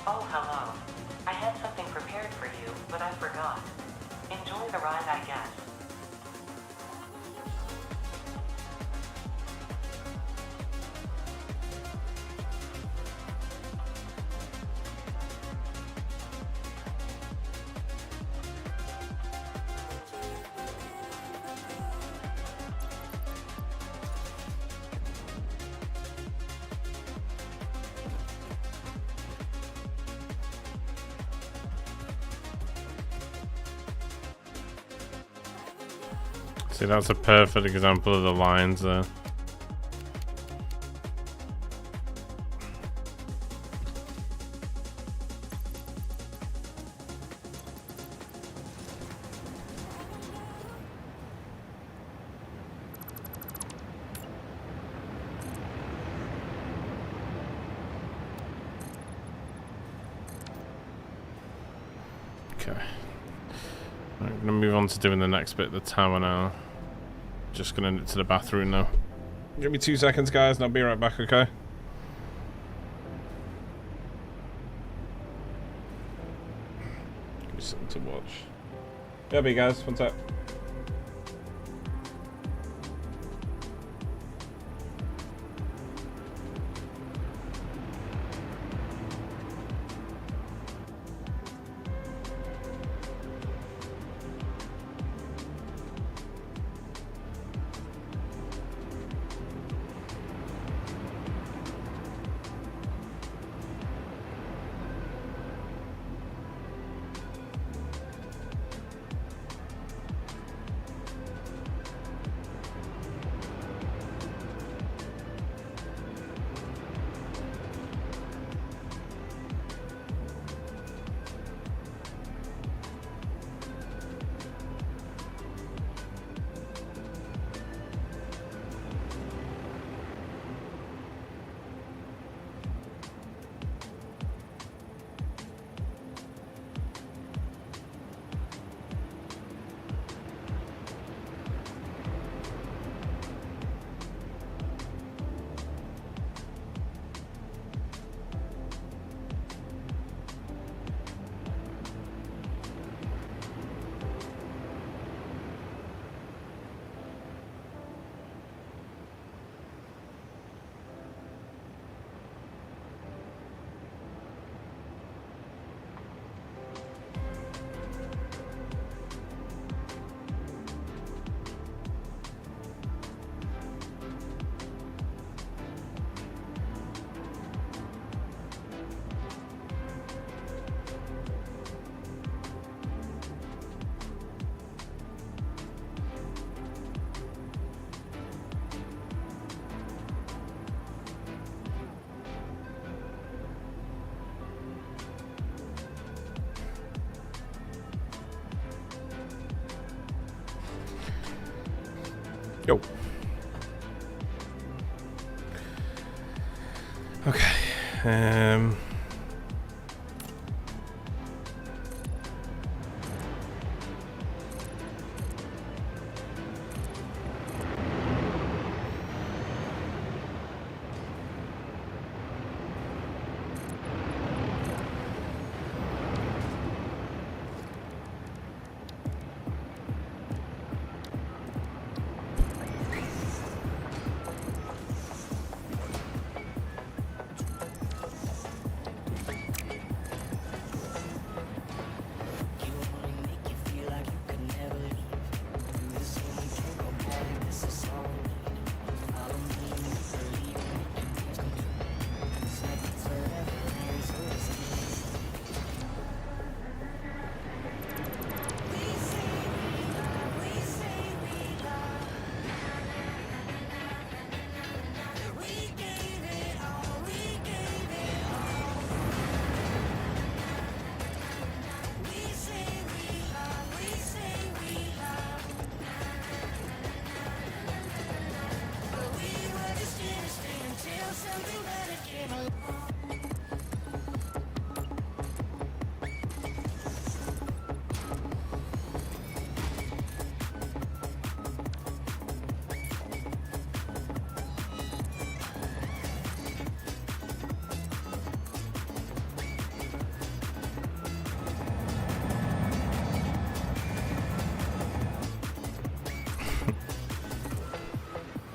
Oh, hello. I had something prepared for you, but I forgot. Enjoy the ride, I guess. See, that's a perfect example of the lines there. Okay. I'm going to move on to doing the next bit, the tower now. Just going to nip to the bathroom now. Give me 2 seconds, guys, and I'll be right back, okay? Give me something to watch. Yeah, be guys, one sec. Yo. Okay.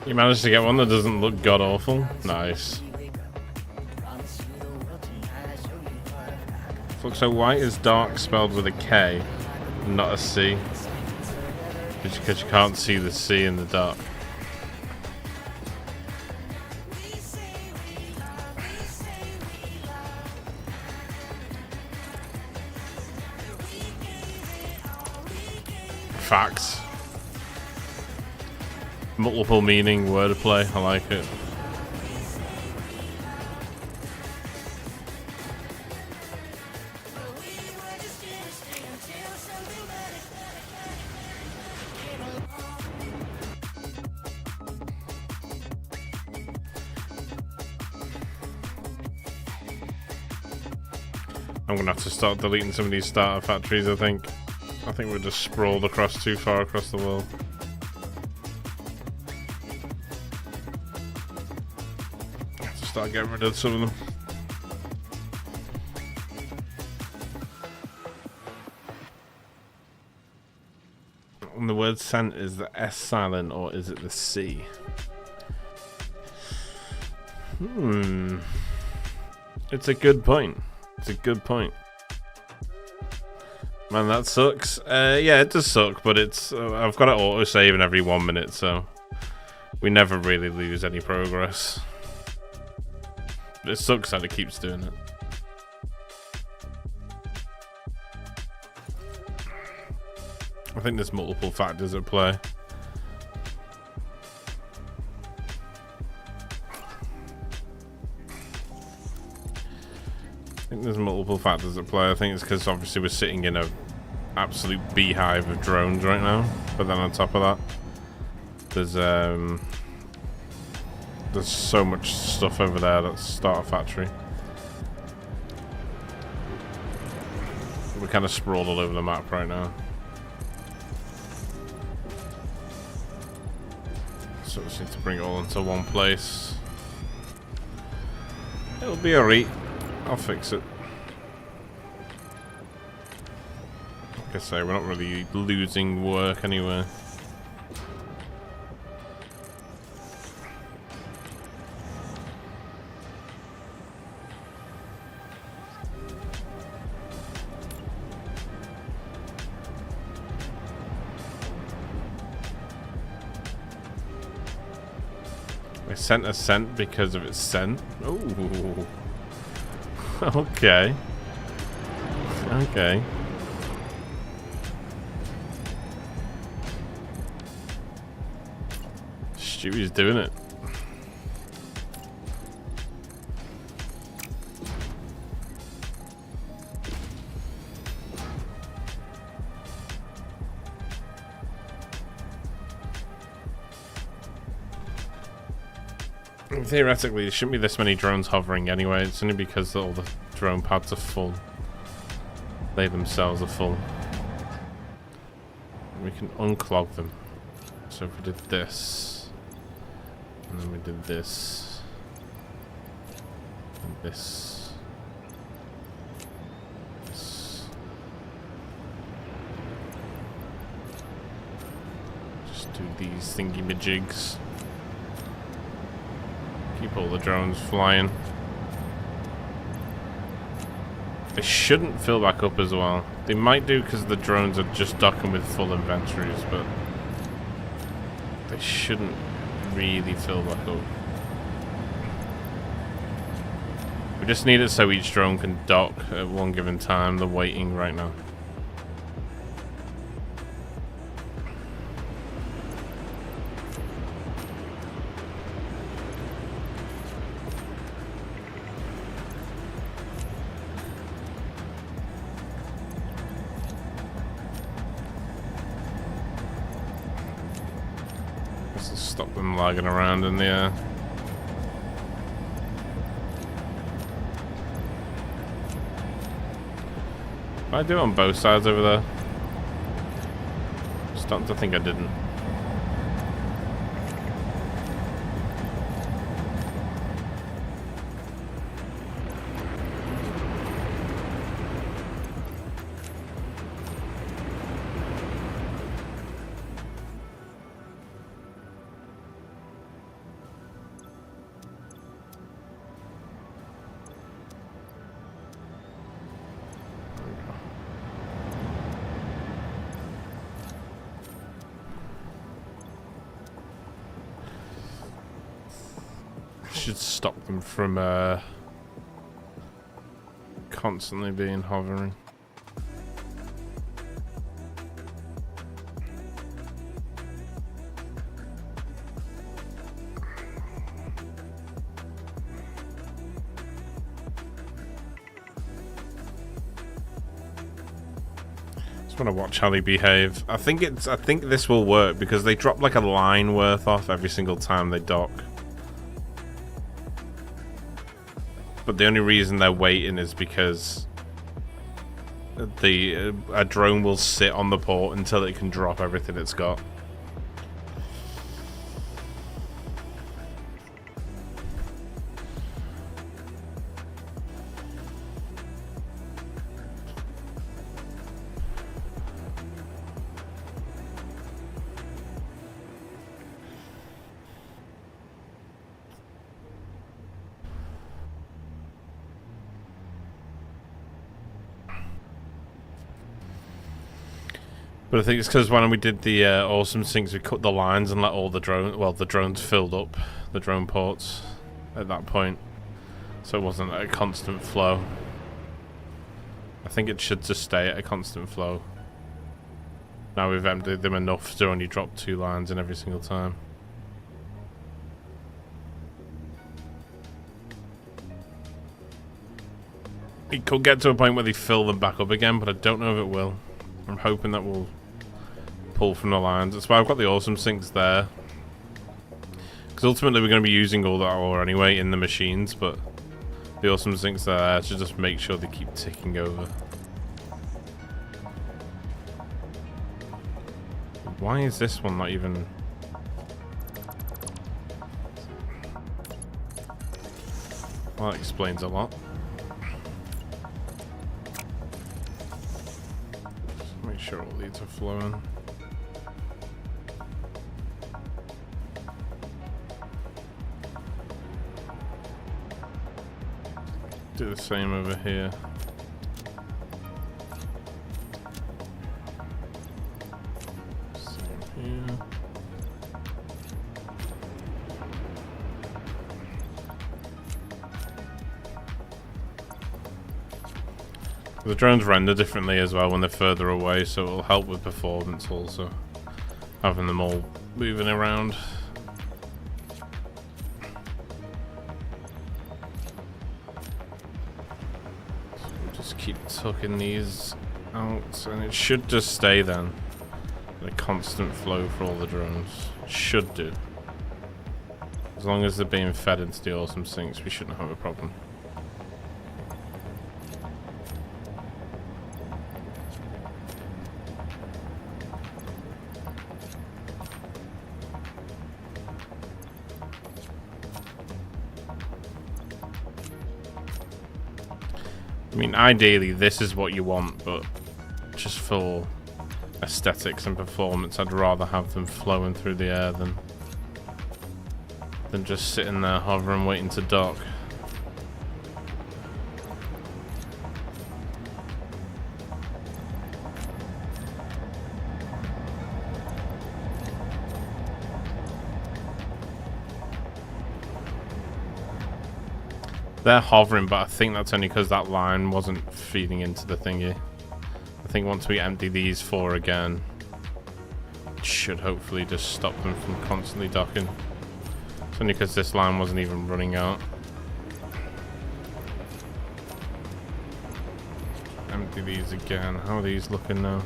You managed to get one that doesn't look god awful. Nice. Looks so white is dark spelled with a K, not a C. Because you can't see the C in the dark. Facts. Multiple meaning wordplay, I like it. I'm gonna have to start deleting some of these starter factories, I think. I think we're just sprawled across too far across the world. I have to start getting rid of some of them. And the word sent, is the S silent or is it the C? It's a good point. It's a good point. Man, that sucks. Yeah, it does suck, but it's I've got it auto-saving every 1 minute, so we never really lose any progress. But it sucks that it keeps doing it. I think there's multiple factors at play. I think there's multiple factors at play. I think it's because obviously we're sitting in a absolute beehive of drones right now. But then on top of that, there's so much stuff over there that's starter factory. We're kind of sprawled all over the map right now. So we just need to bring it all into one place. It'll be alright. I'll fix it. Like I say, we're not really losing work anywhere. I sent a scent because of its scent. Ooh. Okay. Okay. Stewie's doing it. Theoretically, there shouldn't be this many drones hovering anyway. It's only because all the drone pads are full. They themselves are full. We can unclog them. So if we did this, and then we did this, and this, just do these thingy-majigs. Keep all the drones flying. They shouldn't fill back up as well. They might do because the drones are just docking with full inventories, but they shouldn't really fill back up. We just need it so each drone can dock at one given time. They're waiting right now. Stop them lagging around in the air. Did I do it on both sides over there? Starting to think I didn't. should stop them from constantly being hovering. Just want to watch how they behave. I think this will work because they drop like a line worth off every single time they dock. But the only reason they're waiting is because a drone will sit on the port until it can drop everything it's got. But I think it's because when we did the awesome things, we cut the lines and let all the drones filled up the drone ports at that point, so it wasn't a constant flow. I think it should just stay at a constant flow. Now we've emptied them enough to only drop 2 lines in every single time. It could get to a point where they fill them back up again, but I don't know if it will. I'm hoping that will pull from the lines. That's why I've got the awesome sinks there, because ultimately we're going to be using all that ore anyway in the machines, but the awesome sinks are there to just make sure they keep ticking over. Why is this one not even... Well, that explains a lot. Just make sure all these are flowing. Do the same over here. Same here. The drones render differently as well when they're further away, so it'll help with performance also, having them all moving around. Keep tucking these out, and it should just stay then a constant flow for all the drones. It should do. As long as they're being fed into the awesome sinks, we shouldn't have a problem. I mean, ideally this is what you want, but just for aesthetics and performance, I'd rather have them flowing through the air than just sitting there hovering waiting to dock. They're hovering, but I think that's only because that line wasn't feeding into the thingy. I think once we empty these 4 again, it should hopefully just stop them from constantly docking. It's only because this line wasn't even running out. Empty these again. How are these looking now?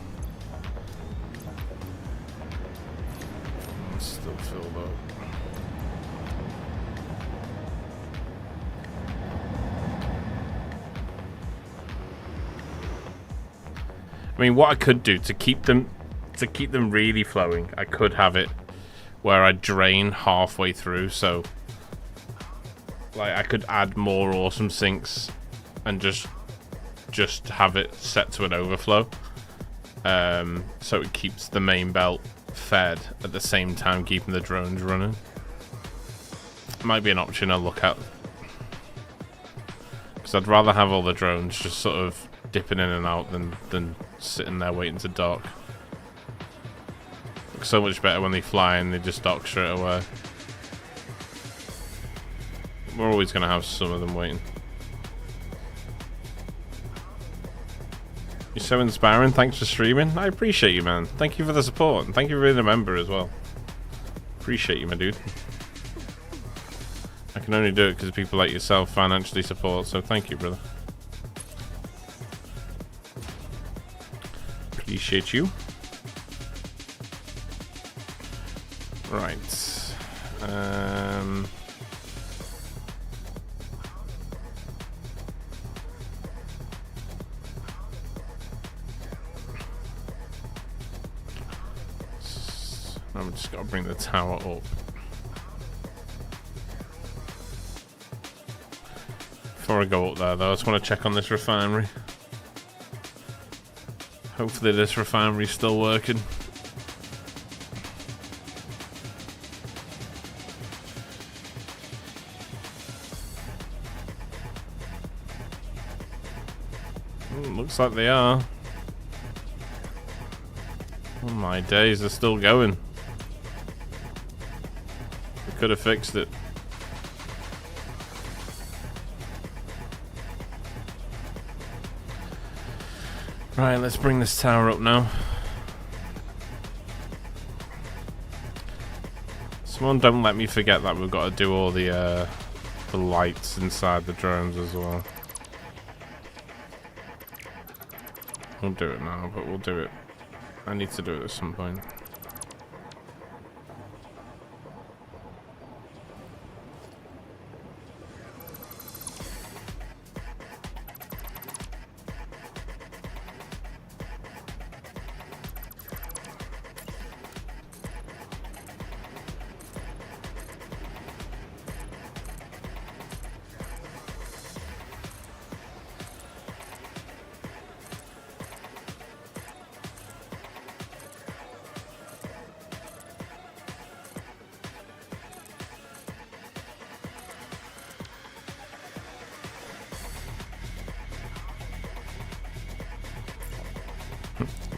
It's still filled up. I mean, what I could do to keep them really flowing, I could have it where I drain halfway through, so like I could add more awesome sinks and just have it set to an overflow, so it keeps the main belt fed at the same time keeping the drones running. Might be an option I'll look at, because I'd rather have all the drones just sort of dipping in and out than sitting there waiting to dock. Looks so much better when they fly and they just dock straight away. we're always going to have some of them waiting. You're so inspiring. Thanks for streaming. I appreciate you, man. Thank you for the support. And thank you for being a member as well. Appreciate you, my dude. I can only do it because people like yourself financially support, so thank you, brother. Appreciate you. Right. I'm just gotta bring the tower up. Before I go up there, though, I just want to check on this refinery. Hopefully this refinery's still working. Looks like they are. Oh my days, they're still going. We could have fixed it. Right, let's bring this tower up now. Someone don't let me forget that we've got to do all the lights inside the drones as well. We'll do it now, but we'll do it. I need to do it at some point.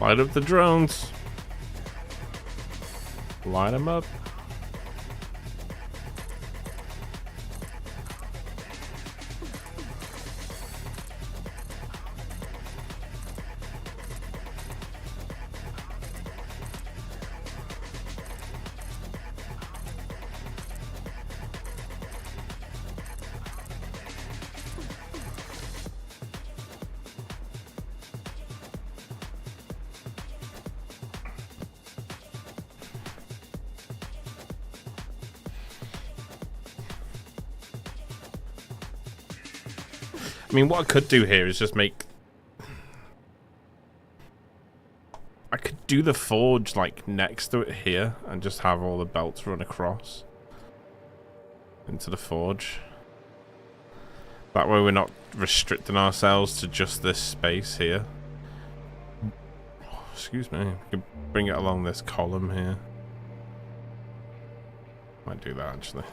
Light up the drones. Light them up. I mean, what I could do here is just make... I could do the forge, like, next to it here, and just have all the belts run across into the forge. That way we're not restricting ourselves to just this space here. Oh, excuse me. We could bring it along this column here. Might do that, actually.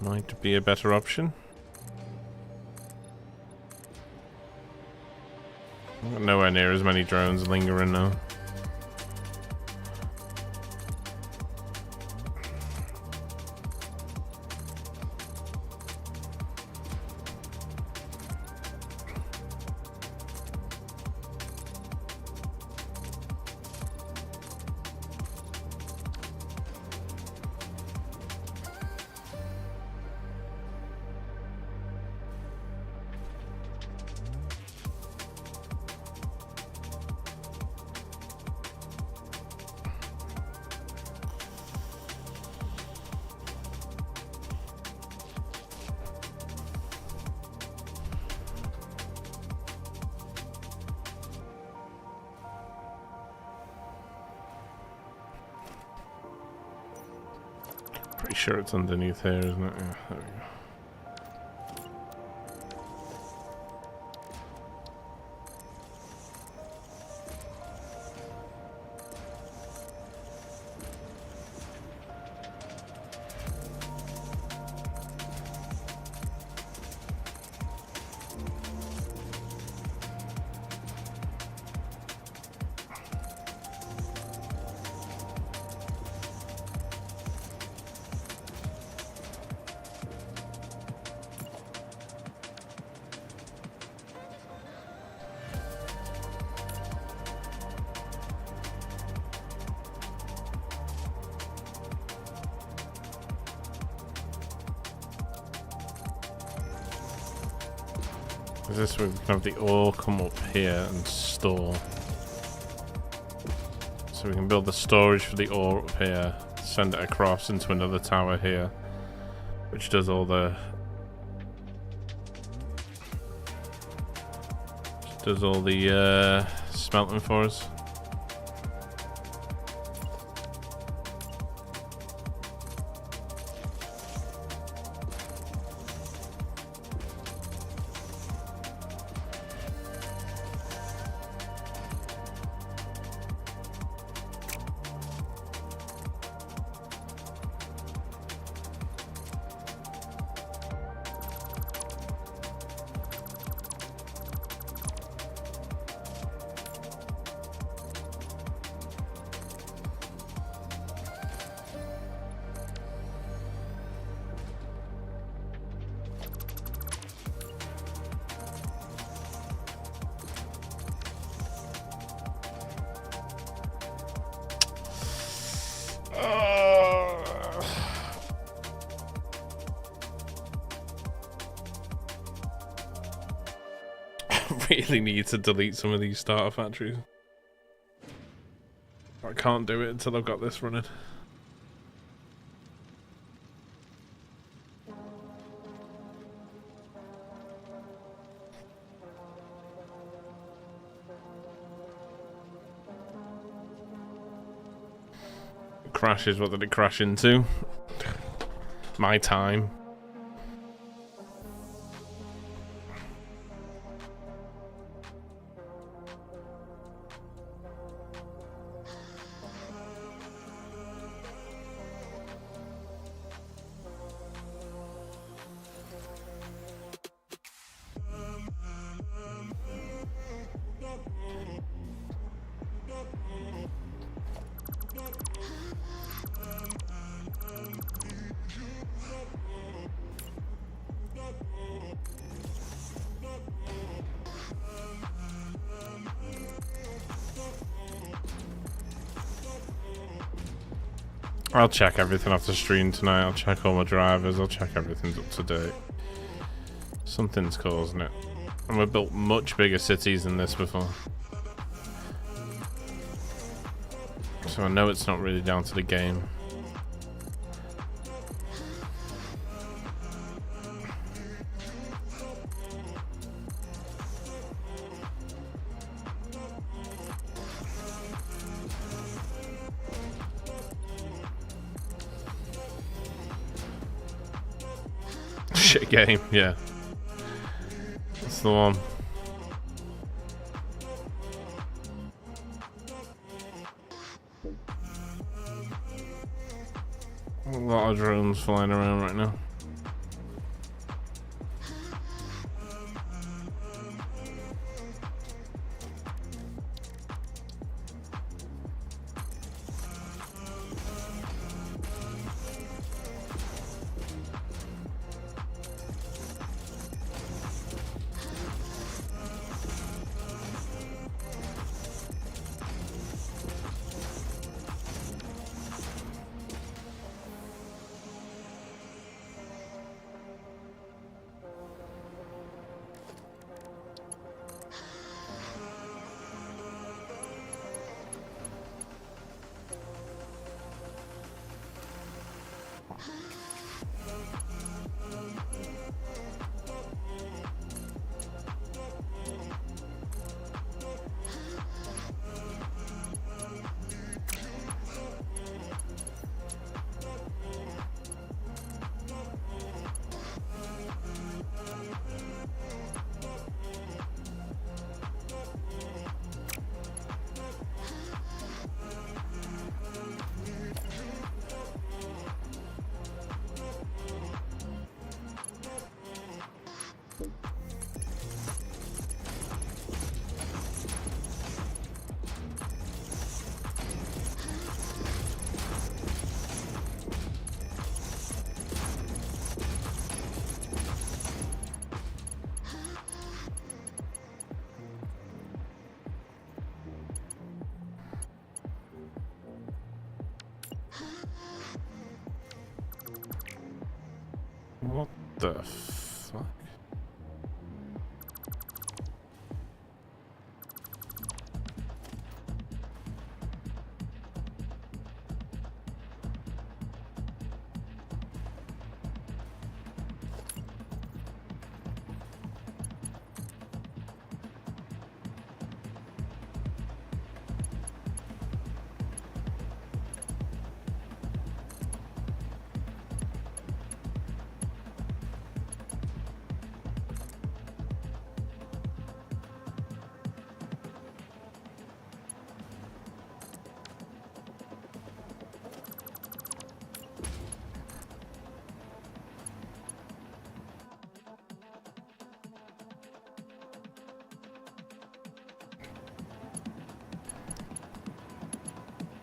Might be a better option. I've got nowhere near as many drones lingering now. Pretty sure it's underneath here, isn't it? Yeah, there we go. Is this where we can have the ore come up here and store? So we can build the storage for the ore up here, send it across into another tower here, which does all the smelting for us. Really need to delete some of these starter factories. I can't do it until I've got this running. It crashes. What did it crash into? My time. I'll check everything off the stream tonight. I'll check all my drivers. I'll check everything's up to date. Something's causing it. And we've built much bigger cities than this before. So I know it's not really down to the game. Shit game, yeah. That's the one. A lot of drones flying around right now. What the fuck?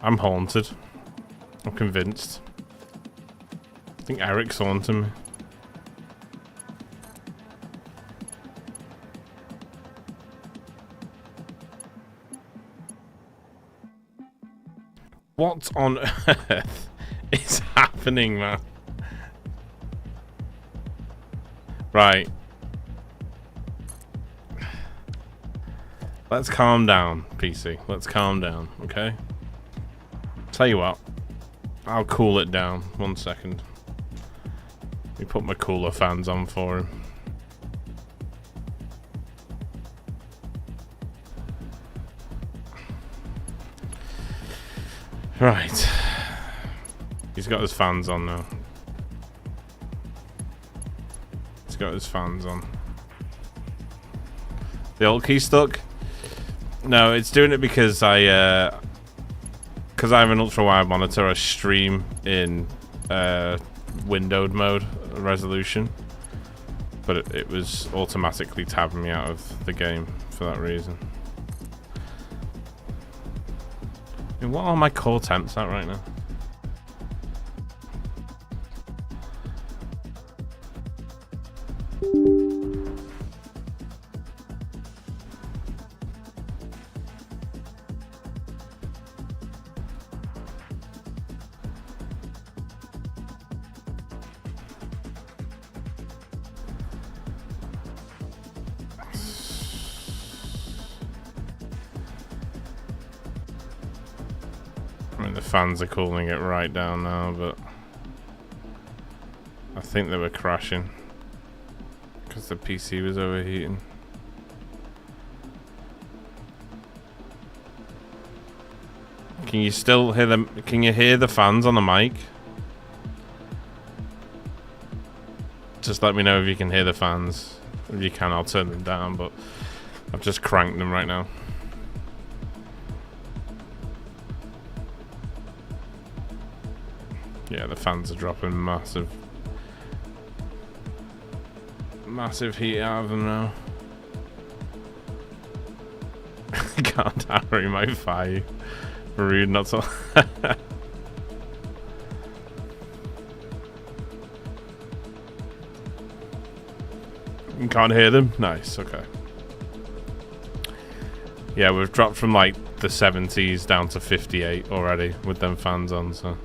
I'm haunted. I'm convinced. I think Eric's haunting me. What on earth is happening, man? Right. Let's calm down, PC. Let's calm down, okay? Tell you what. I'll cool it down. 1 second. Let me put my cooler fans on for him. Right. He's got his fans on now. He's got his fans on. The alt key stuck? No, it's doing it because I have an ultra wide monitor. I stream in windowed mode resolution, but it was automatically tabbing me out of the game for that reason. I mean, what are my core temps at right now? I mean, the fans are cooling it right down now, but I think they were crashing because the PC was overheating. Can you still hear them? Can you hear the fans on the mic? Just let me know if you can hear the fans. If you can, I'll turn them down, but I've just cranked them right now. Yeah, the fans are dropping massive heat out of them now. Can't Harry might fire you. Rude, not so. You can't hear them? Nice, okay. Yeah, we've dropped from like the 70s down to 58 already with them fans on, so.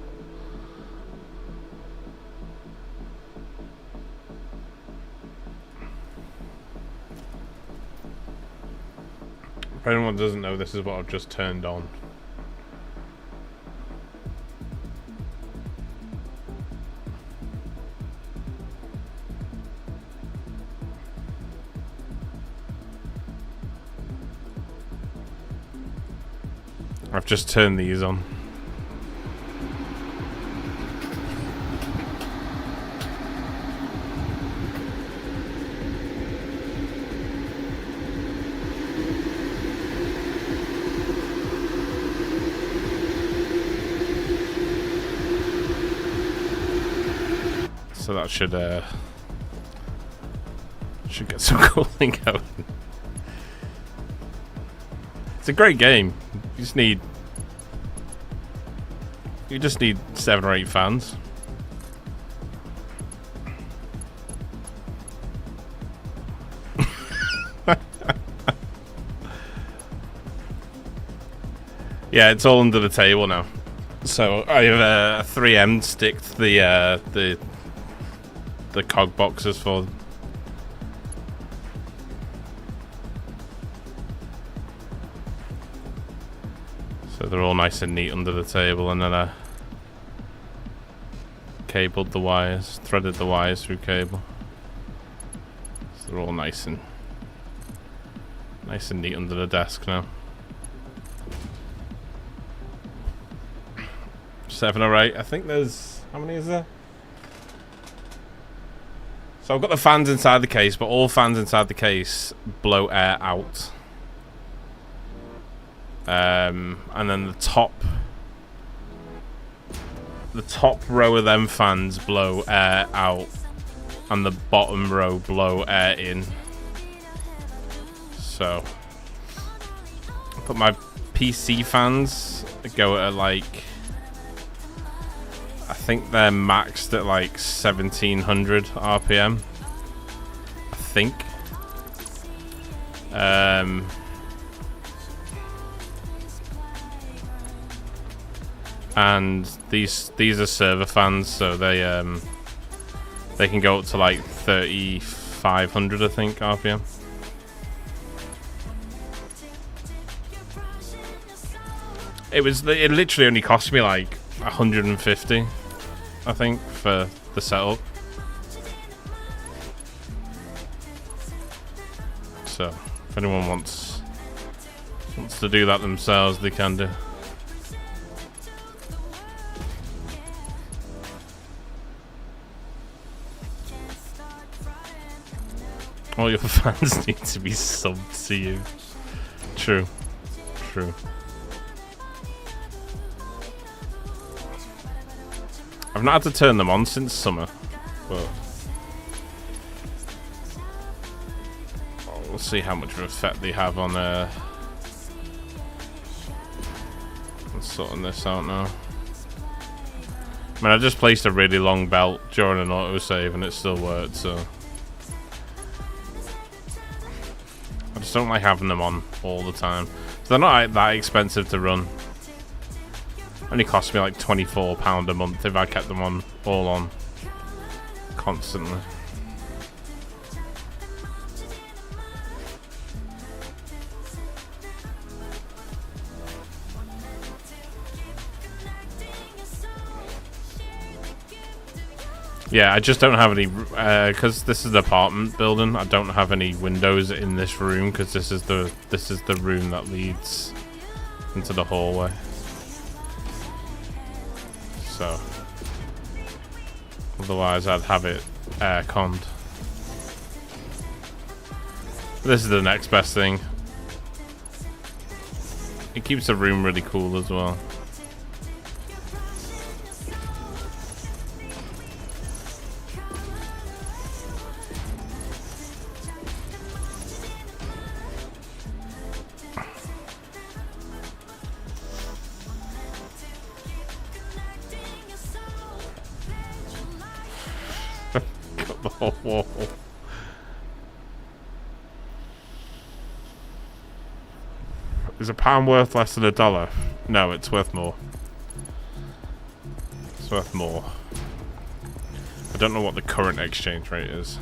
If anyone doesn't know, this is what I've just turned on. I've just turned these on. So that should get some cooling going. It's a great game. You just need 7 or 8 fans. Yeah, it's all under the table now. So I have a 3M sticked the cog boxes for them. So they're all nice and neat under the table, and then I cabled the wires, threaded the wires through cable. So they're all nice and neat under the desk now. 7 or 8. I think there's, how many is there? So I've got the fans inside the case, but all fans inside the case blow air out. And then the top row of them fans blow air out, and the bottom row blow air in. So I put my PC fans go at like, I think they're maxed at like 1700 RPM. I think. And these are server fans, so they can go up to like 3500, I think, RPM. It literally only cost me like 150, I think, for the setup. So if anyone wants to do that themselves, they can do. All your fans need to be subbed to you. True. True. I've not had to turn them on since summer, but we'll see how much of an effect they have on sorting this out now. I mean, I just placed a really long belt during an autosave and it still worked, so I just don't like having them on all the time. So they're not that expensive to run. Only cost me like £24 a month if I kept them on all on constantly. Yeah, I just don't have any because this is an apartment building. I don't have any windows in this room because this is the room that leads into the hallway. So otherwise I'd have it air-conned. This is the next best thing. It keeps the room really cool as well. Whoa. Is a pound worth less than $1? No, it's worth more. It's worth more. I don't know what the current exchange rate is.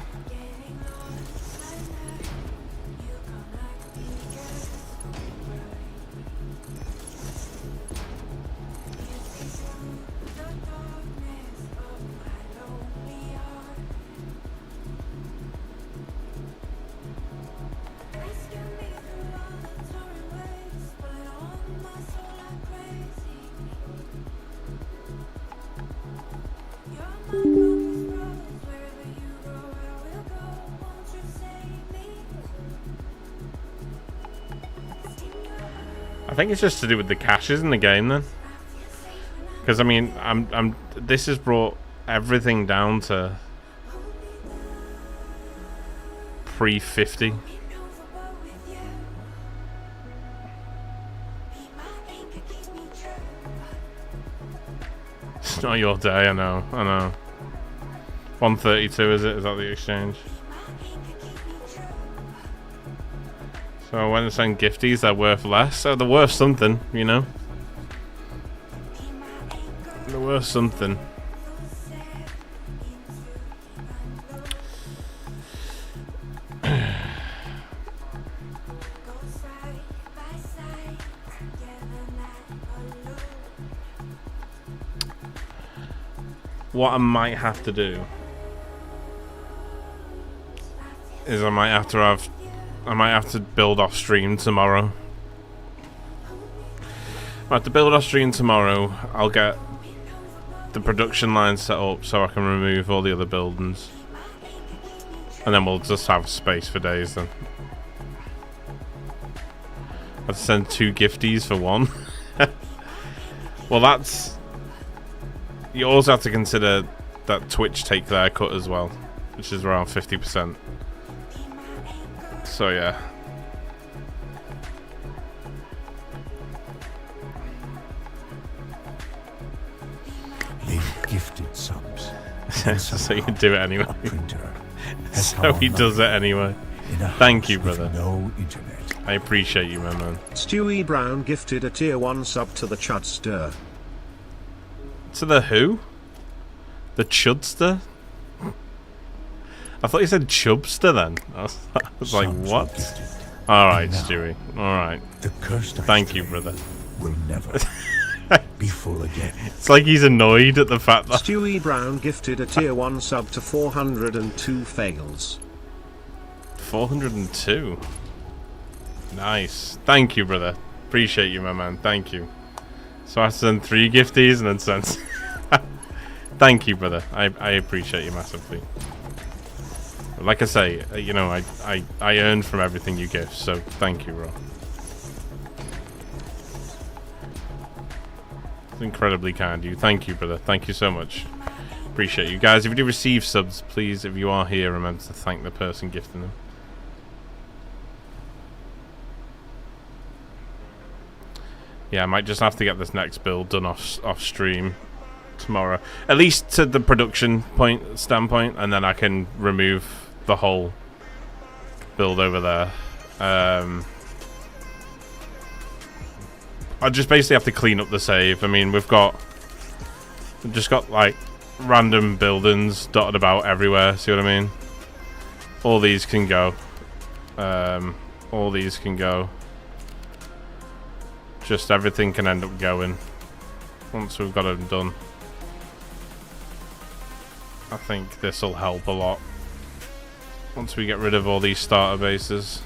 I think it's just to do with the caches in the game then, because I mean, this has brought everything down to pre-50. It's not your day, I know. 132 is it? Is that the exchange? So when I send gifties, they're worth less. So they're worth something, you know? They're worth something. What I might have to do is I might have to build off stream tomorrow. I have to build off stream tomorrow. I'll get the production line set up so I can remove all the other buildings, and then we'll just have space for days then. I have to send 2 gifties for one. Well, that's... You also have to consider that Twitch take their cut as well, which is around 50%. So yeah. gifted subs. So you do it anyway. A printer has So he power does it anyway. in a Thank house you, with brother. No internet. I appreciate you, my man. Stewie Brown gifted a tier 1 sub to the Chudster. To the who? The Chudster? I thought you said Chubster then. I was like, Sons what? were gifted. Alright, And now, Stewie. Alright. The cursed Thank you, ice brother. will never be full again. It's like he's annoyed at the fact that... Stewie Brown gifted a tier 1 sub to 402 fails. 402. Nice. Thank you, brother. Appreciate you, my man. Thank you. So I send 3 gifties and then send... Thank you, brother. I appreciate you massively. Like I say, you know, I earn from everything you give, so thank you, bro. It's incredibly kind of you. Thank you, brother. Thank you so much. Appreciate you. Guys, if you do receive subs, please, if you are here, remember to thank the person gifting them. Yeah, I might just have to get this next build done off stream tomorrow. At least to the production standpoint, and then I can remove the whole build over there. I just basically have to clean up the save. I mean, we've just got like random buildings dotted about everywhere. See what I mean? All these can go. All these can go. Just everything can end up going once we've got them done. I think this will help a lot once we get rid of all these starter bases.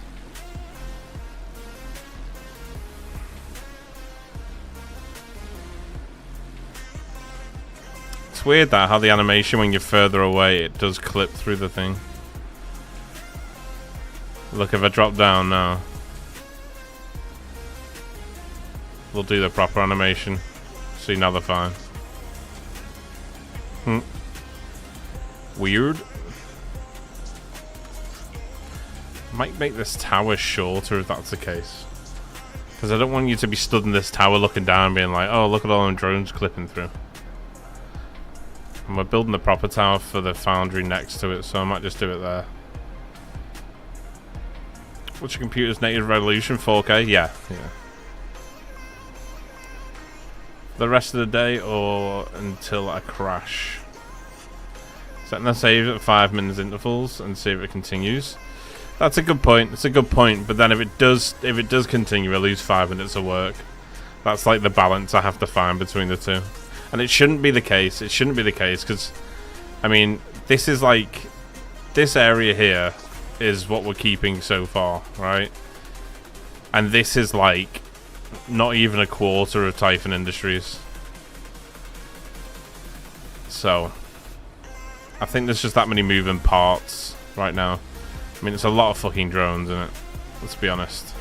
It's weird that how the animation when you're further away, it does clip through the thing. Look, if I drop down now, we'll do the proper animation. See, now they're fine. Weird. Might make this tower shorter if that's the case. Because I don't want you to be stood in this tower looking down being like, oh, look at all them drones clipping through. And we're building the proper tower for the foundry next to it, so I might just do it there. What's your computer's native resolution? 4K? Yeah. The rest of the day or until I crash? Setting the save at 5 minutes intervals and see if it continues. That's a good point. It's a good point. But then if it does continue, I lose 5 minutes of work. That's like the balance I have to find between the two. And it shouldn't be the case. It shouldn't be the case because, I mean, this is like, this area here is what we're keeping so far, right? And this is like not even a quarter of Typhon Industries. So I think there's just that many moving parts right now. I mean, it's a lot of fucking drones, isn't it? Let's be honest.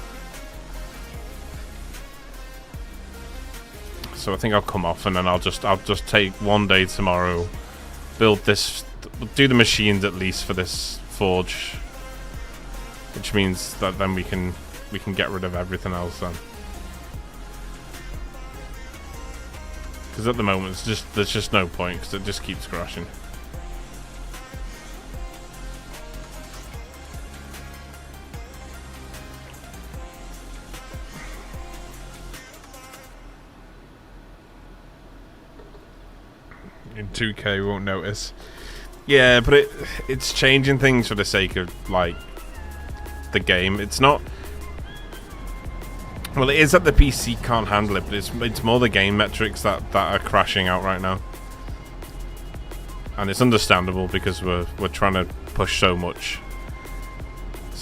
So I think I'll come off and then I'll just take one day tomorrow, build this, do the machines at least for this forge, which means that then we can get rid of everything else then. Because at the moment there's just no point because it just keeps crashing. In 2K we won't notice. Yeah, but it's changing things for the sake of like the game. It's not. Well, it is that the PC can't handle it, but it's more the game metrics that are crashing out right now. And it's understandable because we're trying to push so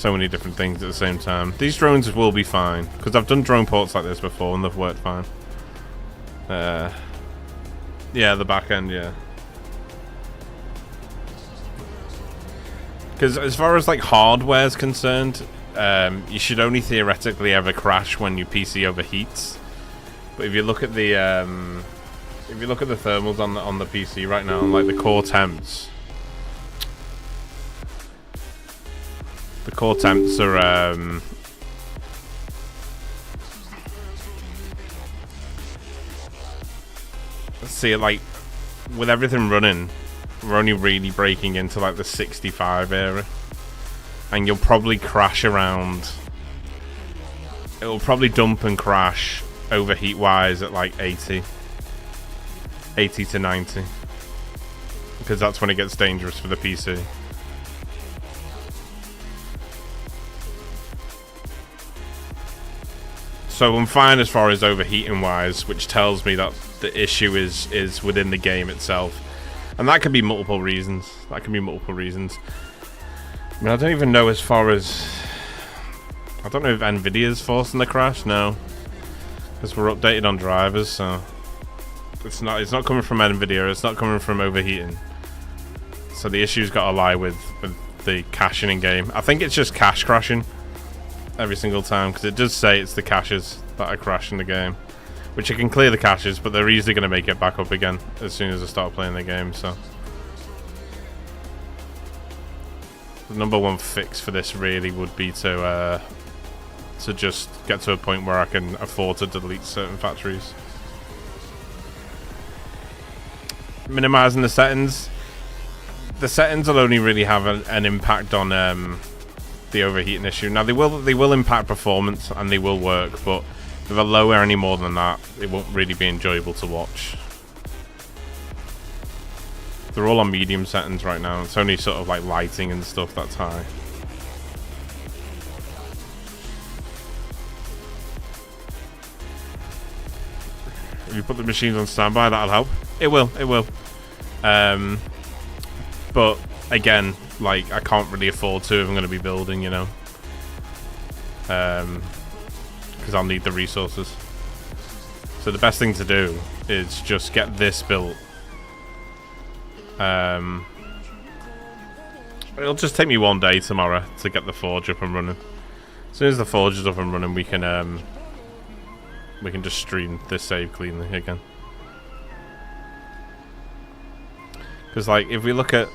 many different things at the same time. These drones will be fine because I've done drone ports like this before and they've worked fine. Yeah, the back end, yeah. Because as far as like hardware is concerned, you should only theoretically ever crash when your PC overheats. But if you look at the thermals on the PC right now, like the core temps are let's see, like with everything running, we're only really breaking into like the 65 era, and you'll probably crash around. It'll probably dump and crash overheat wise at like 80 to 90, because that's when it gets dangerous for the PC. So I'm fine as far as overheating wise, which tells me that the issue is within the game itself. And that could be multiple reasons. I mean, I don't even know as far as... I don't know if Nvidia's forcing the crash, no. Because we're updated on drivers, so... It's not coming from Nvidia, it's not coming from overheating. So the issue's got to lie with the caching in game. I think it's just cache crashing every single time, because it does say it's the caches that are crashing the game. Which I can clear the caches, but they're easily going to make it back up again as soon as I start playing the game, so... The number one fix for this really would be to just get to a point where I can afford to delete certain factories. Minimizing the settings. The settings will only really have an impact on the overheating issue. Now they will impact performance and they will work, but if I lower any more than that, it won't really be enjoyable to watch. They're all on medium settings right now. It's only sort of like lighting and stuff that's high. If you put the machines on standby, that'll help. It will. But again, like, I can't really afford to if I'm going to be building, you know. Because I'll need the resources. So the best thing to do is just get this built. It'll just take me one day tomorrow to get the forge up and running. As soon as the forge is up and running, we can just stream this save cleanly again. Because, like, if we look at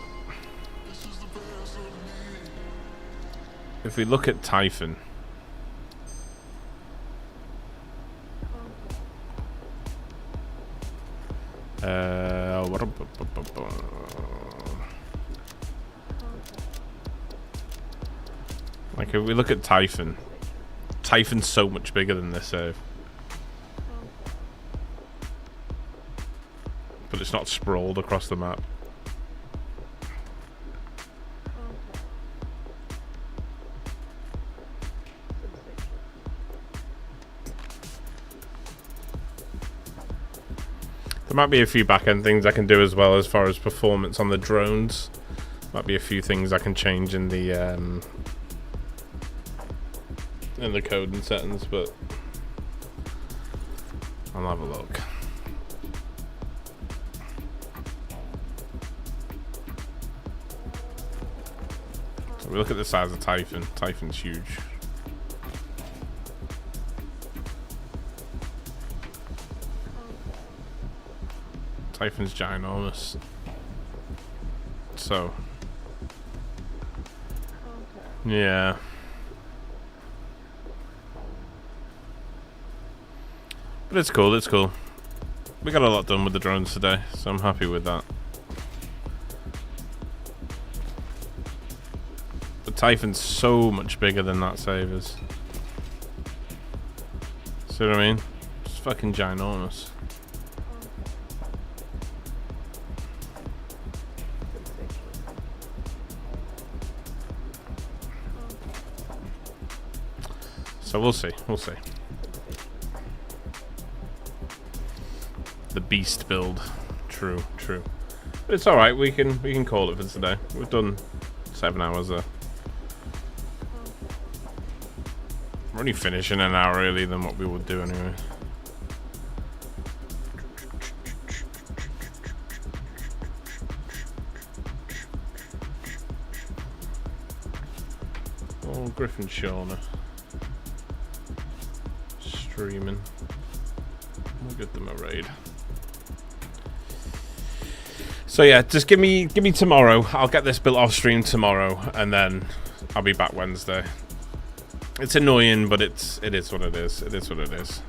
Typhon, like, if we look at Typhon's so much bigger than this save. But it's not sprawled across the map. There might be a few back-end things I can do as well as far as performance on the drones. Might be a few things I can change in the code and settings, but I'll have a look. So we look at the size of Typhon. Typhon's huge. Typhon's ginormous. So, yeah. But it's cool, it's cool. We got a lot done with the drones today, so I'm happy with that. But Typhon's so much bigger than that save is. See what I mean? It's fucking ginormous. So we'll see. The beast build. True. But it's alright, we can call it for today. We've done 7 hours there. We're only finishing an hour earlier than what we would do anyway. Oh, Griffin Shauna. Streaming. We'll get them a raid. So yeah, just give me tomorrow. I'll get this built off stream tomorrow, and then I'll be back Wednesday. It's annoying, but it is what it is. It is what it is.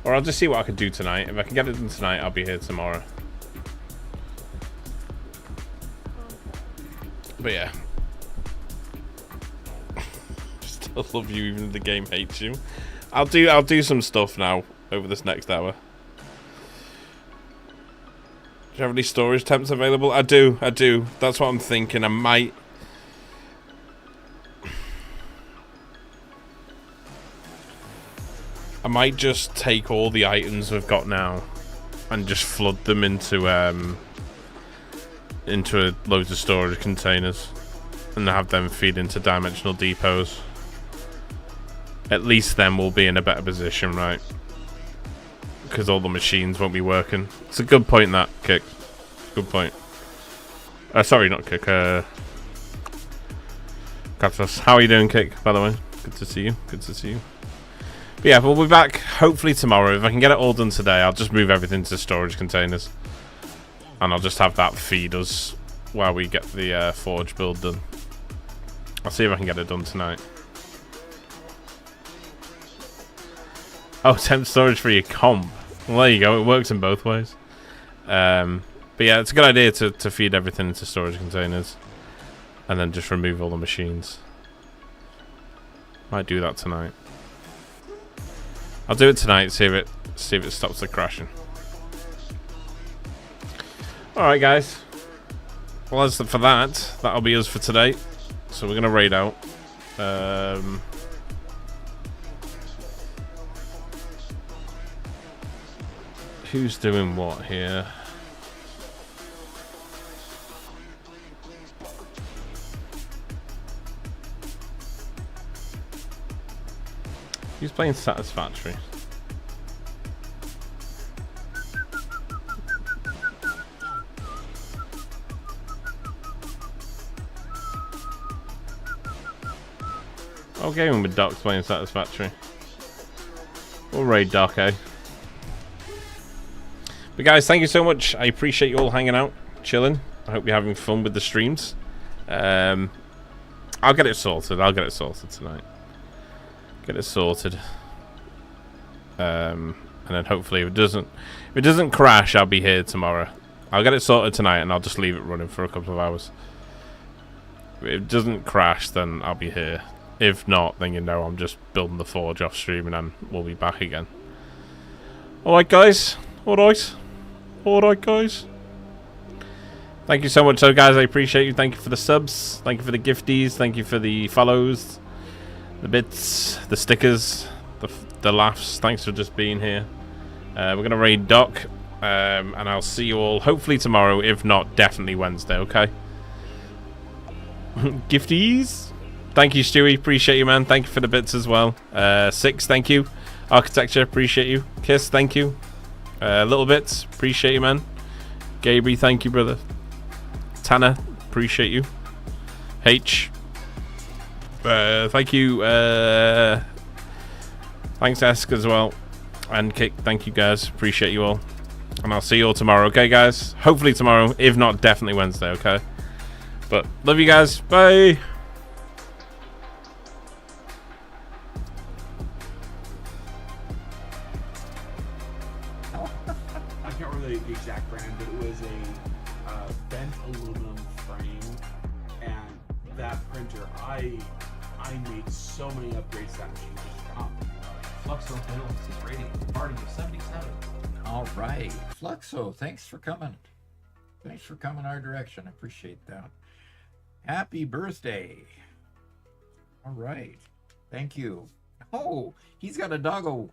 Or I'll just see what I can do tonight. If I can get it done tonight, I'll be here tomorrow. But yeah. Still love you even if the game hates you. I'll do some stuff now over this next hour. Do you have any storage temps available? I do. That's what I'm thinking. I might just take all the items we've got now and just flood them into loads of storage containers and have them feed into dimensional depots. At least then we'll be in a better position, right? Because all the machines won't be working. It's a good point, that, Kick. Good point. Sorry, not Kick. Captos. How are you doing, Kick, by the way? Good to see you. Good to see you. But yeah, we'll be back hopefully tomorrow. If I can get it all done today, I'll just move everything to storage containers. And I'll just have that feed us while we get the forge build done. I'll see if I can get it done tonight. Oh, temp storage for your comp. Well, there you go. It works in both ways. But yeah, it's a good idea to feed everything into storage containers. And then just remove all the machines. Might do that tonight. I'll do it tonight, see if it stops the crashing. Alright, guys. Well, as for that, that'll be us for today. So we're going to raid out. Who's doing what here? Who's playing Satisfactory? I'll go in with Doc's playing Satisfactory. We'll raid Doc, eh? But guys, thank you so much. I appreciate you all hanging out, chilling. I hope you're having fun with the streams. I'll get it sorted. I'll get it sorted tonight. Get it sorted. And then hopefully if it doesn't crash, I'll be here tomorrow. I'll get it sorted tonight and I'll just leave it running for a couple of hours. If it doesn't crash, then I'll be here. If not, then you know I'm just building the forge off stream and then we'll be back again. Alright guys. Alright guys. Thank you so much. So guys, I appreciate you. Thank you for the subs. Thank you for the gifties. Thank you for the follows. The bits. The stickers. The laughs. Thanks for just being here. We're going to raid Doc. And I'll see you all hopefully tomorrow. If not, definitely Wednesday, okay? Gifties. Thank you, Stewie. Appreciate you, man. Thank you for the bits as well. Six, thank you. Architecture, appreciate you. Kiss, thank you. Little bits, appreciate you, man. Gabriel, thank you, brother. Tanner, appreciate you. H, thank you. Thanks, Esk, as well. And Kick, thank you, guys. Appreciate you all. And I'll see you all tomorrow, okay, guys? Hopefully tomorrow. If not, definitely Wednesday, okay? But love you guys. Bye. The exact brand, but it was a bent aluminum frame, and that printer, I made so many upgrades to that machine just from. Fluxo Bills is rating party of 77. All right, Fluxo, thanks for coming. Thanks for coming our direction. I appreciate that. Happy birthday. All right, thank you. Oh, he's got a doggo